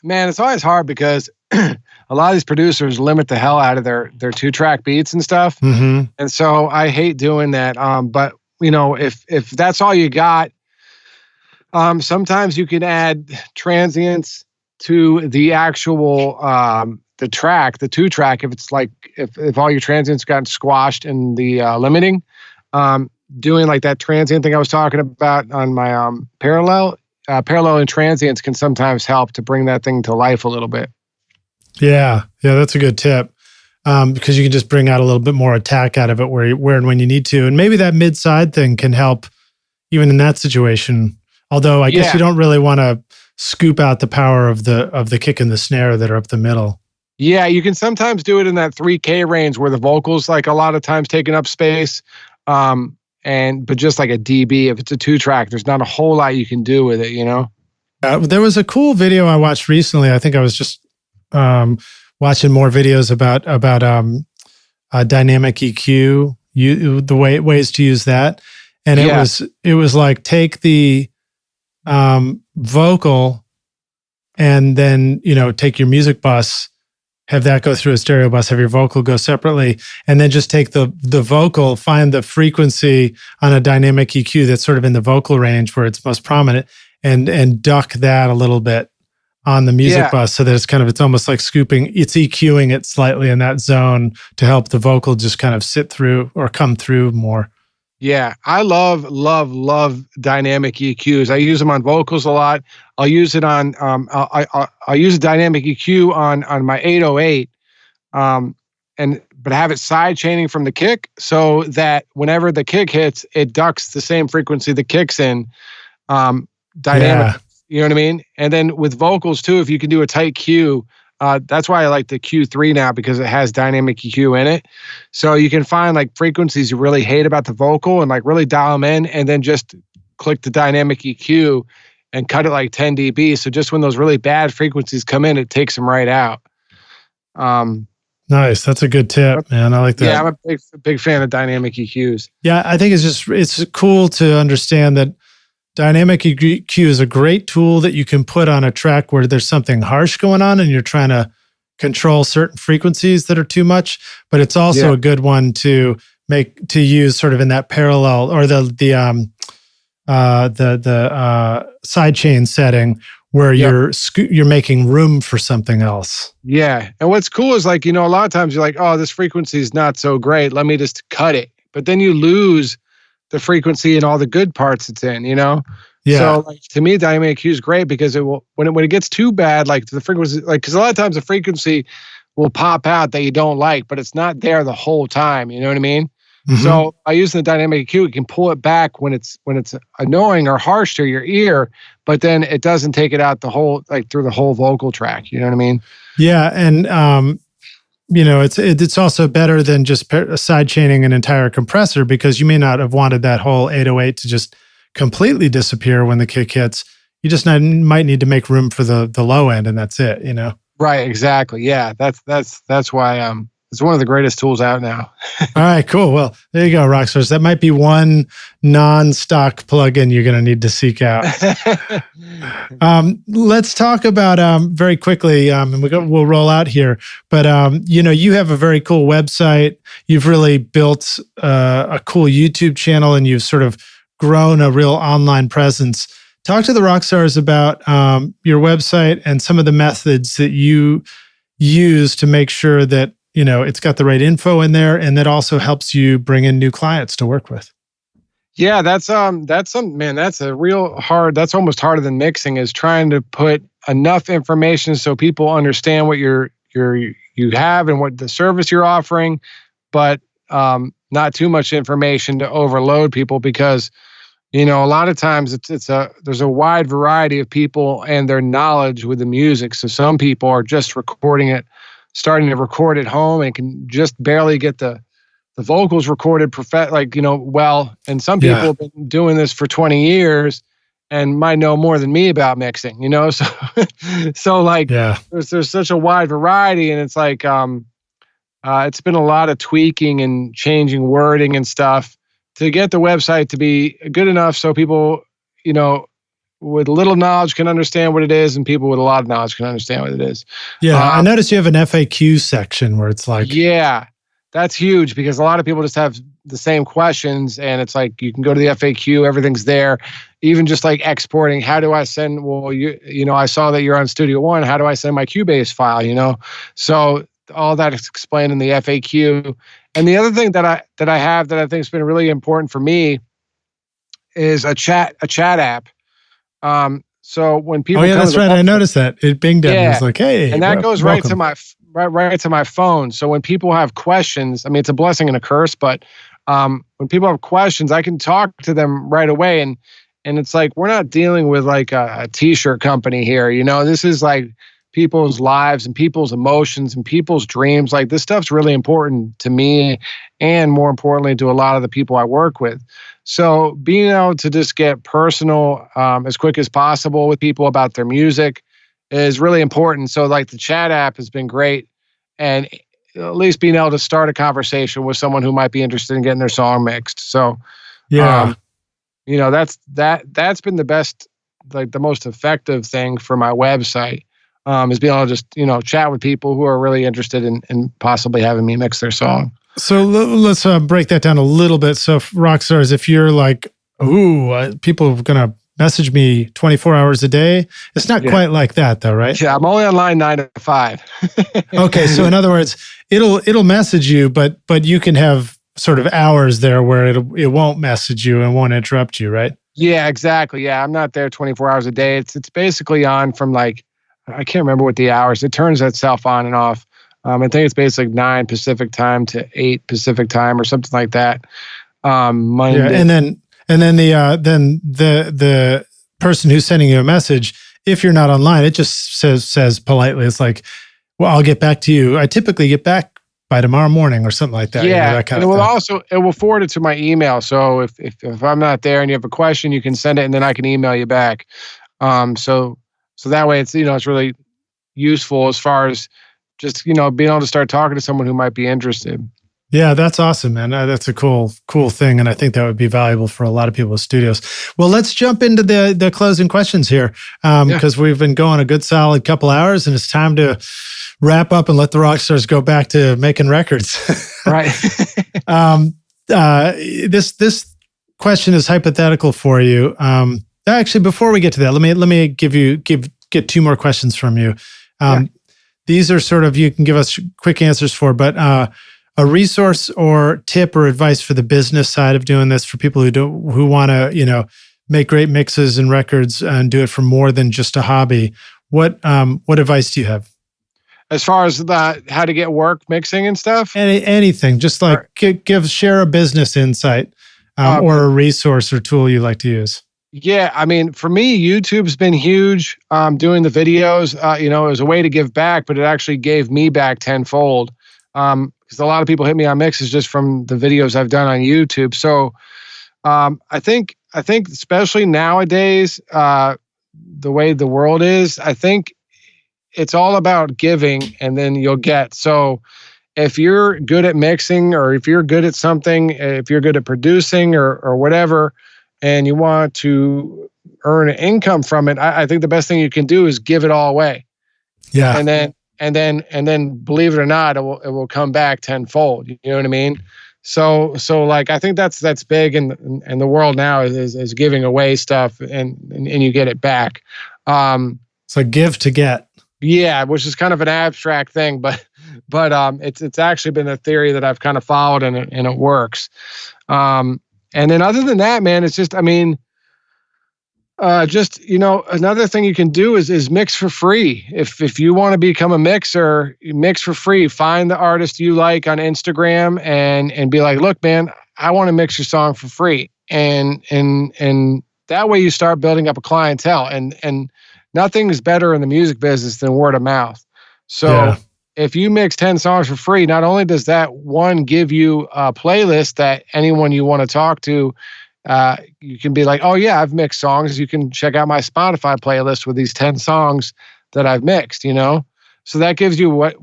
Man, it's always hard because a lot of these producers limit the hell out of their 2-track beats and stuff. Mm-hmm. And so I hate doing that. But if that's all you got, sometimes you can add transients to the actual the 2-track. If it's like if all your transients got squashed in the limiting, doing like that transient thing I was talking about on my parallel and transients can sometimes help to bring that thing to life a little bit. Yeah, that's a good tip, because you can just bring out a little bit more attack out of it where and when you need to, and maybe that mid-side thing can help even in that situation. Although I guess you don't really want to scoop out the power of the kick and the snare that are up the middle. Yeah, you can sometimes do it in that 3K range where the vocals like a lot of times taking up space. But just like a dB, if it's a 2-track, there's not a whole lot you can do with it, There was a cool video I watched recently. I think I was just watching more videos about dynamic EQ, ways to use that, and it was like take the vocal and then take your music bus, have that go through a stereo bus, have your vocal go separately, and then just take the vocal, find the frequency on a dynamic EQ that's sort of in the vocal range where it's most prominent, and duck that a little bit on the music bus so that it's almost like scooping, it's EQing it slightly in that zone to help the vocal just kind of sit through or come through more. Yeah, I love dynamic EQs. I use them on vocals a lot. I'll use it on I'll use a dynamic EQ on my 808, but have it side chaining from the kick so that whenever the kick hits, it ducks the same frequency the kick's in. Dynamic, you know what I mean? And then with vocals too, if you can do a tight Q. That's why I like the Q3 now, because it has dynamic EQ in it. So you can find like frequencies you really hate about the vocal and like really dial them in, and then just click the dynamic EQ and cut it like 10 dB. So just when those really bad frequencies come in, it takes them right out. Nice. That's a good tip, man. I like that. Yeah, I'm a big fan of dynamic EQs. Yeah, I think it's cool to understand that dynamic EQ is a great tool that you can put on a track where there's something harsh going on and you're trying to control certain frequencies that are too much, but it's also a good one to use sort of in that parallel or the sidechain setting where you're making room for something else. Yeah. And what's cool is like, a lot of times you're like, oh, this frequency is not so great. Let me just cut it. But then you lose the frequency and all the good parts it's in, Yeah. So like, to me, dynamic EQ is great because it will, when it gets too bad, like the frequency, like, because a lot of times the frequency will pop out that you don't like, but it's not there the whole time. You know what I mean? Mm-hmm. So by using the dynamic EQ, you can pull it back when it's annoying or harsh to your ear, but then it doesn't take it out through the whole vocal track. You know what I mean? Yeah. And, it's also better than just side chaining an entire compressor, because you may not have wanted that whole 808 to just completely disappear when the kick hits. You just might need to make room for the low end, and that's it, Right, exactly. Yeah, that's why it's one of the greatest tools out now. All right, cool. Well, there you go, Rockstars. That might be one non-stock plugin you're going to need to seek out. Let's talk about very quickly, and we'll roll out here. But you have a very cool website. You've really built a cool YouTube channel, and you've sort of grown a real online presence. Talk to the Rockstars about your website and some of the methods that you use to make sure that it's got the right info in there, and that also helps you bring in new clients to work with. Yeah, that's a real hard. That's almost harder than mixing, is trying to put enough information so people understand what you have and what the service you're offering, but not too much information to overload people, because a lot of times there's a wide variety of people and their knowledge with the music. So some people are just starting to record at home and can just barely get the vocals recorded well. And some people have been doing this for 20 years and might know more than me about mixing, So there's such a wide variety, and it's like it's been a lot of tweaking and changing wording and stuff. to get the website to be good enough so people, with little knowledge can understand what it is, and people with a lot of knowledge can understand what it is. Yeah, I noticed you have an FAQ section where it's like... Yeah, that's huge because a lot of people just have the same questions, and it's like you can go to the FAQ, everything's there. Even just like exporting, how do I send? Well, I saw that you're on Studio One. How do I send my Cubase file? So all that is explained in the FAQ. And the other thing that I have that I think has been really important for me is a chat app. So when people, oh yeah, that's right. I noticed that it binged up. It's like, hey, and that goes right to my phone. So when people have questions, I mean, it's a blessing and a curse, but when people have questions, I can talk to them right away. And it's like, we're not dealing with like a t-shirt company here. This is like people's lives and people's emotions and people's dreams. Like this stuff's really important to me and more importantly to a lot of the people I work with. So being able to just get personal as quick as possible with people about their music is really important. So like the chat app has been great, and at least being able to start a conversation with someone who might be interested in getting their song mixed. So yeah. That's been the best, like the most effective thing for my website, is being able to just, chat with people who are really interested in possibly having me mix their song. So let's break that down a little bit. So rock stars, if you're like, people are going to message me 24 hours a day, it's not quite like that though, right? Yeah, I'm only online 9 to 5. Okay. So in other words, it'll message you, but you can have sort of hours there where it won't message you and won't interrupt you, right? Yeah, exactly. Yeah, I'm not there 24 hours a day. It's basically on from like, I can't remember what the hours. It turns itself on and off. I think it's basically 9 Pacific time to 8 Pacific time or something like that. Monday. Yeah, and then the person who's sending you a message, if you're not online, it just says politely, it's like, well, I'll get back to you. I typically get back by tomorrow morning or something like that. Yeah, that kind and of it will forward it to my email. So if I'm not there and you have a question, you can send it and then I can email you back. So that way it's, it's really useful as far as just, being able to start talking to someone who might be interested. Yeah, that's awesome, man. That's a cool thing. And I think that would be valuable for a lot of people with studios. Well, let's jump into the closing questions here, because we've been going a good solid couple hours and it's time to wrap up and let the rock stars go back to making records. Right. This question is hypothetical for you. Actually, before we get to that, let me get 2 more questions from you. These are sort of, you can give us quick answers for, but a resource or tip or advice for the business side of doing this for people who want to, make great mixes and records and do it for more than just a hobby. What advice do you have? As far as how to get work mixing and stuff? Anything, just like share a business insight or a resource or tool you like to use. Yeah, I mean, for me, YouTube's been huge. Doing the videos, it was a way to give back, but it actually gave me back tenfold. Because a lot of people hit me on mixes just from the videos I've done on YouTube. So I think especially nowadays, the way the world is, I think it's all about giving and then you'll get. So if you're good at mixing or if you're good at something, if you're good at producing or whatever, and you want to earn an income from it, I think the best thing you can do is give it all away. Yeah. And then believe it or not, it will come back tenfold. You know what I mean? So like, I think that's big in the world now is giving away stuff and you get it back. So give to get. Yeah, which is kind of an abstract thing, but it's actually been a theory that I've kind of followed and it works. And then other than that, man, it's just, I mean, another thing you can do is mix for free. If you want to become a mixer, mix for free. Find the artist you like on Instagram and be like, look, man, I want to mix your song for free. And that way you start building up a clientele. And nothing is better in the music business than word of mouth. So if you mix 10 songs for free, not only does that one give you a playlist that anyone you want to talk to, you can be like, oh yeah, I've mixed songs. You can check out my Spotify playlist with these 10 songs that I've mixed, So that gives you what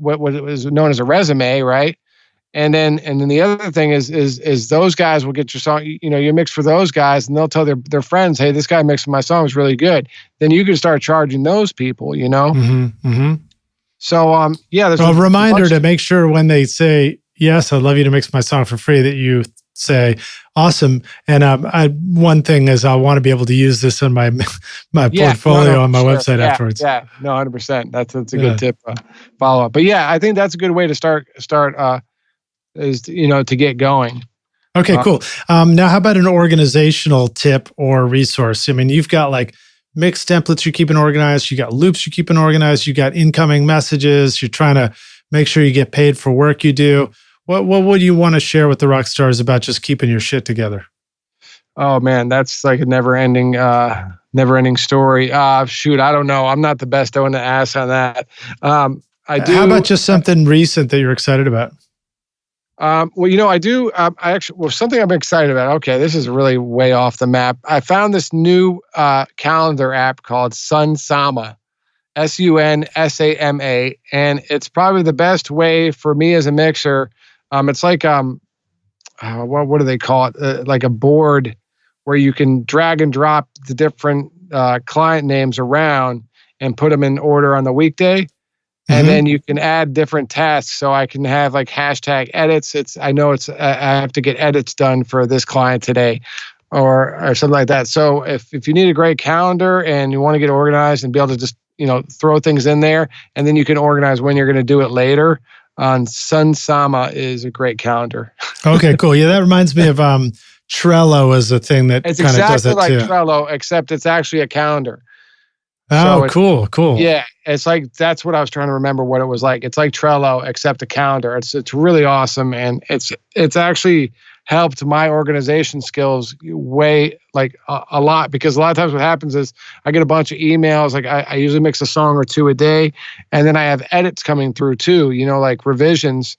is known as a resume, right? And then the other thing is those guys will get your song, you mix for those guys, and they'll tell their friends, hey, this guy mixed my song, was really good. Then you can start charging those people, Mm-hmm, mm-hmm. So there's a reminder to make sure when they say, yes, I'd love you to mix my song for free, that you say, awesome. And one thing is I want to be able to use this in my portfolio on my website afterwards. Yeah, no, 100%. That's a good tip, follow up. But yeah, I think that's a good way to start is, to get going. Okay, cool. Now, how about an organizational tip or resource? I mean, you've got like mix templates you're keeping organized. You got loops you're keeping organized. You got incoming messages. You're trying to make sure you get paid for work you do. What would you want to share with the rock stars about just keeping your shit together? Oh man, that's like a never-ending story. Shoot, I don't know. I'm not the best one to ask on that. I do. How about just something recent that you're excited about? I do. Something I'm excited about. Okay, this is really way off the map. I found this new calendar app called Sunsama, Sunsama, and it's probably the best way for me as a mixer. It's like what do they call it? Like a board where you can drag and drop the different client names around and put them in order on the weekday. And then you can add different tasks. So I can have like hashtag edits. I have to get edits done for this client today or something like that. So if you need a great calendar and you want to get organized and be able to just, throw things in there, and then you can organize when you're going to do it later, Sunsama is a great calendar. Okay, cool. Yeah, that reminds me of Trello is a thing that kind of does that too. It's exactly like Trello, except it's actually a calendar. Oh, so cool. Yeah, it's like, that's what I was trying to remember what it was like. It's like Trello, except a calendar. It's really awesome, and it's actually helped my organization skills way like a lot, because a lot of times what happens is I get a bunch of emails. Like I usually mix a song or two a day, and then I have edits coming through too, like revisions.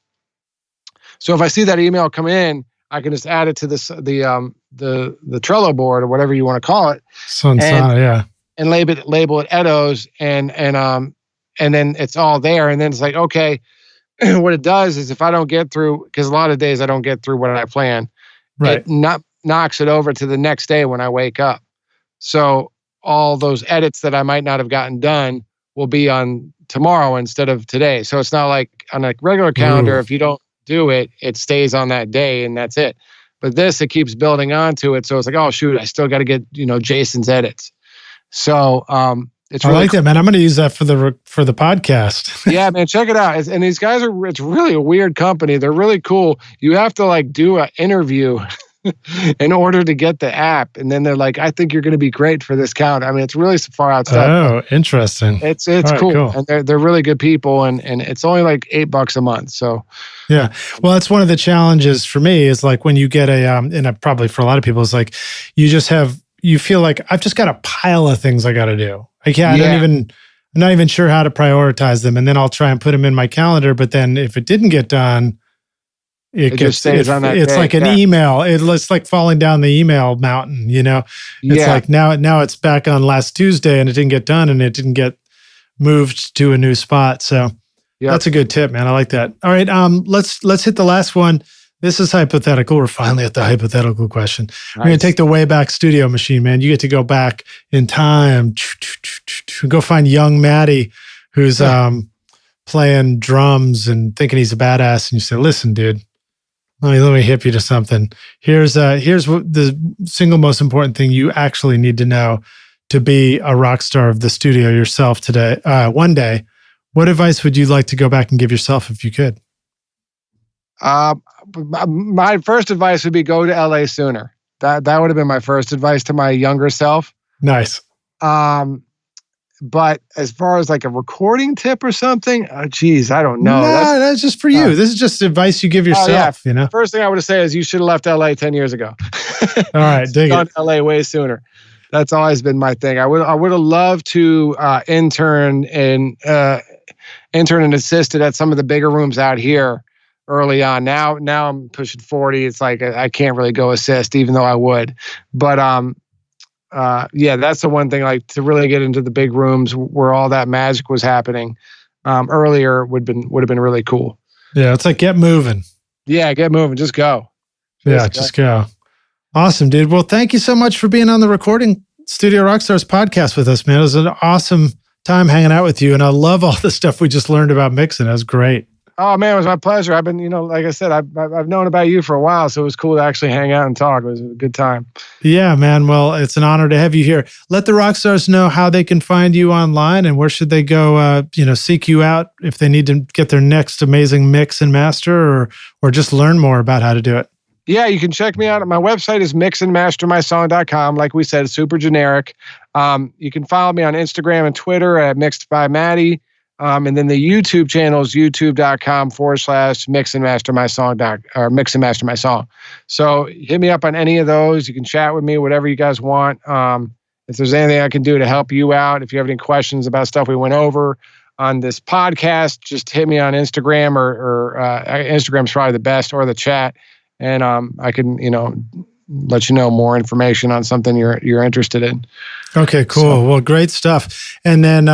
So if I see that email come in, I can just add it to the Trello board or whatever you want to call it. And label it Edos, and then it's all there. And then it's like, okay, what it does is if I don't get through, because a lot of days I don't get through what I plan, right? It knocks it over to the next day when I wake up. So all those edits that I might not have gotten done will be on tomorrow instead of today. So it's not like on a regular calendar, if you don't do it, it stays on that day and that's it. But this, it keeps building onto it. So it's like, oh shoot, I still got to get, Jason's edits. So it's really I like that, man. I'm going to use that for the podcast. Yeah, man, check it out. And these guys it's really a weird company. They're really cool. You have to like do an interview in order to get the app. And then they're like, I think you're going to be great for this count. I mean, it's really far outside. Oh, interesting. It's right, cool. And they're really good people. And it's only like $8 a month. So yeah. Well, that's one of the challenges for me is like when you get and probably for a lot of people, it's like you feel like I've just got a pile of things I got to do. I'm not even sure how to prioritize them. And then I'll try and put them in my calendar. But then if it didn't get done, it just stays on that day. Like an email. It's like falling down the email mountain, It's like now it's back on last Tuesday and it didn't get done and it didn't get moved to a new spot. So that's a good tip, man. I like that. All right. Let's hit the last one. This is hypothetical. We're finally at the hypothetical question. Nice. We're going to take the Wayback Studio machine, man. You get to go back in time. Go find young Matty who's playing drums and thinking he's a badass. And you say, listen, dude, let me hip you to something. Here's what the single most important thing you actually need to know to be a rock star of the studio yourself today. One day, what advice would you like to go back and give yourself if you could? My first advice would be go to LA sooner. That would have been my first advice to my younger self. Nice. But as far as like a recording tip or something, I don't know. No, that's just for you. This is just advice you give yourself, First thing I would say is you should have left LA 10 years ago. All right, dig it. Gone to LA way sooner. That's always been my thing. I would have loved to intern and assisted at some of the bigger rooms out here early on. Now I'm pushing 40. It's like I can't really go assist, even though I would. But that's the one thing. Like to really get into the big rooms where all that magic was happening earlier would have been really cool. Yeah, it's like get moving. Yeah, get moving. Just go. Just go. Awesome, dude. Well, thank you so much for being on the Recording Studio Rockstars podcast with us, man. It was an awesome time hanging out with you. And I love all the stuff we just learned about mixing. It was great. Oh man, it was my pleasure. I've been, like I said, I've known about you for a while, so it was cool to actually hang out and talk. It was a good time. Yeah, man. Well, it's an honor to have you here. Let the Rockstars know how they can find you online and where should they go, seek you out if they need to get their next amazing mix and master or just learn more about how to do it. Yeah, you can check me out. My website is mixandmastermysong.com. Like we said, it's super generic. You can follow me on Instagram and Twitter at Mixed by Matty. And then the YouTube channel is youtube.com/mixandmastermysong. So hit me up on any of those. You can chat with me, whatever you guys want. If there's anything I can do to help you out, if you have any questions about stuff we went over on this podcast, just hit me on Instagram or Instagram's probably the best, or the chat. And I can, let you know more information on something you're interested in. Okay, cool. Well, great stuff. And then,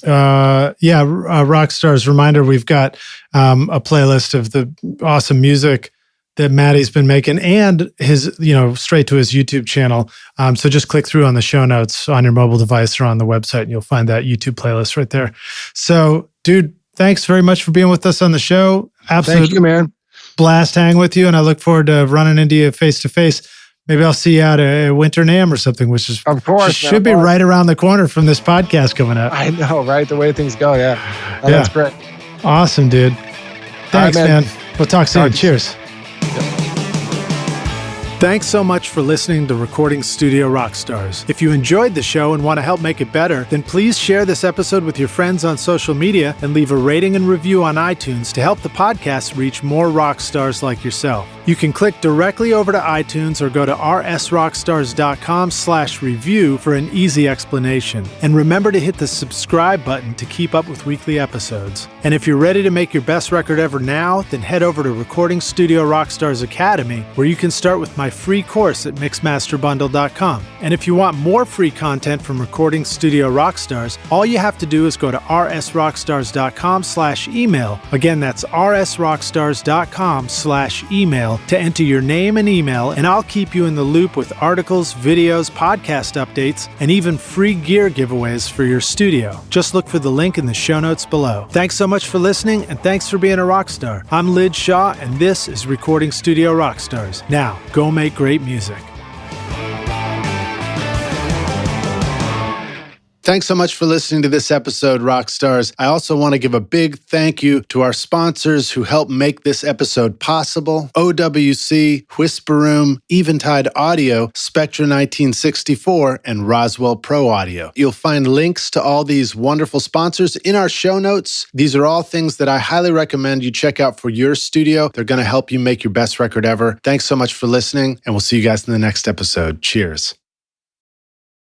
Rockstars reminder, we've got a playlist of the awesome music that Matty's been making and his, straight to his YouTube channel. So just click through on the show notes on your mobile device or on the website and you'll find that YouTube playlist right there. So, dude, thanks very much for being with us on the show. Absolutely. Thank you, man. Blast hanging with you, and I look forward to running into you face to face. Maybe I'll see you out at Winter NAMM or something, which is of course should be right around the corner from this podcast coming up. I know, right? The way things go, yeah. That's great. Awesome, dude. Thanks, right, man. We'll talk soon. Cheers. Thanks so much for listening to Recording Studio Rockstars. If you enjoyed the show and want to help make it better, then please share this episode with your friends on social media and leave a rating and review on iTunes to help the podcast reach more rock stars like yourself. You can click directly over to iTunes or go to rsrockstars.com/review for an easy explanation. And remember to hit the subscribe button to keep up with weekly episodes. And if you're ready to make your best record ever now, then head over to Recording Studio Rockstars Academy, where you can start with my free course at mixmasterbundle.com. And if you want more free content from Recording Studio Rockstars, all you have to do is go to rsrockstars.com/email. Again, that's rsrockstars.com/email to enter your name and email, and I'll keep you in the loop with articles, videos, podcast updates, and even free gear giveaways for your studio. Just look for the link in the show notes below. Thanks so much for listening, and thanks for being a rock star. I'm Lid Shaw, and this is Recording Studio Rockstars. Now, go make great music. Thanks so much for listening to this episode, Rockstars. I also want to give a big thank you to our sponsors who helped make this episode possible: OWC, Whisper Room, Eventide Audio, Spectra 1964, and Roswell Pro Audio. You'll find links to all these wonderful sponsors in our show notes. These are all things that I highly recommend you check out for your studio. They're going to help you make your best record ever. Thanks so much for listening, and we'll see you guys in the next episode. Cheers.